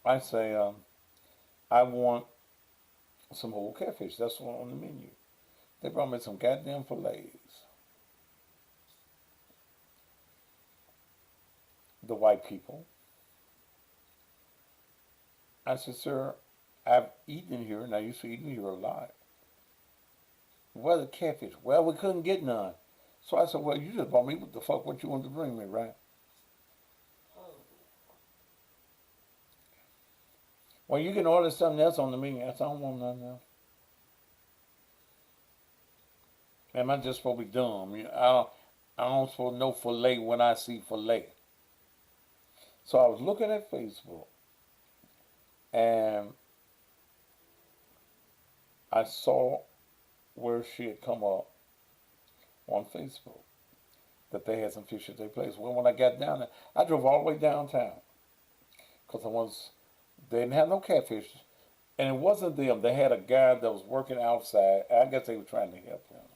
I say, I want some whole catfish. That's what on the menu. They brought me some goddamn fillets. The white people. I said, sir, I've eaten here, and I used to eat here a lot. Where the catfish? Well, we couldn't get none. So I said, well, you just brought me what the fuck what you wanted to bring me, right? Well, you can order something else on the menu. I said, I don't want nothing else. Am I just supposed to be dumb? I don't supposed to know filet when I see filet. So I was looking at Facebook, and I saw where she had come up on Facebook that they had some fish at their place. Well, when I got down there, I drove all the way downtown because they didn't have no catfish, and it wasn't them. They had a guy that was working outside. I guess they were trying to help him.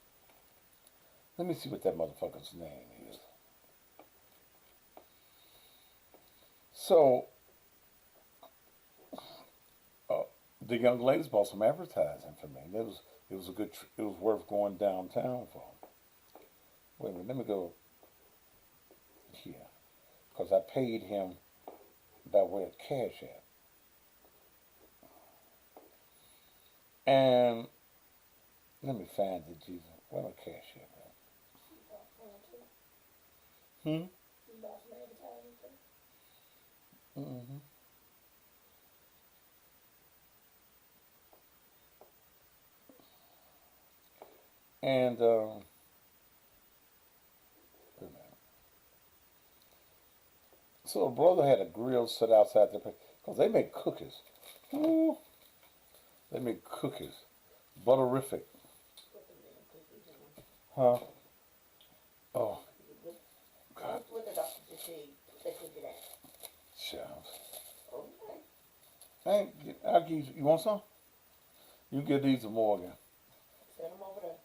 Let me see what that motherfucker's name is. So the young ladies bought some advertising for me. It was a good. It was worth going downtown for. Wait a minute, let me go here, because I paid him by way of Cash App. And let me find it, Jesus. Where my Cash App at? Mm-hmm. And wait a minute. So a brother had a grill set outside the place because they make cookies. Ooh, they make cookies, butterific. Huh? Oh, God. What the doctor just said, they cook it out. Shucks. Okay. Hey, I'll give you want some? You get these to Morgan. Send them over there.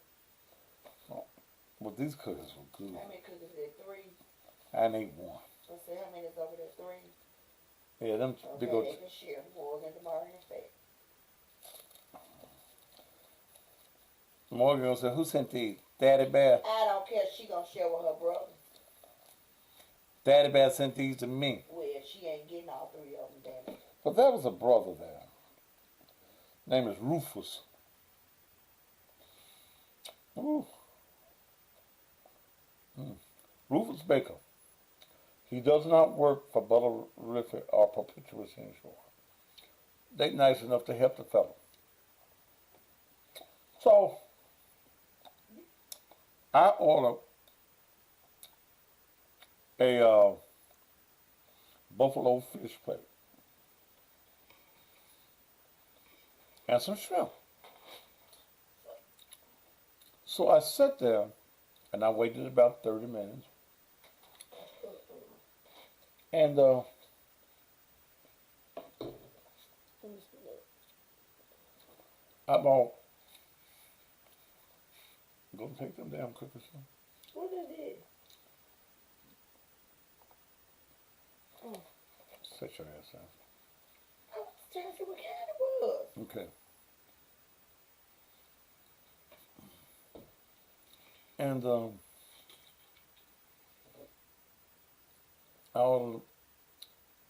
But these cookies were good. How many cookies is there? 3? I need one. So say how many is over there? 3? Yeah, them Okay, big old. they can share. Morgan, tomorrow, and fat. Morgan gonna say, who sent these? Daddy Bear. I don't care. She gonna share with her brother. Daddy Bear sent these to me. Well, she ain't getting all 3 of them, damn it. But there was a brother there. Name is Rufus. Ooh. Rufus Baker. He does not work for Butterific or Perpetuous Insurance. They nice enough to help the fellow. So, I ordered a buffalo fish plate and some shrimp. So I sat there and I waited about 30 minutes. And I bought, go take them damn cookies. What is it? Set your ass down. I was trying to see what kind it was. Okay. And I ordered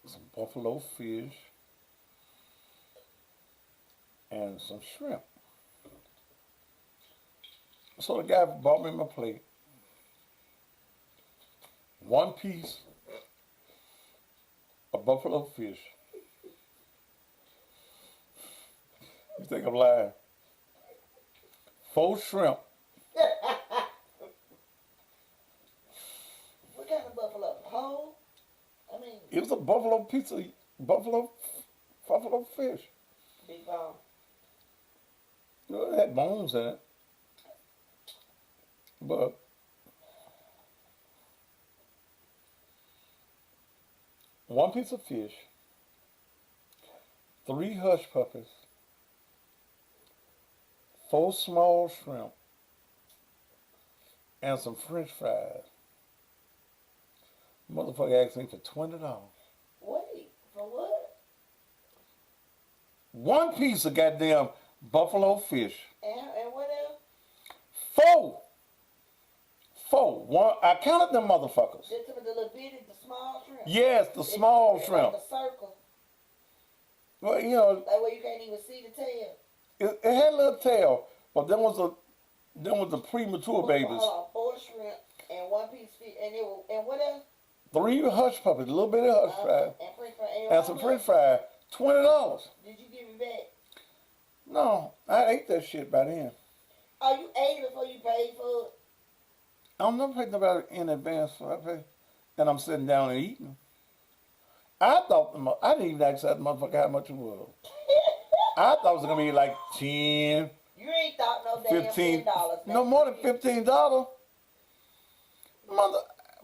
some buffalo fish and some shrimp. So the guy brought me my plate. 1 piece of buffalo fish. You think I'm lying? 4 shrimp. What kind of buffalo? Whole? I mean, It was a buffalo pizza, buffalo fish. big bone. You know, it had bones in it. But one piece of fish, 3 hush puppies, 4 small shrimp, and some French fries. Motherfucker asked me for $20. Wait, for what? 1 piece of goddamn buffalo fish. And what else? 4. 4. One. I counted them motherfuckers. Just the little bitty, the small shrimp. Yes, the small It's shrimp. like a circle. Well, you know, Like where you can't even see the tail. it had a little tail, but then was the premature babies. Hold on, 4 shrimp and 1 piece fish, and it was, and what else? 3 hush puppies, a little bit of hush fries, And French fry. and some French fries. $20. Did you give it back? No, I ate that shit by then. Oh, you ate it before you paid for it? I'm never paid nobody in advance for it, and I'm sitting down and eating. I thought I didn't even ask that motherfucker how much it was. I thought it was gonna be like 10, You ain't thought no damn 15, $10. no more than $15.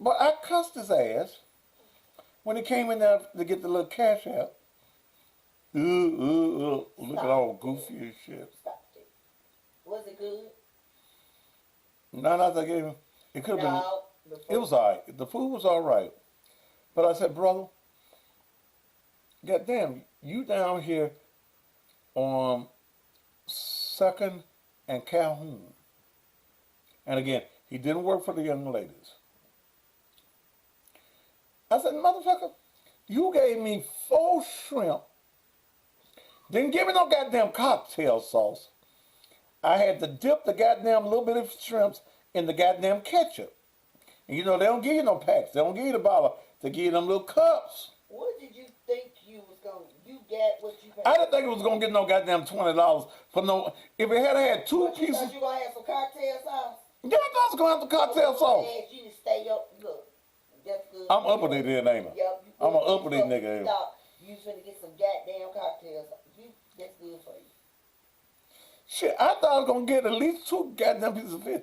But I cussed his ass when he came in there to get the little cash out. Look at all goofy as shit. Stop it. Was it good? None I gave him. It could have No. been. It was all right. The food was all right. But I said, brother, goddamn, you down here on 2nd and Calhoun. And again, he didn't work for the young ladies. I said, motherfucker, you gave me 4 shrimp. Didn't give me no goddamn cocktail sauce. I had to dip the goddamn little bit of shrimps in the goddamn ketchup. And you know, they don't give you no packs. They don't give you the bottle. They give you them little cups. What did you think you was going to, you get what you paid? I didn't think it was going to get no goddamn $20 for no, if it had 2 But you pieces. thought you going to have some cocktail sauce? Yeah, I thought I was going to have the cocktail sauce. You need to stay up. Look, that's good. I'm uppity then, ain't I? Yep. I'm an uppity nigga. You thought you was finna get some goddamn cocktails. That's good for you. Shit, I thought I was going to get at least 2 goddamn pieces of fish.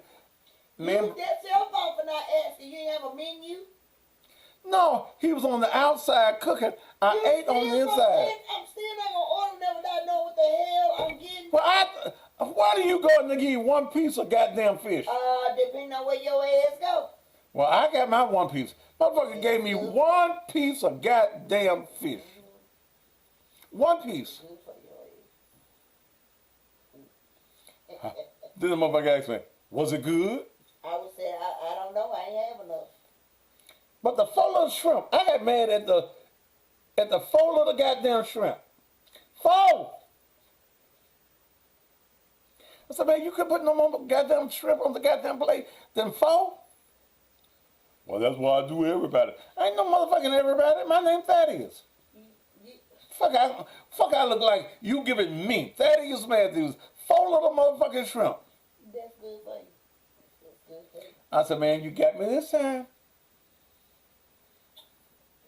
Man, That's your fault for not asking. You didn't have a menu? no, he was on the outside cooking. I ate on the inside. I'm still not going to hell I'm getting? Well, why do you go and give you one piece of goddamn fish? Depending on where your ass go. Well, I got my one piece. Motherfucker gave me one piece of goddamn fish. One piece. Good for your ass. Then the motherfucker asked me, was it good? I would say, I don't know, I ain't have enough. But the 4 little shrimp, I got mad at the 4 little goddamn shrimp. 4! I said, man, you could put no more goddamn shrimp on the goddamn plate than 4? Well, that's why I do everybody. I ain't no motherfucking everybody. My name Thaddeus. Fuck, I look like you giving me, Thaddeus Matthews, 4 little motherfucking shrimp. That's good for you. That's good for you. I said, man, you got me this time.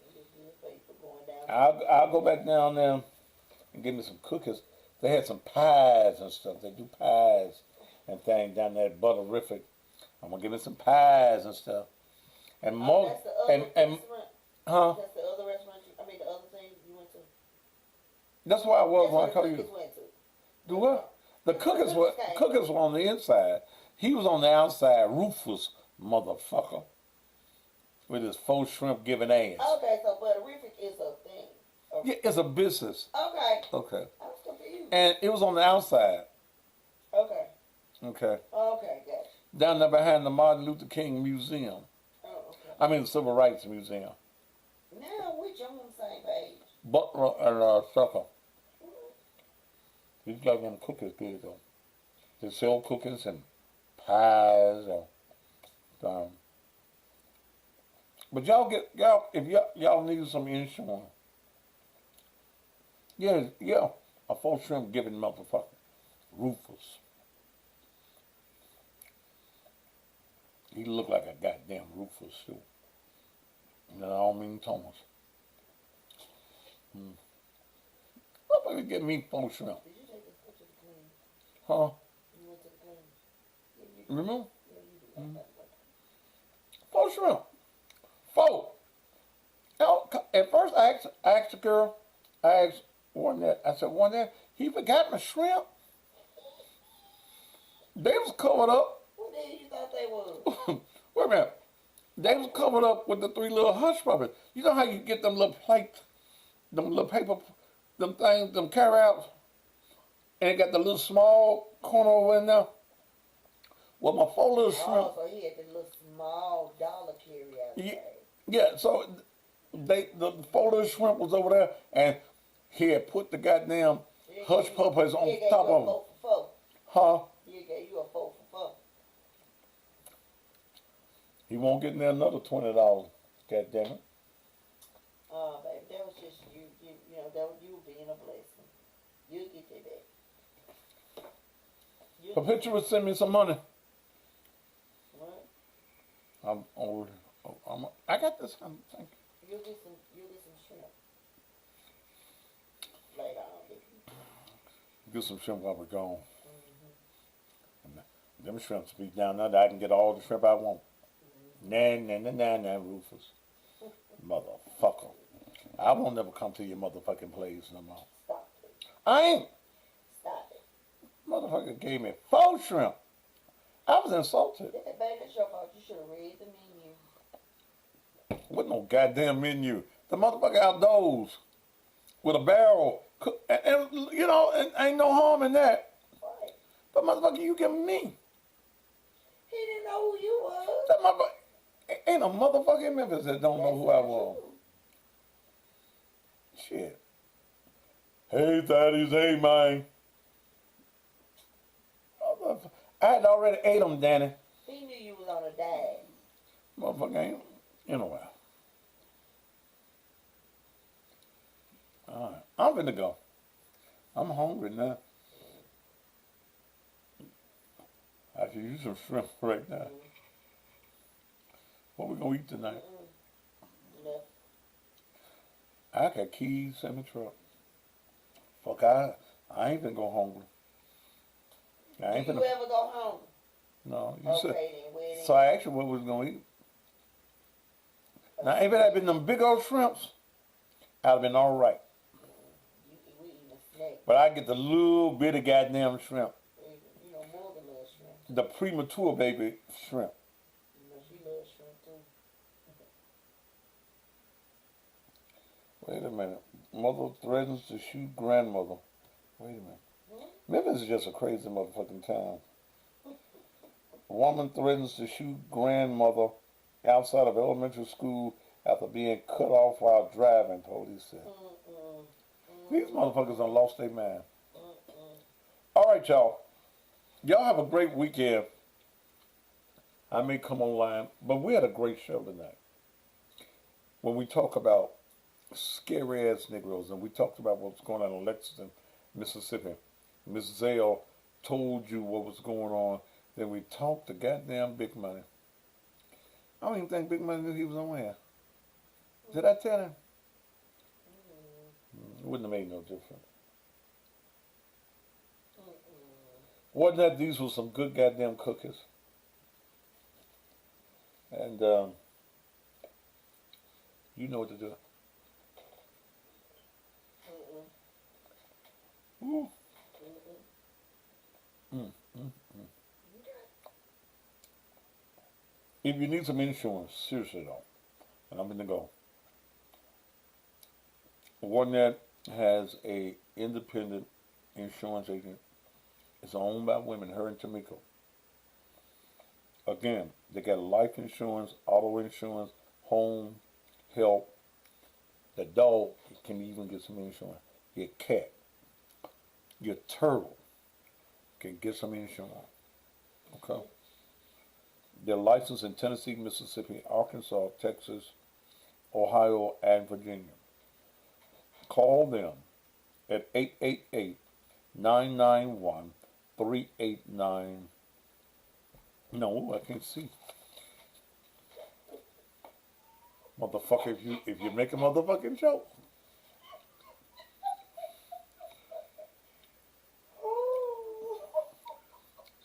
That's good for you for going down. I'll go back down there and get me some cookies. They had some pies and stuff. They do pies and things down there at Butterific. I'm gonna give me some pies and stuff. And more That's the other and restaurant. huh? That's the other restaurant. The other thing you went to. That's where I was That's when where I called the you. cookies went to. Do what? The cookies were on the inside. He was on the outside, Rufus motherfucker. With his 4 shrimp giving ass. Okay, so Butterific is a thing. Okay. Yeah, it's a business. Okay. Okay. I was confused. And it was on the outside. Okay. Okay. Okay, gotcha. Down there behind the Martin Luther King Museum. Oh, okay. I mean the Civil Rights Museum. Now which I'm on the same page. Butler and Sucker. These like them cookies good though. They sell cookies and pies and but if y'all need some insurance. Yeah, a 4 shrimp giving motherfucker. Rufus. He looked like a goddamn Rufus too. And I don't mean Thomas. Motherfucker give me 4 shrimp. Did you take this picture to the clean? Huh? You went to the clean? Yeah, you did. Remember? Yeah, you did. 4 shrimp. 4. Now, at first I asked the girl, I said, one that, he forgot my shrimp. They was covered up. What the hell you thought they was? Wait a minute. They was covered up with the 3 little hush puppies. You know how you get them little plates, them little paper, them things, them carry-outs, and it got the little small corner over in there? Well, my 4 little shrimp. Oh, so he had the little small dollar carry-out. Yeah, so the 4 little shrimp was over there, and he had put the goddamn hush puppies on top of them. 4 for 4. Huh? He gave you a 4 for 4. He won't get in there another $20. God damn it. Oh, baby, that was just you know, that was you being a blessing. You get that back. The picture would send me some money. What? I got this. Thank you. You'll get some shrimp. Later on, baby. Get some shrimp while we're gone. And them shrimps be down there that I can get all the shrimp I want. Nah, Rufus. Motherfucker. I won't never come to your motherfucking place no more. Stop it. I ain't. Stop it. Motherfucker gave me 4 shrimp. I was insulted. Baby, that's your fault. You should have read the menu. With no goddamn menu. The motherfucker outdoors with a barrel. And you know, and ain't no harm in that. Right. But motherfucker, you giving me. He didn't know who you was. That motherfucker. Ain't a motherfucker in Memphis that don't know who I was. Shit. Hey, Thaddeus, hey, man. I had already ate them, Danny. He knew you was on a diet. Motherfucker ain't in a while. All right, I'm finna go. I'm hungry now. I could use some shrimp right now. What we gonna eat tonight? No. I got keys in the truck. Fuck, I ain't finna go hungry. I ain't Do you finna. ever go home? No, you Okay, said. then. Well, So I asked you what we was gonna eat. Now, if it had been them big old shrimps, I'd have been all right. we eating a snack. But I get the little bitty goddamn shrimp. You know, Morgan loves shrimp. The premature baby shrimp. You know, she loves shrimp too. Wait a minute. Mother threatens to shoot grandmother. Wait a minute. Memphis is just a crazy motherfucking town. Woman threatens to shoot grandmother outside of elementary school after being cut off while driving, police said. These motherfuckers done lost their mind. All right, y'all. Y'all have a great weekend. I may come online, but we had a great show tonight. When we talk about scary ass Negroes, and we talked about what's going on in Lexington, Mississippi. Miss Zale told you what was going on. Then we talked to goddamn Big Money. I don't even think Big Money knew he was on air. Did I tell him? It wouldn't have made no difference. Wasn't that these were some good goddamn cookies? And you know what to do. Ooh. If you need some insurance, seriously though, and I'm going to go. One that has a independent insurance agent. It's owned by women, her and Tamiko. Again, they got life insurance, auto insurance, home, health. The dog can even get some insurance. Your cat, your turtle can get some insurance. Okay? They're licensed in Tennessee, Mississippi, Arkansas, Texas, Ohio, and Virginia. Call them at 888-991-389. No, I can't see. Motherfucker, if you make a motherfucking joke.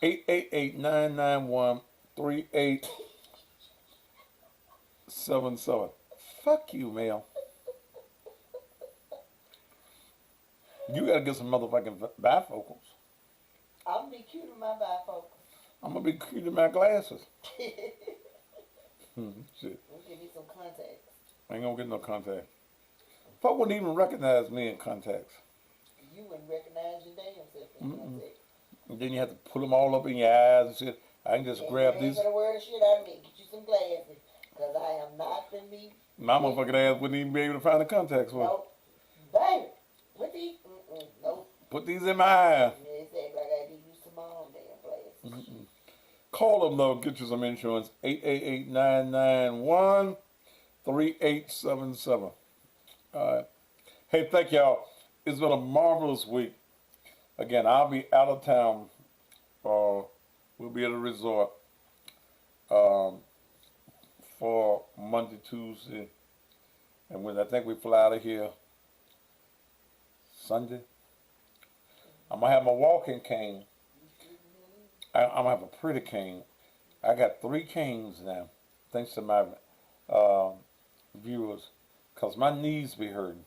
Eight 888-991-3877. Fuck you, Mel. You gotta get some motherfucking bifocals. I'm gonna be cute in my bifocals. I'm gonna be cute in my glasses. Shit. I'm gonna give me some contacts. I ain't gonna get no contacts. Folk wouldn't even recognize me in contacts. You wouldn't recognize your damn self in contacts. And then you have to put them all up in your eyes and shit. I can just grab You these. ain't gonna wear the shit out of me. Get you some glasses. Cause I am not gonna be. My motherfucking ass wouldn't even be able to find the contacts for it. Nope. Baby. Put these. Nope. Put these in my eye. They say like I give you some damn glasses. Call them though, get you some insurance. 888-991-3877. All right. Hey, thank y'all. It's been a marvelous week. Again, I'll be out of town. We'll be at a resort for Monday, Tuesday, and when I think we fly out of here Sunday. I'm gonna have my walking cane. I'm gonna have a pretty cane. I got 3 canes now, thanks to my viewers, cause my knees be hurting,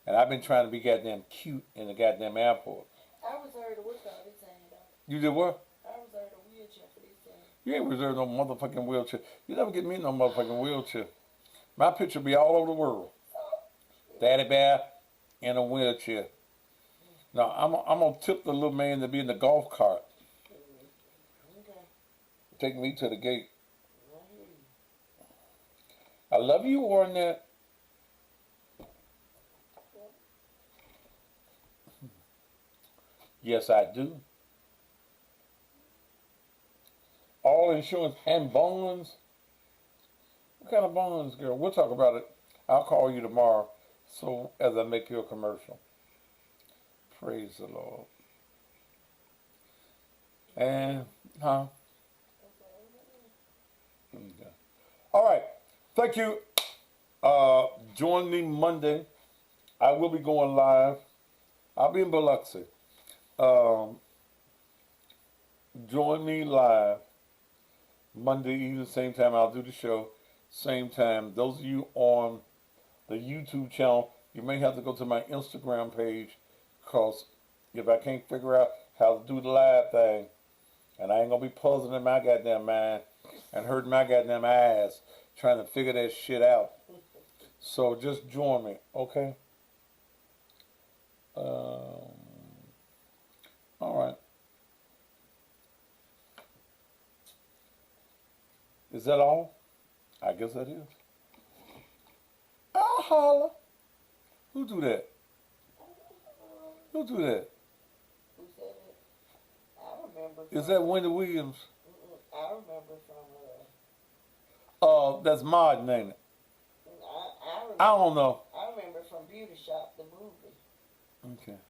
and I've been trying to be goddamn cute in the goddamn airport. I reserved a wheelchair this time though. You did what? I reserved a wheelchair for this time. You ain't reserved no motherfucking wheelchair. You never get me no motherfucking wheelchair. My picture be all over the world. Daddy Bear in a wheelchair. Now, I'm going to tip the little man to be in the golf cart. Okay. Take me to the gate. I love you, Ornette. Yes, I do. All insurance and bonds. What kind of bonds, girl? We'll talk about it. I'll call you tomorrow. So as I make you a commercial. Praise the Lord. And, huh? Okay. All right. Thank you. Join me Monday. I will be going live. I'll be in Biloxi. Join me live Monday evening, same time I'll do the show. Same time. Those of you on the YouTube channel, you may have to go to my Instagram page Because if I can't figure out how to do the live thing, and I ain't gonna be puzzling in my goddamn mind and hurting my goddamn ass trying to figure that shit out. So just join me, okay? All right. Is that all? I guess that is. I'll holler. Who do that? Who do that? Who said it? I remember. Is that Wendy Williams? I remember from. That's Martin, ain't it? I remember, I don't know. I remember from Beauty Shop, the movie. Okay.